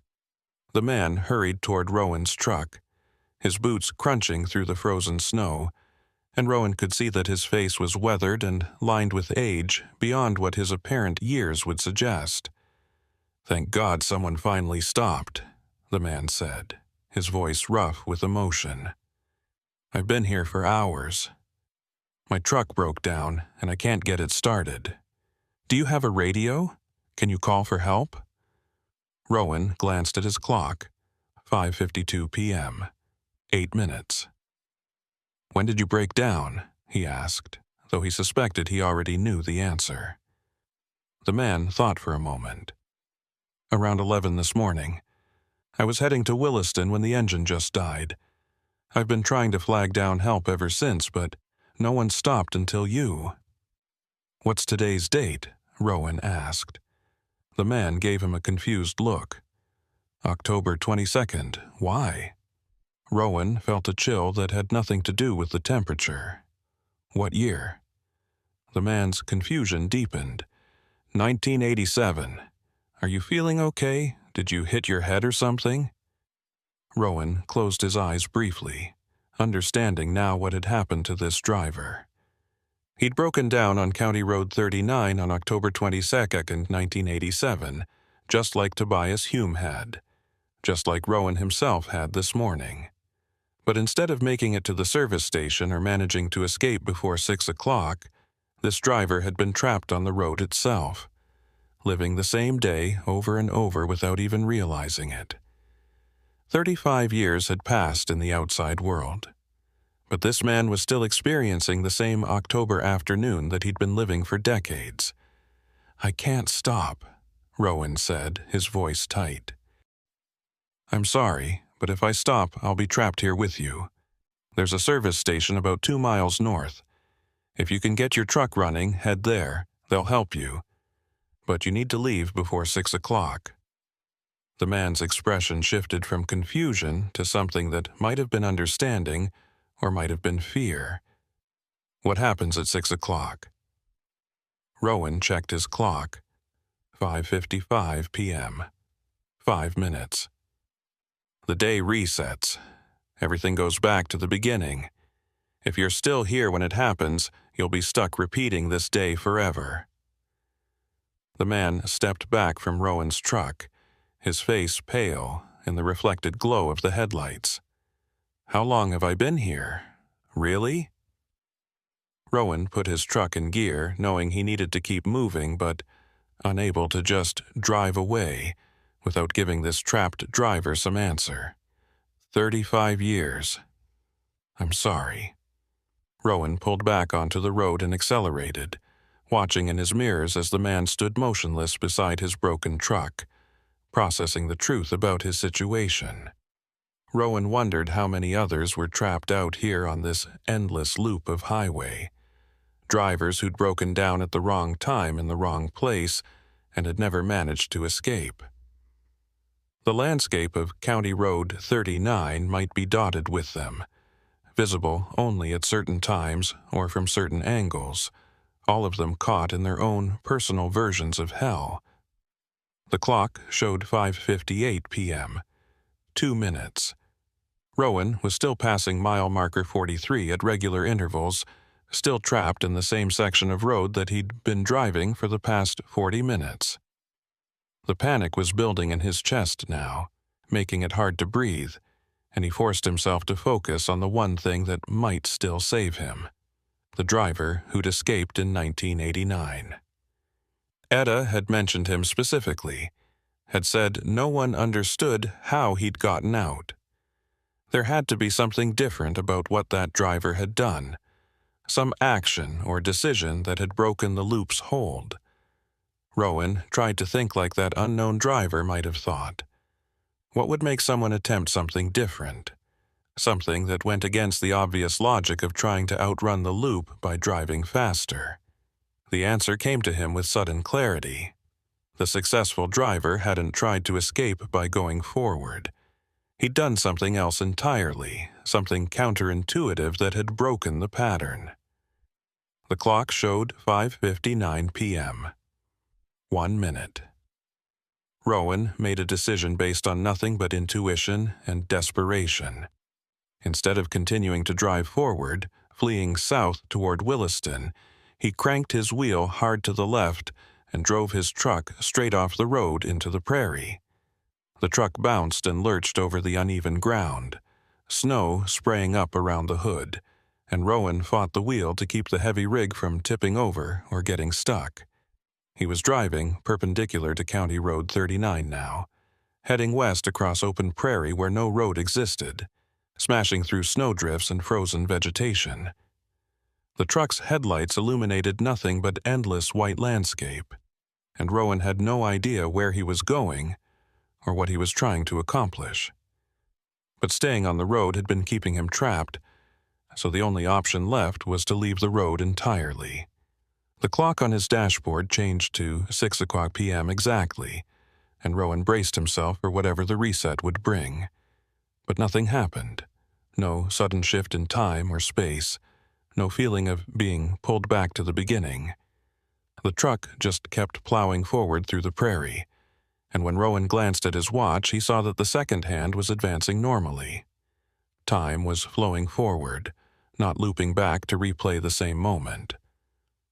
The man hurried toward Rowan's truck, his boots crunching through the frozen snow, and Rowan could see that his face was weathered and lined with age beyond what his apparent years would suggest. "Thank God someone finally stopped," the man said, his voice rough with emotion. "I've been here for hours. My truck broke down, and I can't get it started. Do you have a radio? Can you call for help?" Rowan glanced at his clock. 5:52 p.m. 8 minutes. "When did you break down?" he asked, though he suspected he already knew the answer. The man thought for a moment. "Around 11 this morning. I was heading to Williston when the engine just died. I've been trying to flag down help ever since, but no one stopped until you." "What's today's date?" Rowan asked. The man gave him a confused look. "October 22nd. Why?" Rowan felt a chill that had nothing to do with the temperature. "What year?" The man's confusion deepened. 1987. "Are you feeling okay? Did you hit your head or something?" Rowan closed his eyes briefly, understanding now what had happened to this driver. He'd broken down on County Road 39 on October 22nd, 1987, just like Tobias Hume had, just like Rowan himself had this morning. But instead of making it to the service station or managing to escape before 6 o'clock, this driver had been trapped on the road itself, living the same day over and over without even realizing it. 35 years had passed in the outside world. But this man was still experiencing the same October afternoon that he'd been living for decades. "I can't stop," Rowan said, his voice tight. "I'm sorry, but if I stop, I'll be trapped here with you. There's a service station about 2 miles north. If you can get your truck running, head there. They'll help you. But you need to leave before 6 o'clock. The man's expression shifted from confusion to something that might have been understanding or might have been fear. "What happens at 6 o'clock?" Rowan checked his clock. 5:55 p.m. 5 minutes. "The day resets. Everything goes back to the beginning. If you're still here when it happens, you'll be stuck repeating this day forever." The man stepped back from Rowan's truck, his face pale in the reflected glow of the headlights. "How long have I been here? Really?" Rowan put his truck in gear, knowing he needed to keep moving, but unable to just drive away without giving this trapped driver some answer. 35 years. "I'm sorry." Rowan pulled back onto the road and accelerated, watching in his mirrors as the man stood motionless beside his broken truck, processing the truth about his situation. Rowan wondered how many others were trapped out here on this endless loop of highway. Drivers who'd broken down at the wrong time in the wrong place and had never managed to escape. The landscape of County Road 39 might be dotted with them, visible only at certain times or from certain angles, all of them caught in their own personal versions of hell. The clock showed 5:58 p.m. 2 minutes. Rowan was still passing mile marker 43 at regular intervals, still trapped in the same section of road that he'd been driving for the past 40 minutes. The panic was building in his chest now, making it hard to breathe, and he forced himself to focus on the one thing that might still save him: the driver who'd escaped in 1989. Etta had mentioned him specifically, had said no one understood how he'd gotten out. There had to be something different about what that driver had done, some action or decision that had broken the loop's hold. Rowan tried to think like that unknown driver might have thought. What would make someone attempt something different? Something that went against the obvious logic of trying to outrun the loop by driving faster. The answer came to him with sudden clarity. The successful driver hadn't tried to escape by going forward. He'd done something else entirely, something counterintuitive that had broken the pattern. The clock showed 5:59 p.m. 1 minute. Rowan made a decision based on nothing but intuition and desperation. Instead of continuing to drive forward, fleeing south toward Williston, he cranked his wheel hard to the left and drove his truck straight off the road into the prairie. The truck bounced and lurched over the uneven ground, snow spraying up around the hood, and Rowan fought the wheel to keep the heavy rig from tipping over or getting stuck. He was driving perpendicular to County Road 39 now, heading west across open prairie where no road existed, smashing through snowdrifts and frozen vegetation. The truck's headlights illuminated nothing but endless white landscape, and Rowan had no idea where he was going or what he was trying to accomplish. But staying on the road had been keeping him trapped, so the only option left was to leave the road entirely. The clock on his dashboard changed to 6 o'clock p.m. exactly, and Rowan braced himself for whatever the reset would bring. But nothing happened. No sudden shift in time or space, no feeling of being pulled back to the beginning. The truck just kept plowing forward through the prairie, and when Rowan glanced at his watch, he saw that the second hand was advancing normally. Time was flowing forward, not looping back to replay the same moment.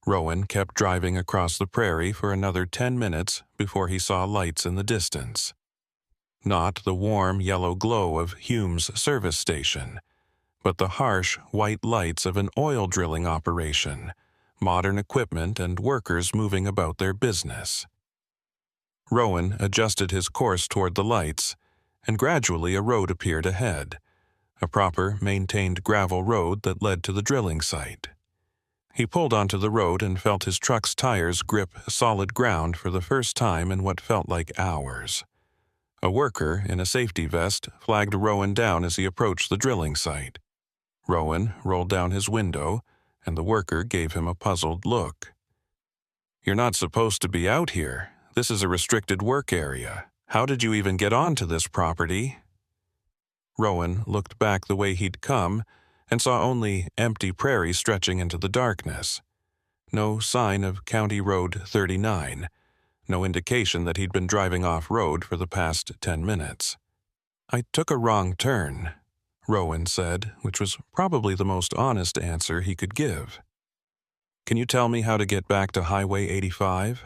Rowan kept driving across the prairie for another 10 minutes before he saw lights in the distance. Not the warm yellow glow of Hume's service station, but the harsh white lights of an oil drilling operation, modern equipment and workers moving about their business. Rowan adjusted his course toward the lights, and gradually a road appeared ahead, a proper, maintained gravel road that led to the drilling site. He pulled onto the road and felt his truck's tires grip solid ground for the first time in what felt like hours. A worker in a safety vest flagged Rowan down as he approached the drilling site. Rowan rolled down his window, and the worker gave him a puzzled look. "You're not supposed to be out here. This is a restricted work area. How did you even get onto this property?" Rowan looked back the way he'd come and saw only empty prairie stretching into the darkness. No sign of County Road 39, no indication that he'd been driving off-road for the past 10 minutes. "I took a wrong turn," Rowan said, which was probably the most honest answer he could give. "Can you tell me how to get back to Highway 85?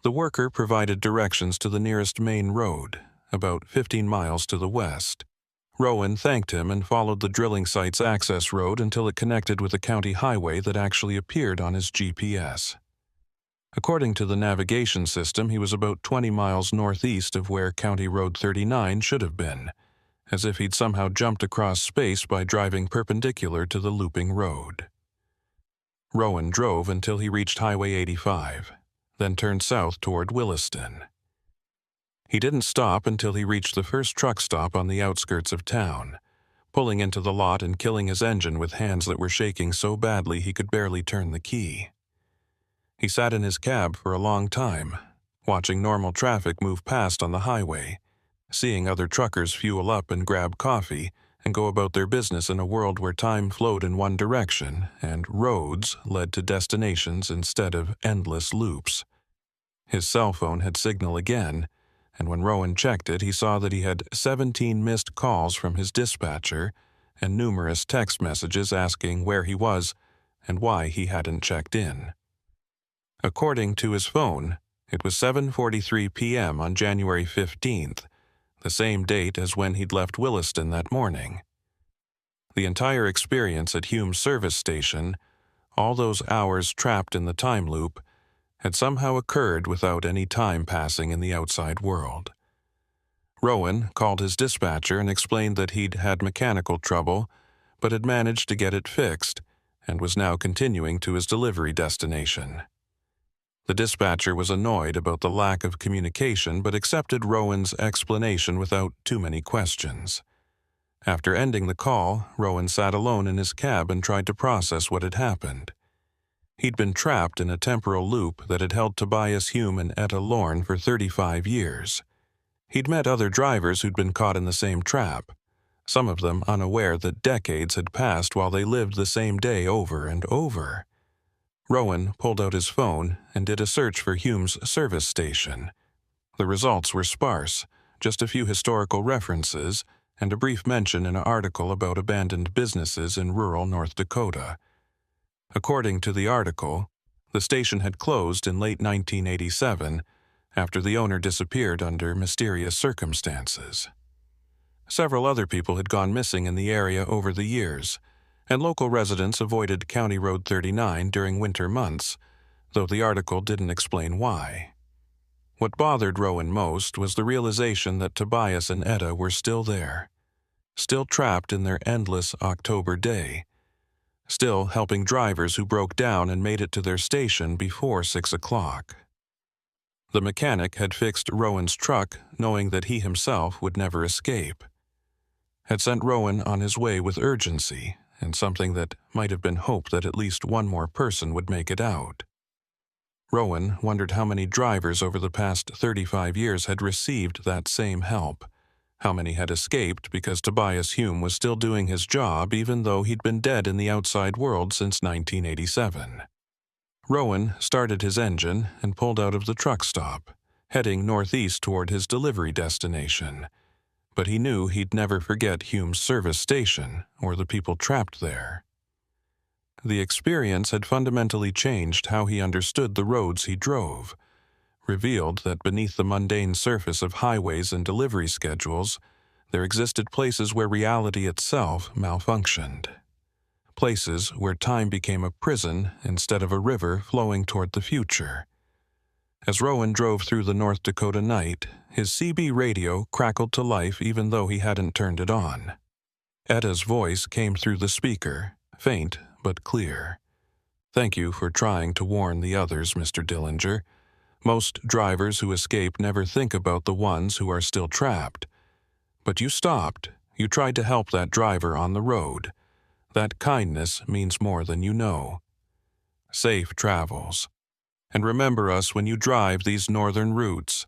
The worker provided directions to the nearest main road, about 15 miles to the west. Rowan thanked him and followed the drilling site's access road until it connected with a county highway that actually appeared on his GPS. According to the navigation system, he was about 20 miles northeast of where County Road 39 should have been, as if he'd somehow jumped across space by driving perpendicular to the looping road. Rowan drove until he reached Highway 85, then turned south toward Williston. He didn't stop until he reached the first truck stop on the outskirts of town, pulling into the lot and killing his engine with hands that were shaking so badly he could barely turn the key. He sat in his cab for a long time, watching normal traffic move past on the highway, seeing other truckers fuel up and grab coffee and go about their business in a world where time flowed in one direction and roads led to destinations instead of endless loops. His cell phone had signal again, and when Rowan checked it, he saw that he had 17 missed calls from his dispatcher and numerous text messages asking where he was and why he hadn't checked in. According to his phone, it was 7:43 p.m. on January 15th, the same date as when he'd left Williston that morning. The entire experience at Hume's service station, all those hours trapped in the time loop, had somehow occurred without any time passing in the outside world. Rowan called his dispatcher and explained that he'd had mechanical trouble, but had managed to get it fixed and was now continuing to his delivery destination. The dispatcher was annoyed about the lack of communication but accepted Rowan's explanation without too many questions. After ending the call, Rowan sat alone in his cab and tried to process what had happened. He'd been trapped in a temporal loop that had held Tobias Hume and Etta Lorne for 35 years. He'd met other drivers who'd been caught in the same trap, some of them unaware that decades had passed while they lived the same day over and over. Rowan pulled out his phone and did a search for Hume's service station. The results were sparse, just a few historical references and a brief mention in an article about abandoned businesses in rural North Dakota. According to the article, the station had closed in late 1987 after the owner disappeared under mysterious circumstances. Several other people had gone missing in the area over the years, and local residents avoided County Road 39 during winter months, though the article didn't explain why. What bothered Rowan most was the realization that Tobias and Etta were still there, still trapped in their endless October day, still helping drivers who broke down and made it to their station before 6 o'clock. The mechanic had fixed Rowan's truck knowing that he himself would never escape, had sent Rowan on his way with urgency and something that might have been hope that at least one more person would make it out. Rowan wondered how many drivers over the past 35 years had received that same help, how many had escaped because Tobias Hume was still doing his job even though he'd been dead in the outside world since 1987. Rowan started his engine and pulled out of the truck stop, heading northeast toward his delivery destination. But he knew he'd never forget Hume's service station or the people trapped there. The experience had fundamentally changed how he understood the roads he drove, revealed that beneath the mundane surface of highways and delivery schedules, there existed places where reality itself malfunctioned. Places where time became a prison instead of a river flowing toward the future. As Rowan drove through the North Dakota night, his CB radio crackled to life even though he hadn't turned it on. Etta's voice came through the speaker, faint but clear. "Thank you for trying to warn the others, Mr. Dillinger. Most drivers who escape never think about the ones who are still trapped. But you stopped. You tried to help that driver on the road. That kindness means more than you know. Safe travels. And remember us when you drive these northern routes.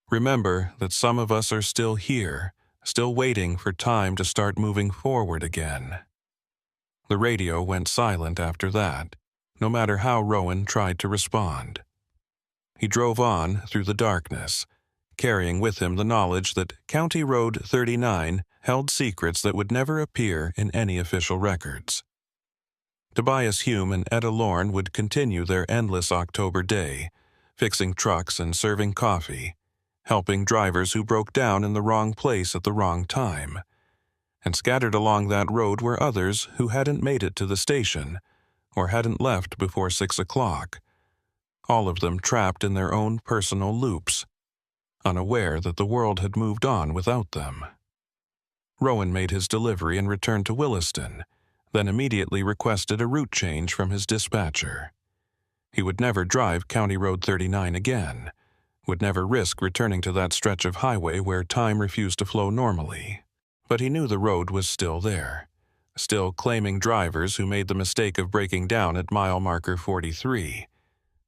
Remember that some of us are still here, still waiting for time to start moving forward again." The radio went silent after that, no matter how Rowan tried to respond. He drove on through the darkness, carrying with him the knowledge that County Road 39 held secrets that would never appear in any official records. Tobias Hume and Etta Lorne would continue their endless October day, fixing trucks and serving coffee, helping drivers who broke down in the wrong place at the wrong time. And scattered along that road were others who hadn't made it to the station or hadn't left before 6 o'clock, all of them trapped in their own personal loops, unaware that the world had moved on without them. Rowan made his delivery and returned to Williston, then immediately requested a route change from his dispatcher. He would never drive County Road 39 again, would never risk returning to that stretch of highway where time refused to flow normally. But he knew the road was still there, still claiming drivers who made the mistake of breaking down at mile marker 43,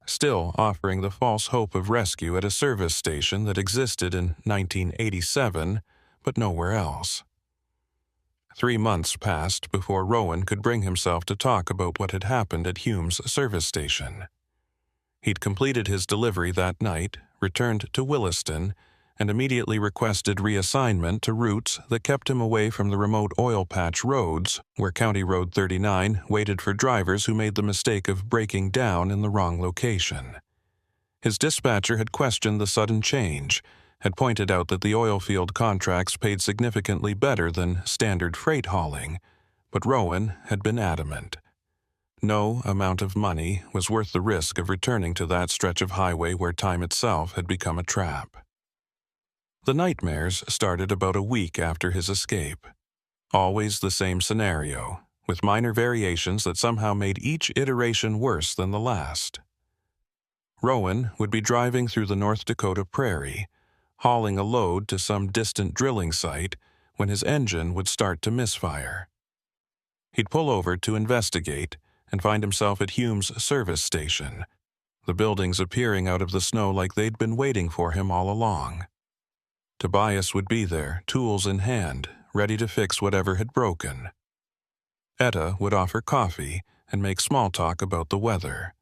still offering the false hope of rescue at a service station that existed in 1987, but nowhere else. 3 months passed before Rowan could bring himself to talk about what had happened at Hume's service station. He'd completed his delivery that night, returned to Williston, and immediately requested reassignment to routes that kept him away from the remote oil patch roads where County Road 39 waited for drivers who made the mistake of breaking down in the wrong location. His dispatcher had questioned the sudden change, had pointed out that the oil field contracts paid significantly better than standard freight hauling, but Rowan had been adamant. No amount of money was worth the risk of returning to that stretch of highway where time itself had become a trap. The nightmares started about a week after his escape. Always the same scenario, with minor variations that somehow made each iteration worse than the last. Rowan would be driving through the North Dakota prairie, hauling a load to some distant drilling site when his engine would start to misfire. He'd pull over to investigate and find himself at Hume's service station, the buildings appearing out of the snow like they'd been waiting for him all along. Tobias would be there, tools in hand, ready to fix whatever had broken. Etta would offer coffee and make small talk about the weather,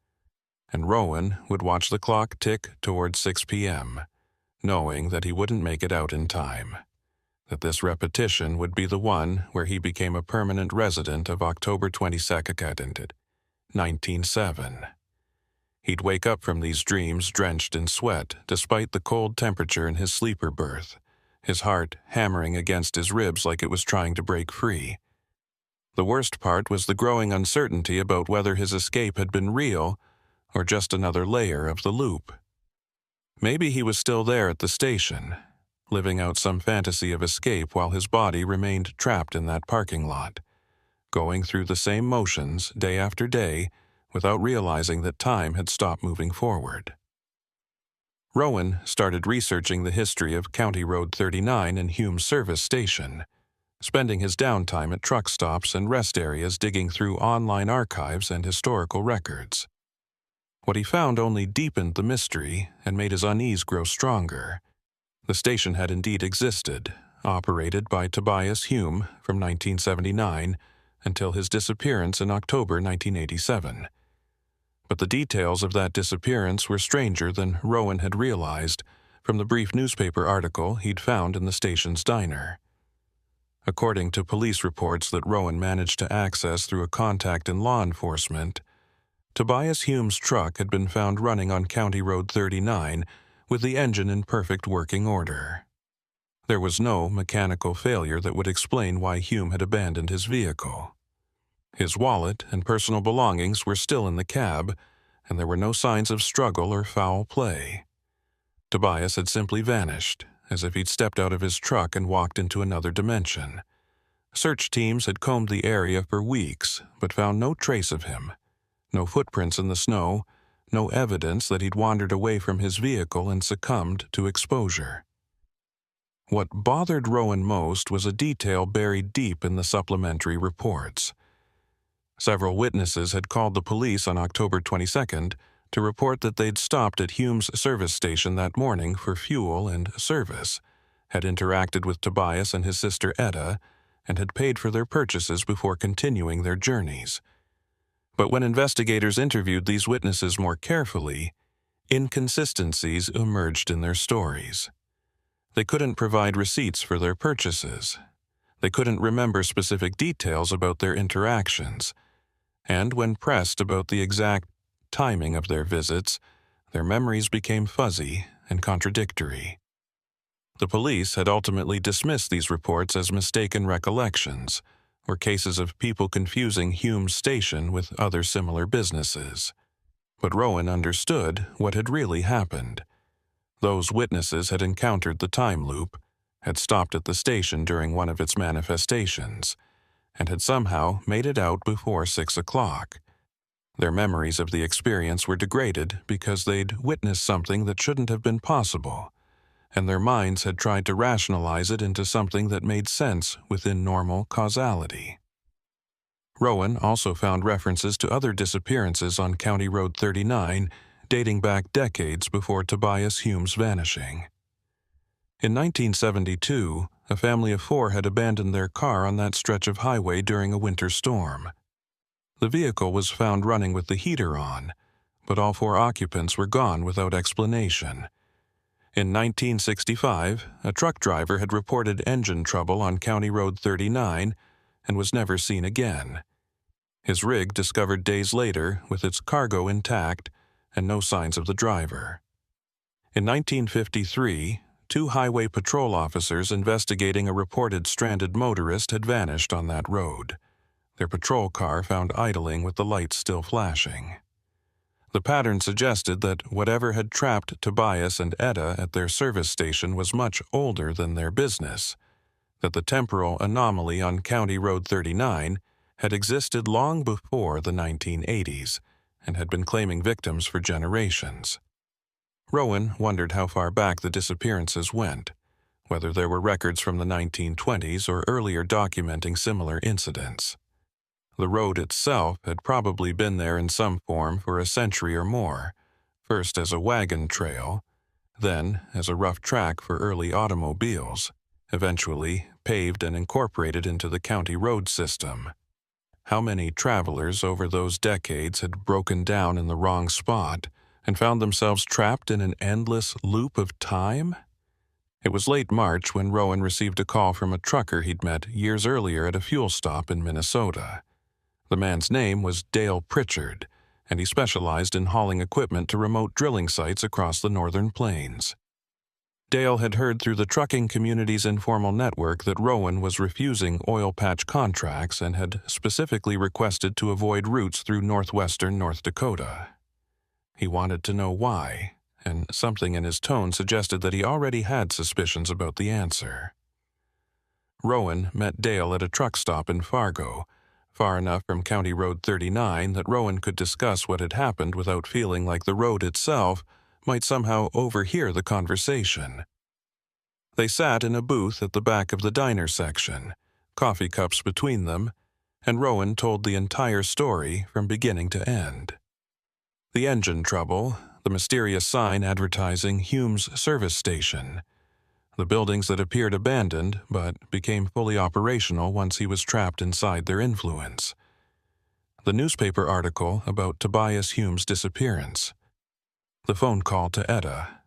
and Rowan would watch the clock tick toward 6 p.m., knowing that he wouldn't make it out in time, that this repetition would be the one where he became a permanent resident of October 22nd, 1907. He'd wake up from these dreams drenched in sweat despite the cold temperature in his sleeper berth, his heart hammering against his ribs like it was trying to break free. The worst part was the growing uncertainty about whether his escape had been real or just another layer of the loop. Maybe he was still there at the station, living out some fantasy of escape while his body remained trapped in that parking lot, going through the same motions day after day without realizing that time had stopped moving forward. Rowan started researching the history of County Road 39 and Hume's service station, spending his downtime at truck stops and rest areas digging through online archives and historical records. What he found only deepened the mystery and made his unease grow stronger. The station had indeed existed, operated by Tobias Hume from 1979 until his disappearance in October 1987. But the details of that disappearance were stranger than Rowan had realized from the brief newspaper article he'd found in the station's diner. According to police reports that Rowan managed to access through a contact in law enforcement, Tobias Hume's truck had been found running on County Road 39 with the engine in perfect working order. There was no mechanical failure that would explain why Hume had abandoned his vehicle. His wallet and personal belongings were still in the cab, and there were no signs of struggle or foul play. Tobias had simply vanished, as if he'd stepped out of his truck and walked into another dimension. Search teams had combed the area for weeks, but found no trace of him. No footprints in the snow, no evidence that he'd wandered away from his vehicle and succumbed to exposure. What bothered Rowan most was a detail buried deep in the supplementary reports. Several witnesses had called the police on October 22nd to report that they'd stopped at Hume's service station that morning for fuel and service, had interacted with Tobias and his sister Etta, and had paid for their purchases before continuing their journeys. But when investigators interviewed these witnesses more carefully, inconsistencies emerged in their stories. They couldn't provide receipts for their purchases. They couldn't remember specific details about their interactions. And when pressed about the exact timing of their visits, their memories became fuzzy and contradictory. The police had ultimately dismissed these reports as mistaken recollections, or cases of people confusing Hume's station with other similar businesses. But Rowan understood what had really happened. Those witnesses had encountered the time loop, had stopped at the station during one of its manifestations, and had somehow made it out before 6 o'clock. Their memories of the experience were degraded because they'd witnessed something that shouldn't have been possible, and their minds had tried to rationalize it into something that made sense within normal causality. Rowan also found references to other disappearances on County Road 39 dating back decades before Tobias Hume's vanishing. In 1972, a family of 4 had abandoned their car on that stretch of highway during a winter storm. The vehicle was found running with the heater on, but all 4 occupants were gone without explanation. In 1965, a truck driver had reported engine trouble on County Road 39 and was never seen again. His rig discovered days later with its cargo intact and no signs of the driver. In 1953, 2 highway patrol officers investigating a reported stranded motorist had vanished on that road, their patrol car found idling with the lights still flashing. The pattern suggested that whatever had trapped Tobias and Etta at their service station was much older than their business, that the temporal anomaly on County Road 39 had existed long before the 1980s and had been claiming victims for generations. Rowan wondered how far back the disappearances went, whether there were records from the 1920s or earlier documenting similar incidents. The road itself had probably been there in some form for a century or more, first as a wagon trail, then as a rough track for early automobiles, eventually paved and incorporated into the county road system. How many travelers over those decades had broken down in the wrong spot and found themselves trapped in an endless loop of time? It was late March when Rowan received a call from a trucker he'd met years earlier at a fuel stop in Minnesota. The man's name was Dale Pritchard, and he specialized in hauling equipment to remote drilling sites across the northern plains. Dale had heard through the trucking community's informal network that Rowan was refusing oil patch contracts and had specifically requested to avoid routes through northwestern North Dakota. He wanted to know why, and something in his tone suggested that he already had suspicions about the answer. Rowan met Dale at a truck stop in Fargo, far enough from County Road 39 that Rowan could discuss what had happened without feeling like the road itself might somehow overhear the conversation. They sat in a booth at the back of the diner section, coffee cups between them, and Rowan told the entire story from beginning to end. The engine trouble, the mysterious sign advertising Hume's service station, the buildings that appeared abandoned but became fully operational once he was trapped inside their influence, the newspaper article about Tobias Hume's disappearance, the phone call to Etta,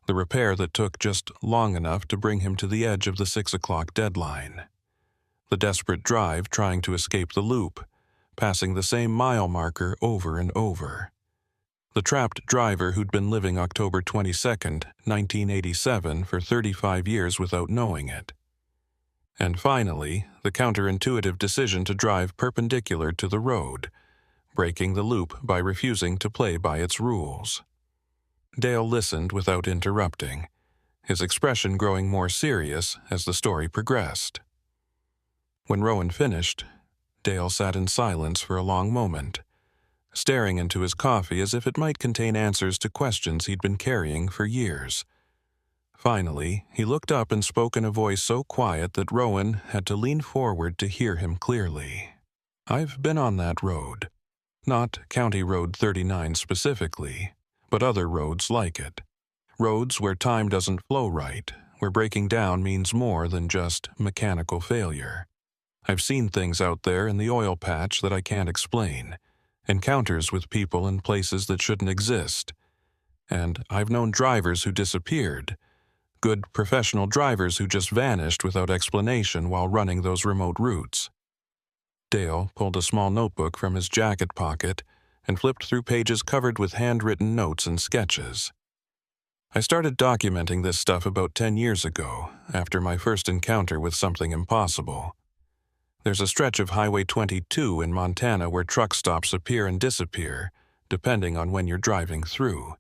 the repair that took just long enough to bring him to the edge of the 6 o'clock deadline, the desperate drive trying to escape the loop, passing the same mile marker over and over, the trapped driver who'd been living October 22, 1987 for 35 years without knowing it. And finally, the counterintuitive decision to drive perpendicular to the road, breaking the loop by refusing to play by its rules. Dale listened without interrupting, his expression growing more serious as the story progressed. When Rowan finished, Dale sat in silence for a long moment, staring into his coffee as if it might contain answers to questions he'd been carrying for years. Finally, he looked up and spoke in a voice so quiet that Rowan had to lean forward to hear him clearly. "I've been on that road. Not County Road 39 specifically, but other roads like it. Roads where time doesn't flow right, where breaking down means more than just mechanical failure. I've seen things out there in the oil patch that I can't explain, encounters with people and places that shouldn't exist. And I've known drivers who disappeared, good professional drivers who just vanished without explanation while running those remote routes." Dale pulled a small notebook from his jacket pocket and flipped through pages covered with handwritten notes and sketches. "I started documenting this stuff about 10 years ago, after my first encounter with something impossible. There's a stretch of Highway 22 in Montana where truck stops appear and disappear, depending on when you're driving through.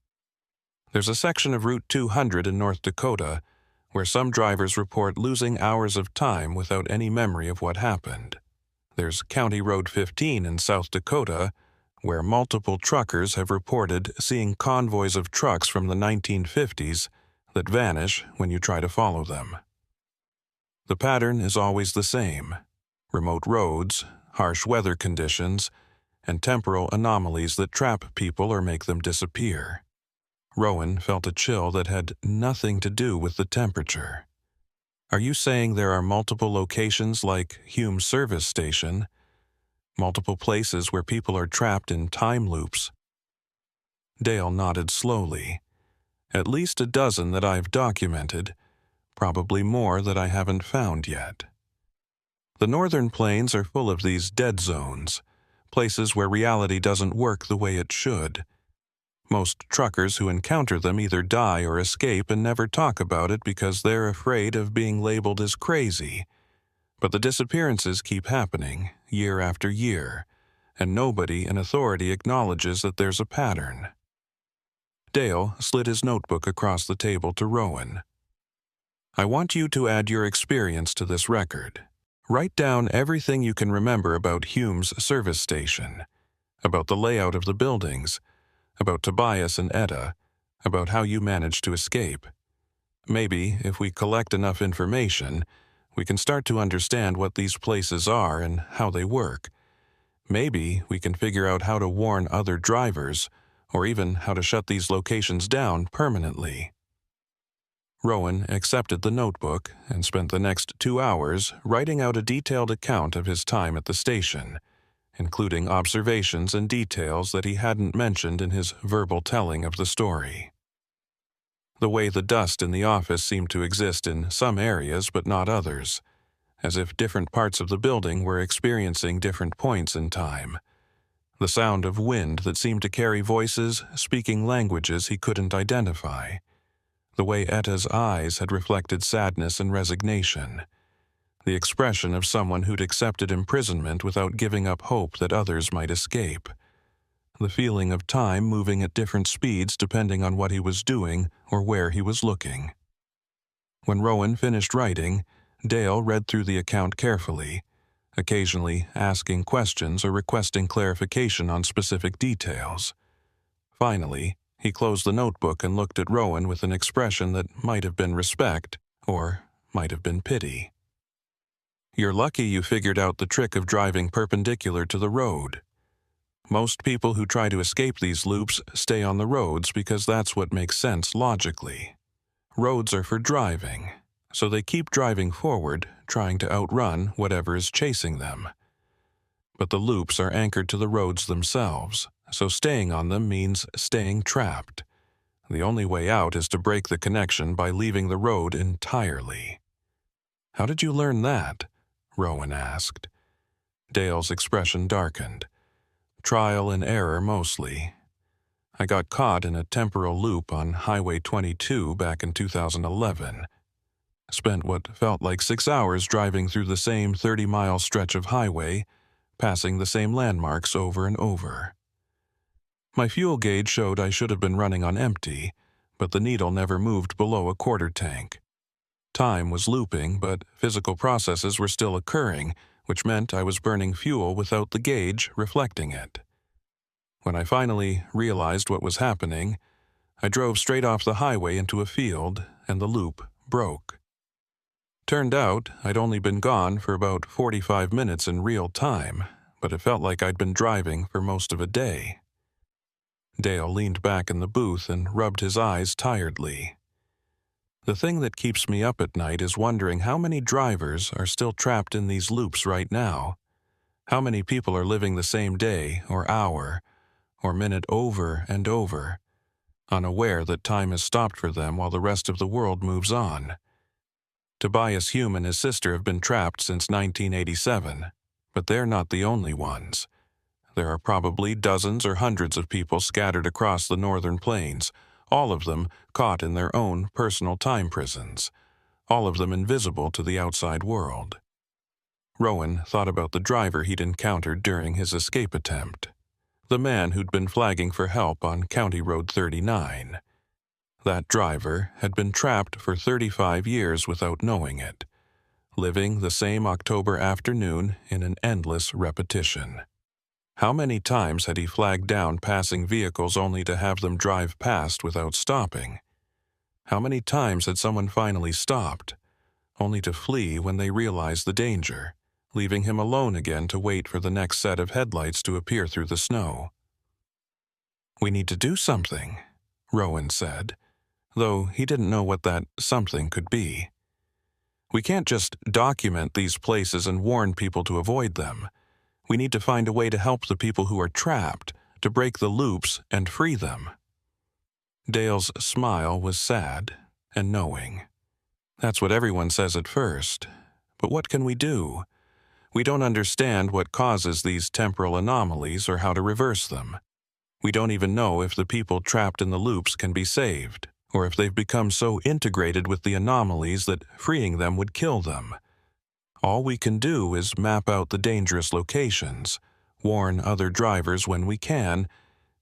There's a section of Route 200 in North Dakota where some drivers report losing hours of time without any memory of what happened. There's County Road 15 in South Dakota, where multiple truckers have reported seeing convoys of trucks from the 1950s that vanish when you try to follow them. The pattern is always the same: remote roads, harsh weather conditions, and temporal anomalies that trap people or make them disappear. Rowan felt a chill that had nothing to do with the temperature. Are you saying there are multiple locations like Hume's service station? Multiple places where people are trapped in time loops? Dale nodded slowly. At least a dozen that I've documented, probably more that I haven't found yet. The northern plains are full of these dead zones, places where reality doesn't work the way it should. Most truckers who encounter them either die or escape and never talk about it because they're afraid of being labeled as crazy. But the disappearances keep happening, year after year, and nobody in authority acknowledges that there's a pattern. Dale slid his notebook across the table to Rowan. I want you to add your experience to this record. Write down everything you can remember about Hume's service station, about the layout of the buildings, about Tobias and Etta, about how you managed to escape. Maybe, if we collect enough information, we can start to understand what these places are and how they work. Maybe we can figure out how to warn other drivers, or even how to shut these locations down permanently. Rowan accepted the notebook and spent the next 2 hours writing out a detailed account of his time at the station, including observations and details that he hadn't mentioned in his verbal telling of the story. The way the dust in the office seemed to exist in some areas but not others, as if different parts of the building were experiencing different points in time. The sound of wind that seemed to carry voices speaking languages he couldn't identify. The way Etta's eyes had reflected sadness and resignation. The expression of someone who'd accepted imprisonment without giving up hope that others might escape. The feeling of time moving at different speeds depending on what he was doing or where he was looking. When Rowan finished writing, Dale read through the account carefully, occasionally asking questions or requesting clarification on specific details. Finally, he closed the notebook and looked at Rowan with an expression that might have been respect or might have been pity. You're lucky you figured out the trick of driving perpendicular to the road. Most people who try to escape these loops stay on the roads because that's what makes sense logically. Roads are for driving, so they keep driving forward, trying to outrun whatever is chasing them. But the loops are anchored to the roads themselves, so staying on them means staying trapped. The only way out is to break the connection by leaving the road entirely. How did you learn that? Rowan asked. Dale's expression darkened. Trial and error mostly. I got caught in a temporal loop on Highway 22 back in 2011. Spent what felt like 6 hours driving through the same 30-mile stretch of highway, passing the same landmarks over and over. My fuel gauge showed I should have been running on empty, but the needle never moved below a quarter tank. Time was looping, but physical processes were still occurring, which meant I was burning fuel without the gauge reflecting it. When I finally realized what was happening, I drove straight off the highway into a field, and the loop broke. Turned out I'd only been gone for about 45 minutes in real time, but it felt like I'd been driving for most of a day. Dale leaned back in the booth and rubbed his eyes tiredly. The thing that keeps me up at night is wondering how many drivers are still trapped in these loops right now. How many people are living the same day or hour or minute over and over, unaware that time has stopped for them while the rest of the world moves on. Tobias Hume and his sister have been trapped since 1987, but they're not the only ones. There are probably dozens or hundreds of people scattered across the northern plains, all of them caught in their own personal time prisons, all of them invisible to the outside world. Rowan thought about the driver he'd encountered during his escape attempt, the man who'd been flagging for help on County Road 39. That driver had been trapped for 35 years without knowing it, living the same October afternoon in an endless repetition. How many times had he flagged down passing vehicles only to have them drive past without stopping? How many times had someone finally stopped, only to flee when they realized the danger, leaving him alone again to wait for the next set of headlights to appear through the snow? "We need to do something," Rowan said, though he didn't know what that something could be. "We can't just document these places and warn people to avoid them. We need to find a way to help the people who are trapped, to break the loops and free them." Dale's smile was sad and knowing. "That's what everyone says at first. But what can we do? We don't understand what causes these temporal anomalies or how to reverse them. We don't even know if the people trapped in the loops can be saved, or if they've become so integrated with the anomalies that freeing them would kill them. All we can do is map out the dangerous locations, warn other drivers when we can,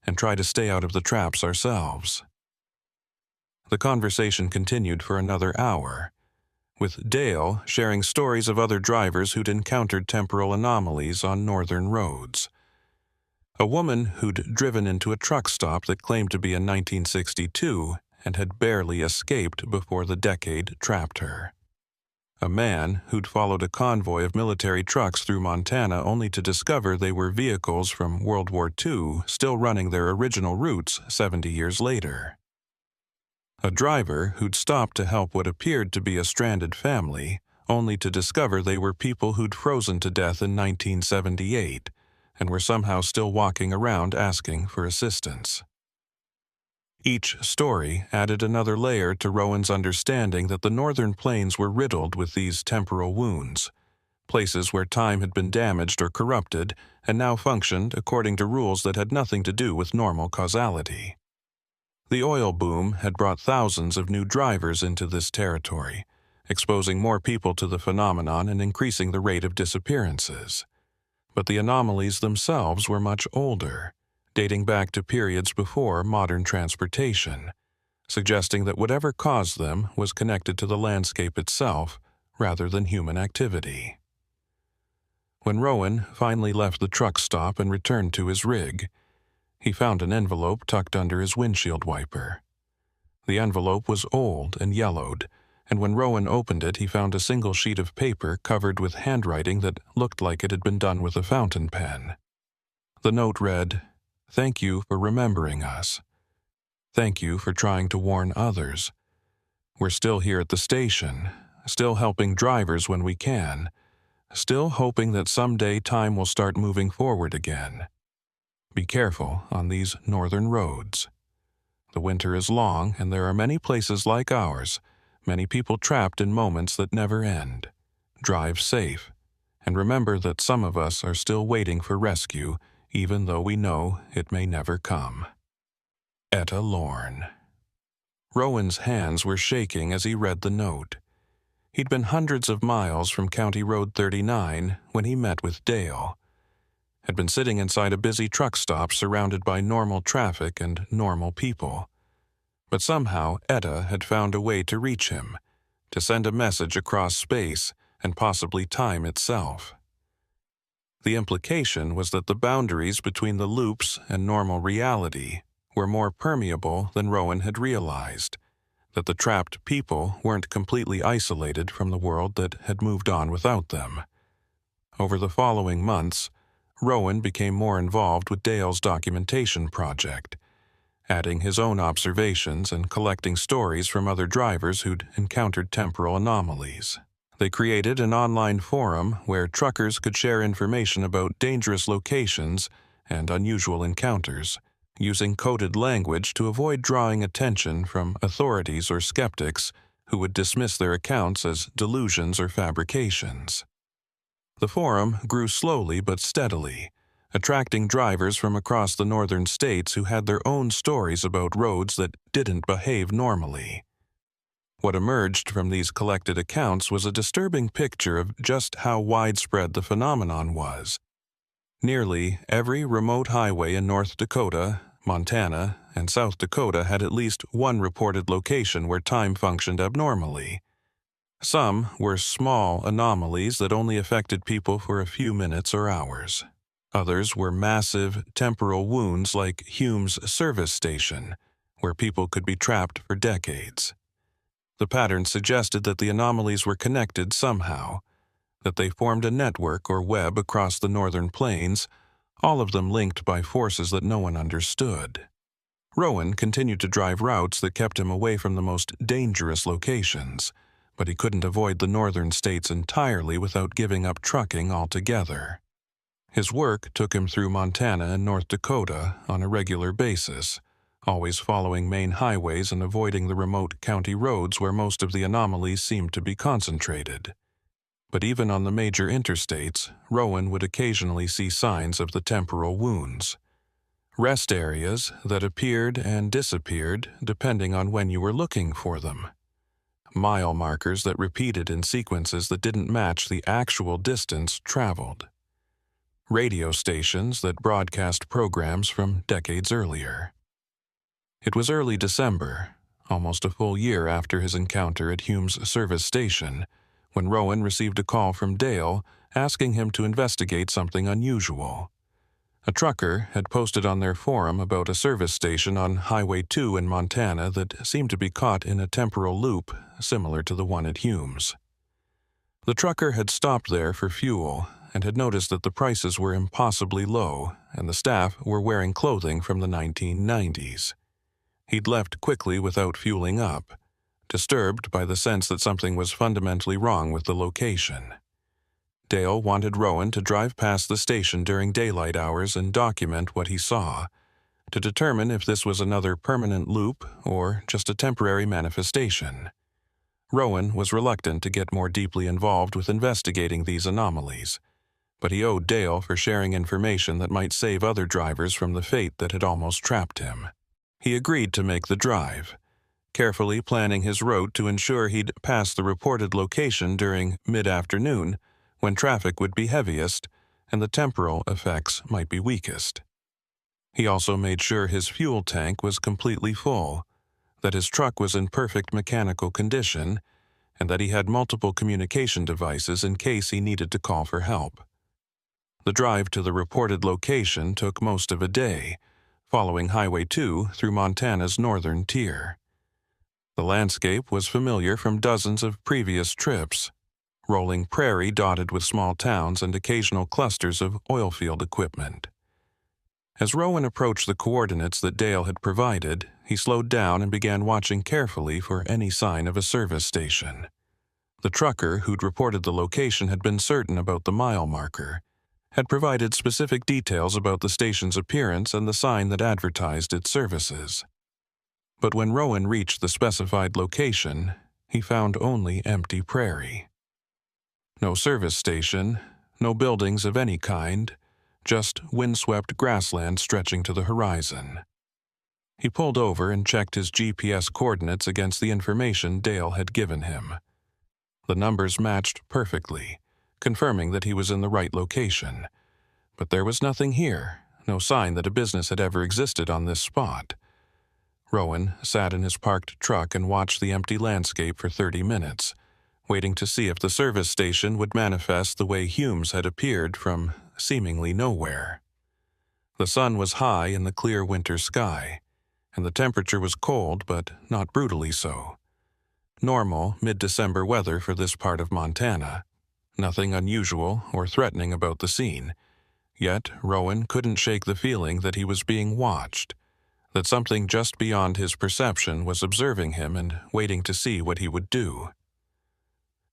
and try to stay out of the traps ourselves." The conversation continued for another hour, with Dale sharing stories of other drivers who'd encountered temporal anomalies on northern roads. A woman who'd driven into a truck stop that claimed to be in 1962 and had barely escaped before the decade trapped her. A man who'd followed a convoy of military trucks through Montana only to discover they were vehicles from World War II still running their original routes 70 years later. A driver who'd stopped to help what appeared to be a stranded family, only to discover they were people who'd frozen to death in 1978 and were somehow still walking around asking for assistance. Each story added another layer to Rowan's understanding that the northern plains were riddled with these temporal wounds, places where time had been damaged or corrupted and now functioned according to rules that had nothing to do with normal causality. The oil boom had brought thousands of new drivers into this territory, exposing more people to the phenomenon and increasing the rate of disappearances. But the anomalies themselves were much older, dating back to periods before modern transportation, suggesting that whatever caused them was connected to the landscape itself rather than human activity. When Rowan finally left the truck stop and returned to his rig, he found an envelope tucked under his windshield wiper. The envelope was old and yellowed, and when Rowan opened it, he found a single sheet of paper covered with handwriting that looked like it had been done with a fountain pen. The note read, "Thank you for remembering us. Thank you for trying to warn others. We're still here at the station, still helping drivers when we can, still hoping that someday time will start moving forward again. Be careful on these northern roads. The winter is long, and there are many places like ours, many people trapped in moments that never end. Drive safe, and remember that some of us are still waiting for rescue, even though we know it may never come. Etta Lorne." Rowan's hands were shaking as he read the note. He'd been hundreds of miles from County Road 39 when he met with Dale. Had been sitting inside a busy truck stop surrounded by normal traffic and normal people. But somehow Etta had found a way to reach him, to send a message across space and possibly time itself. The implication was that the boundaries between the loops and normal reality were more permeable than Rowan had realized, that the trapped people weren't completely isolated from the world that had moved on without them. Over the following months, Rowan became more involved with Dale's documentation project, adding his own observations and collecting stories from other drivers who'd encountered temporal anomalies. They created an online forum where truckers could share information about dangerous locations and unusual encounters, using coded language to avoid drawing attention from authorities or skeptics who would dismiss their accounts as delusions or fabrications. The forum grew slowly but steadily, attracting drivers from across the northern states who had their own stories about roads that didn't behave normally. What emerged from these collected accounts was a disturbing picture of just how widespread the phenomenon was. Nearly every remote highway in North Dakota, Montana, and South Dakota had at least one reported location where time functioned abnormally. Some were small anomalies that only affected people for a few minutes or hours. Others were massive, temporal wounds like Hume's service station, where people could be trapped for decades. The pattern suggested that the anomalies were connected somehow, that they formed a network or web across the northern plains, all of them linked by forces that no one understood. Rowan continued to drive routes that kept him away from the most dangerous locations, but he couldn't avoid the northern states entirely without giving up trucking altogether. His work took him through Montana and North Dakota on a regular basis, always following main highways and avoiding the remote county roads where most of the anomalies seemed to be concentrated. But even on the major interstates, Rowan would occasionally see signs of the temporal wounds. Rest areas that appeared and disappeared depending on when you were looking for them. Mile markers that repeated in sequences that didn't match the actual distance traveled. Radio stations that broadcast programs from decades earlier. It was early December, almost a full year after his encounter at Hume's service station, when Rowan received a call from Dale asking him to investigate something unusual. A trucker had posted on their forum about a service station on Highway 2 in Montana that seemed to be caught in a temporal loop similar to the one at Hume's. The trucker had stopped there for fuel and had noticed that the prices were impossibly low and the staff were wearing clothing from the 1990s. He'd left quickly without fueling up, disturbed by the sense that something was fundamentally wrong with the location. Dale wanted Rowan to drive past the station during daylight hours and document what he saw, to determine if this was another permanent loop or just a temporary manifestation. Rowan was reluctant to get more deeply involved with investigating these anomalies, but he owed Dale for sharing information that might save other drivers from the fate that had almost trapped him. He agreed to make the drive, carefully planning his route to ensure he'd pass the reported location during mid-afternoon, when traffic would be heaviest and the temporal effects might be weakest. He also made sure his fuel tank was completely full, that his truck was in perfect mechanical condition, and that he had multiple communication devices in case he needed to call for help. The drive to the reported location took most of a day, following Highway 2 through Montana's northern tier. The landscape was familiar from dozens of previous trips, rolling prairie dotted with small towns and occasional clusters of oilfield equipment. As Rowan approached the coordinates that Dale had provided, he slowed down and began watching carefully for any sign of a service station. The trucker who'd reported the location had been certain about the mile marker, had provided specific details about the station's appearance and the sign that advertised its services. But when Rowan reached the specified location, he found only empty prairie. No service station, no buildings of any kind, just windswept grassland stretching to the horizon. He pulled over and checked his GPS coordinates against the information Dale had given him. The numbers matched perfectly, confirming that he was in the right location. But there was nothing here, no sign that a business had ever existed on this spot. Rowan sat in his parked truck and watched the empty landscape for 30 minutes, waiting to see if the service station would manifest the way Hume's had appeared from seemingly nowhere. The sun was high in the clear winter sky, and the temperature was cold but not brutally so. Normal mid-December weather for this part of Montana. Nothing unusual or threatening about the scene. Yet Rowan couldn't shake the feeling that he was being watched, that something just beyond his perception was observing him and waiting to see what he would do.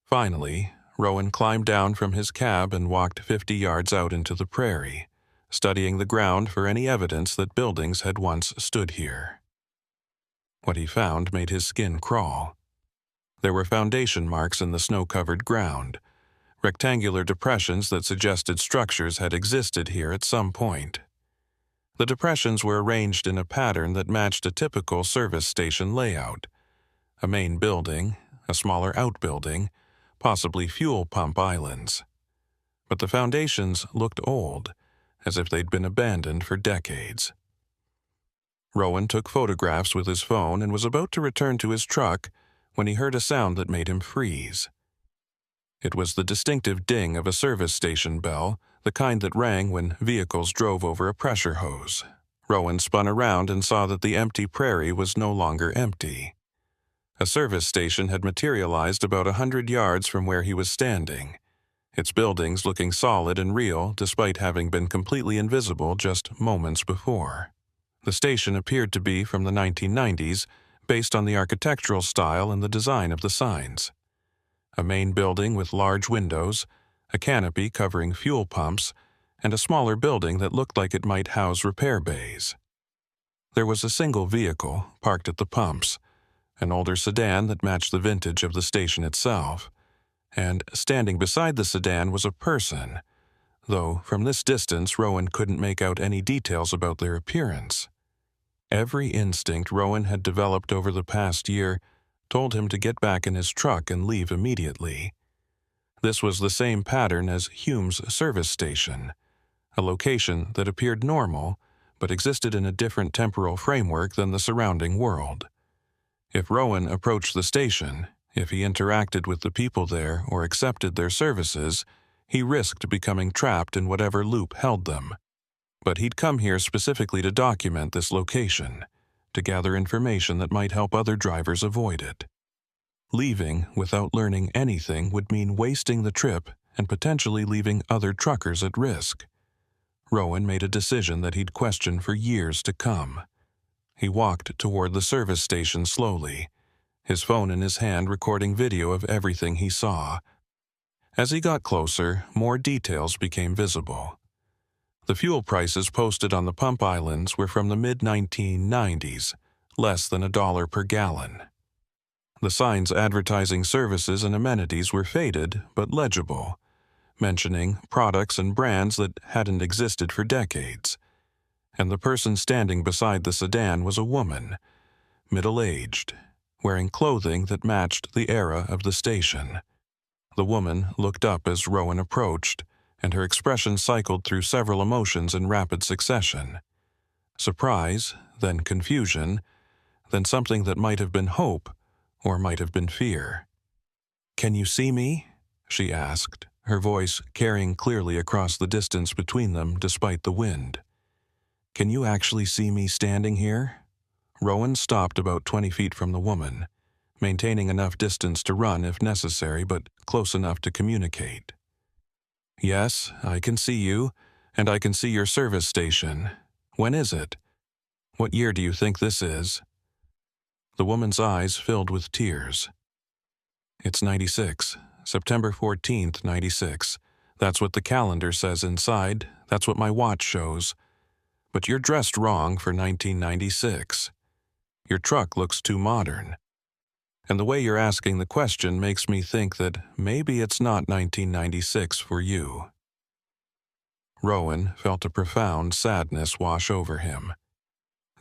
Finally, Rowan climbed down from his cab and walked 50 yards out into the prairie, studying the ground for any evidence that buildings had once stood here. What he found made his skin crawl. There were foundation marks in the snow-covered ground, rectangular depressions that suggested structures had existed here at some point. The depressions were arranged in a pattern that matched a typical service station layout: a main building, a smaller outbuilding, possibly fuel pump islands. But the foundations looked old, as if they'd been abandoned for decades. Rowan took photographs with his phone and was about to return to his truck when he heard a sound that made him freeze. It was the distinctive ding of a service station bell the kind that rang when vehicles drove over a pressure hose. Rowan spun around and saw that the empty prairie was no longer empty. A service station had materialized about 100 yards from where he was standing, its buildings looking solid and real despite having been completely invisible just moments before. The station appeared to be from the 1990s, based on the architectural style and the design of the signs. A main building with large windows, a canopy covering fuel pumps, and a smaller building that looked like it might house repair bays. There was a single vehicle parked at the pumps, an older sedan that matched the vintage of the station itself, and standing beside the sedan was a person, though from this distance Rowan couldn't make out any details about their appearance. Every instinct Rowan had developed over the past year told him to get back in his truck and leave immediately. This was the same pattern as Hume's service station, a location that appeared normal but existed in a different temporal framework than the surrounding world. If Rowan approached the station, if he interacted with the people there or accepted their services, he risked becoming trapped in whatever loop held them. But he'd come here specifically to document this location, to gather information that might help other drivers avoid it. Leaving without learning anything would mean wasting the trip and potentially leaving other truckers at risk. Rowan made a decision that he'd question for years to come. He walked toward the service station slowly, his phone in his hand recording video of everything he saw. As he got closer, more details became visible. The fuel prices posted on the pump islands were from the mid-1990s, less than $1 per gallon. The signs advertising services and amenities were faded but legible, mentioning products and brands that hadn't existed for decades. And the person standing beside the sedan was a woman, middle-aged, wearing clothing that matched the era of the station. The woman looked up as Rowan approached, and her expression cycled through several emotions in rapid succession. Surprise, then confusion, then something that might have been hope, or might have been fear. "Can you see me?" she asked, her voice carrying clearly across the distance between them despite the wind. "Can you actually see me standing here?" Rowan stopped about 20 feet from the woman, maintaining enough distance to run if necessary, but close enough to communicate. "Yes, I can see you, and I can see your service station. When is it? What year do you think this is?" The woman's eyes filled with tears. "It's 96, September 14th, 96. That's what the calendar says inside. That's what my watch shows. But you're dressed wrong for 1996. Your truck looks too modern. And the way you're asking the question makes me think that maybe it's not 1996 for you." Rowan felt a profound sadness wash over him.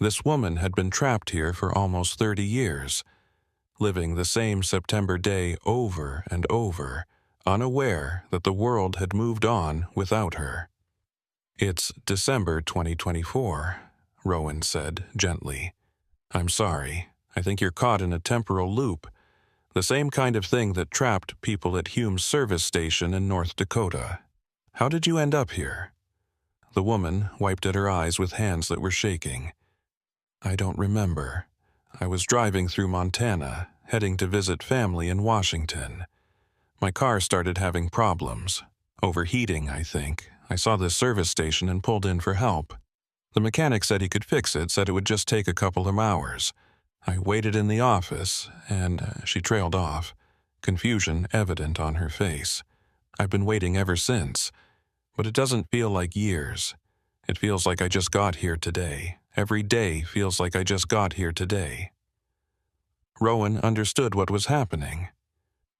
This woman had been trapped here for almost 30 years, living the same September day over and over, unaware that the world had moved on without her. "It's December 2024, Rowan said gently. "I'm sorry. I think you're caught in a temporal loop, the same kind of thing that trapped people at Hume's service station in North Dakota. How did you end up here?" The woman wiped at her eyes with hands that were shaking. "I don't remember. I was driving through Montana, heading to visit family in Washington. My car started having problems. Overheating, I think. I saw this service station and pulled in for help. The mechanic said he could fix it, said it would just take a couple of hours. I waited in the office, and she trailed off, confusion evident on her face. I've been waiting ever since, but it doesn't feel like years. It feels like I just got here today. Every day feels like I just got here today." Rowan understood what was happening.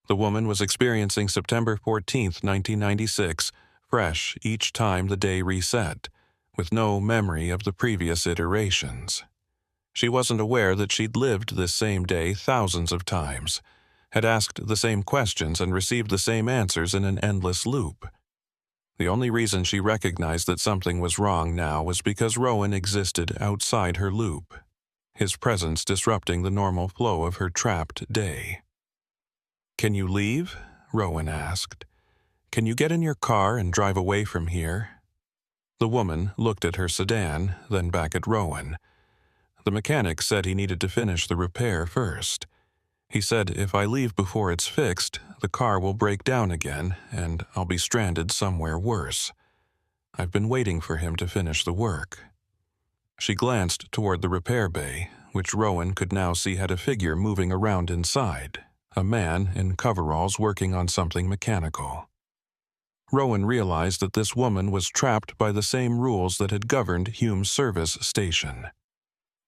The woman was experiencing September 14th, 1996, fresh each time the day reset, with no memory of the previous iterations. She wasn't aware that she'd lived this same day thousands of times, had asked the same questions and received the same answers in an endless loop. The only reason she recognized that something was wrong now was because Rowan existed outside her loop, his presence disrupting the normal flow of her trapped day. "Can you leave?" Rowan asked. "Can you get in your car and drive away from here?" The woman looked at her sedan, then back at Rowan. The mechanic said he needed to finish the repair first. He said, "If I leave before it's fixed, the car will break down again, and I'll be stranded somewhere worse. I've been waiting for him to finish the work." She glanced toward the repair bay, which Rowan could now see had a figure moving around inside, a man in coveralls working on something mechanical. Rowan realized that this woman was trapped by the same rules that had governed Hume's service station.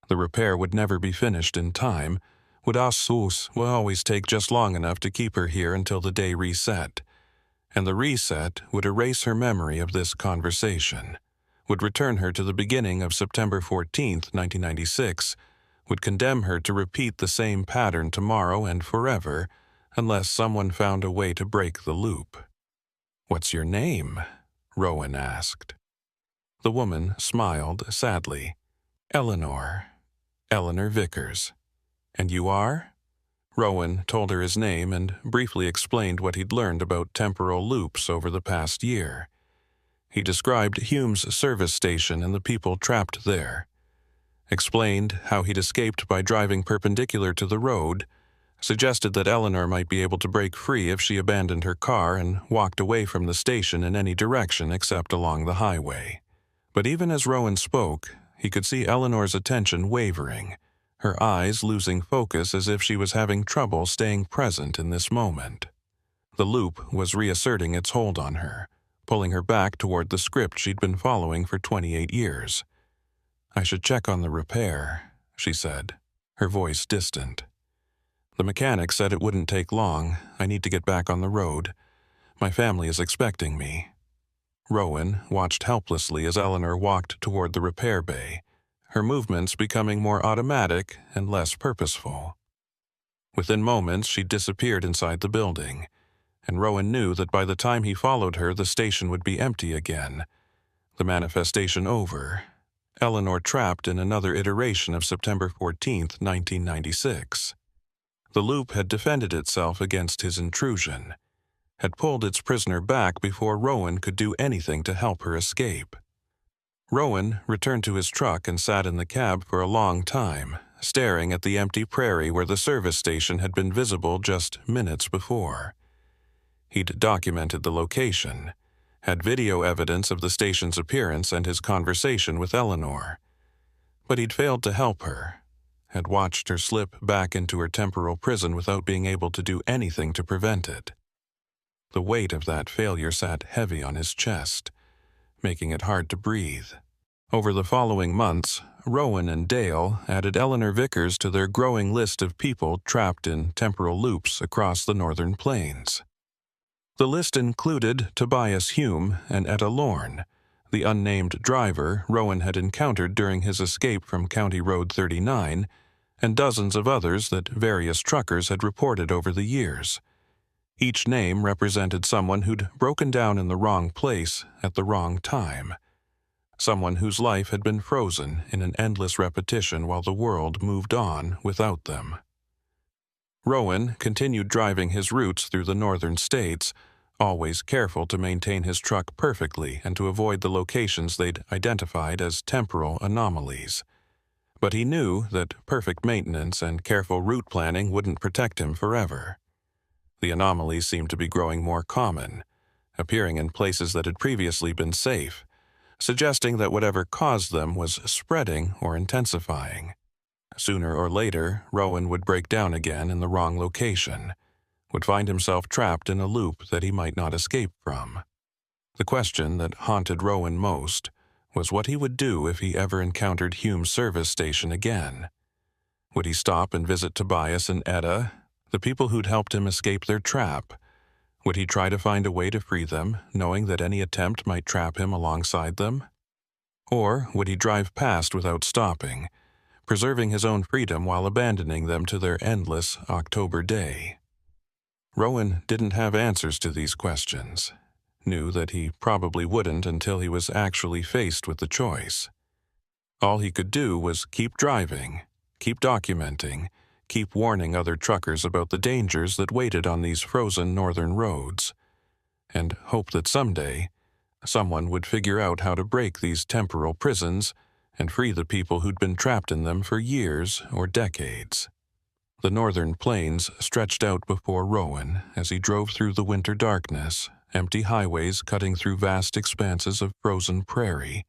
The repair would never be finished in time, would always take just long enough to keep her here until the day reset, and the reset would erase her memory of this conversation, would return her to the beginning of September 14th, 1996, would condemn her to repeat the same pattern tomorrow and forever unless someone found a way to break the loop. "What's your name?" Rowan asked. The woman smiled sadly. "Eleanor. Eleanor Vickers. And you are?" Rowan told her his name and briefly explained what he'd learned about temporal loops over the past year. He described Hume's service station and the people trapped there, explained how he'd escaped by driving perpendicular to the road, suggested that Eleanor might be able to break free if she abandoned her car and walked away from the station in any direction except along the highway. But even as Rowan spoke, he could see Eleanor's attention wavering, her eyes losing focus as if she was having trouble staying present in this moment. The loop was reasserting its hold on her, pulling her back toward the script she'd been following for 28 years. "I should check on the repair," she said, her voice distant. "The mechanic said it wouldn't take long. I need to get back on the road. My family is expecting me." Rowan watched helplessly as Eleanor walked toward the repair bay, her movements becoming more automatic and less purposeful. Within moments, she disappeared inside the building, and Rowan knew that by the time he followed her, the station would be empty again. The manifestation over. Eleanor trapped in another iteration of September 14th, 1996. The loop had defended itself against his intrusion, had pulled its prisoner back before Rowan could do anything to help her escape. Rowan returned to his truck and sat in the cab for a long time, staring at the empty prairie where the service station had been visible just minutes before. He'd documented the location, had video evidence of the station's appearance and his conversation with Eleanor. But he'd failed to help her, had watched her slip back into her temporal prison without being able to do anything to prevent it. The weight of that failure sat heavy on his chest, making it hard to breathe. Over the following months, Rowan and Dale added Eleanor Vickers to their growing list of people trapped in temporal loops across the northern plains. The list included Tobias Hume and Etta Lorne, the unnamed driver Rowan had encountered during his escape from County Road 39, and dozens of others that various truckers had reported over the years. Each name represented someone who'd broken down in the wrong place at the wrong time. Someone whose life had been frozen in an endless repetition while the world moved on without them. Rowan continued driving his routes through the northern states, always careful to maintain his truck perfectly and to avoid the locations they'd identified as temporal anomalies. But he knew that perfect maintenance and careful route planning wouldn't protect him forever. The anomalies seemed to be growing more common, appearing in places that had previously been safe, suggesting that whatever caused them was spreading or intensifying. Sooner or later, Rowan would break down again in the wrong location, would find himself trapped in a loop that he might not escape from. The question that haunted Rowan most was what he would do if he ever encountered Hume's service station again. Would he stop and visit Tobias and Etta, the people who'd helped him escape their trap? Would he try to find a way to free them, knowing that any attempt might trap him alongside them? Or would he drive past without stopping, preserving his own freedom while abandoning them to their endless October day? Rowan didn't have answers to these questions, knew that he probably wouldn't until he was actually faced with the choice. All he could do was keep driving, keep documenting, keep warning other truckers about the dangers that waited on these frozen northern roads. and hope that someday someone would figure out how to break these temporal prisons and free the people who'd been trapped in them for years or decades. The northern plains stretched out before Rowan as he drove through the winter darkness, empty highways cutting through vast expanses of frozen prairie.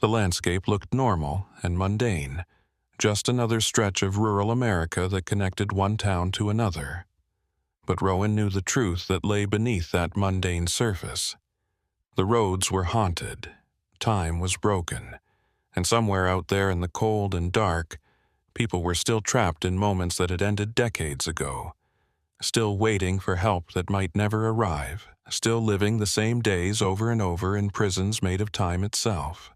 The landscape looked normal and mundane, just another stretch of rural America that connected one town to another. But Rowan knew the truth that lay beneath that mundane surface. The roads were haunted, time was broken, and somewhere out there in the cold and dark, people were still trapped in moments that had ended decades ago, still waiting for help that might never arrive, still living the same days over and over in prisons made of time itself.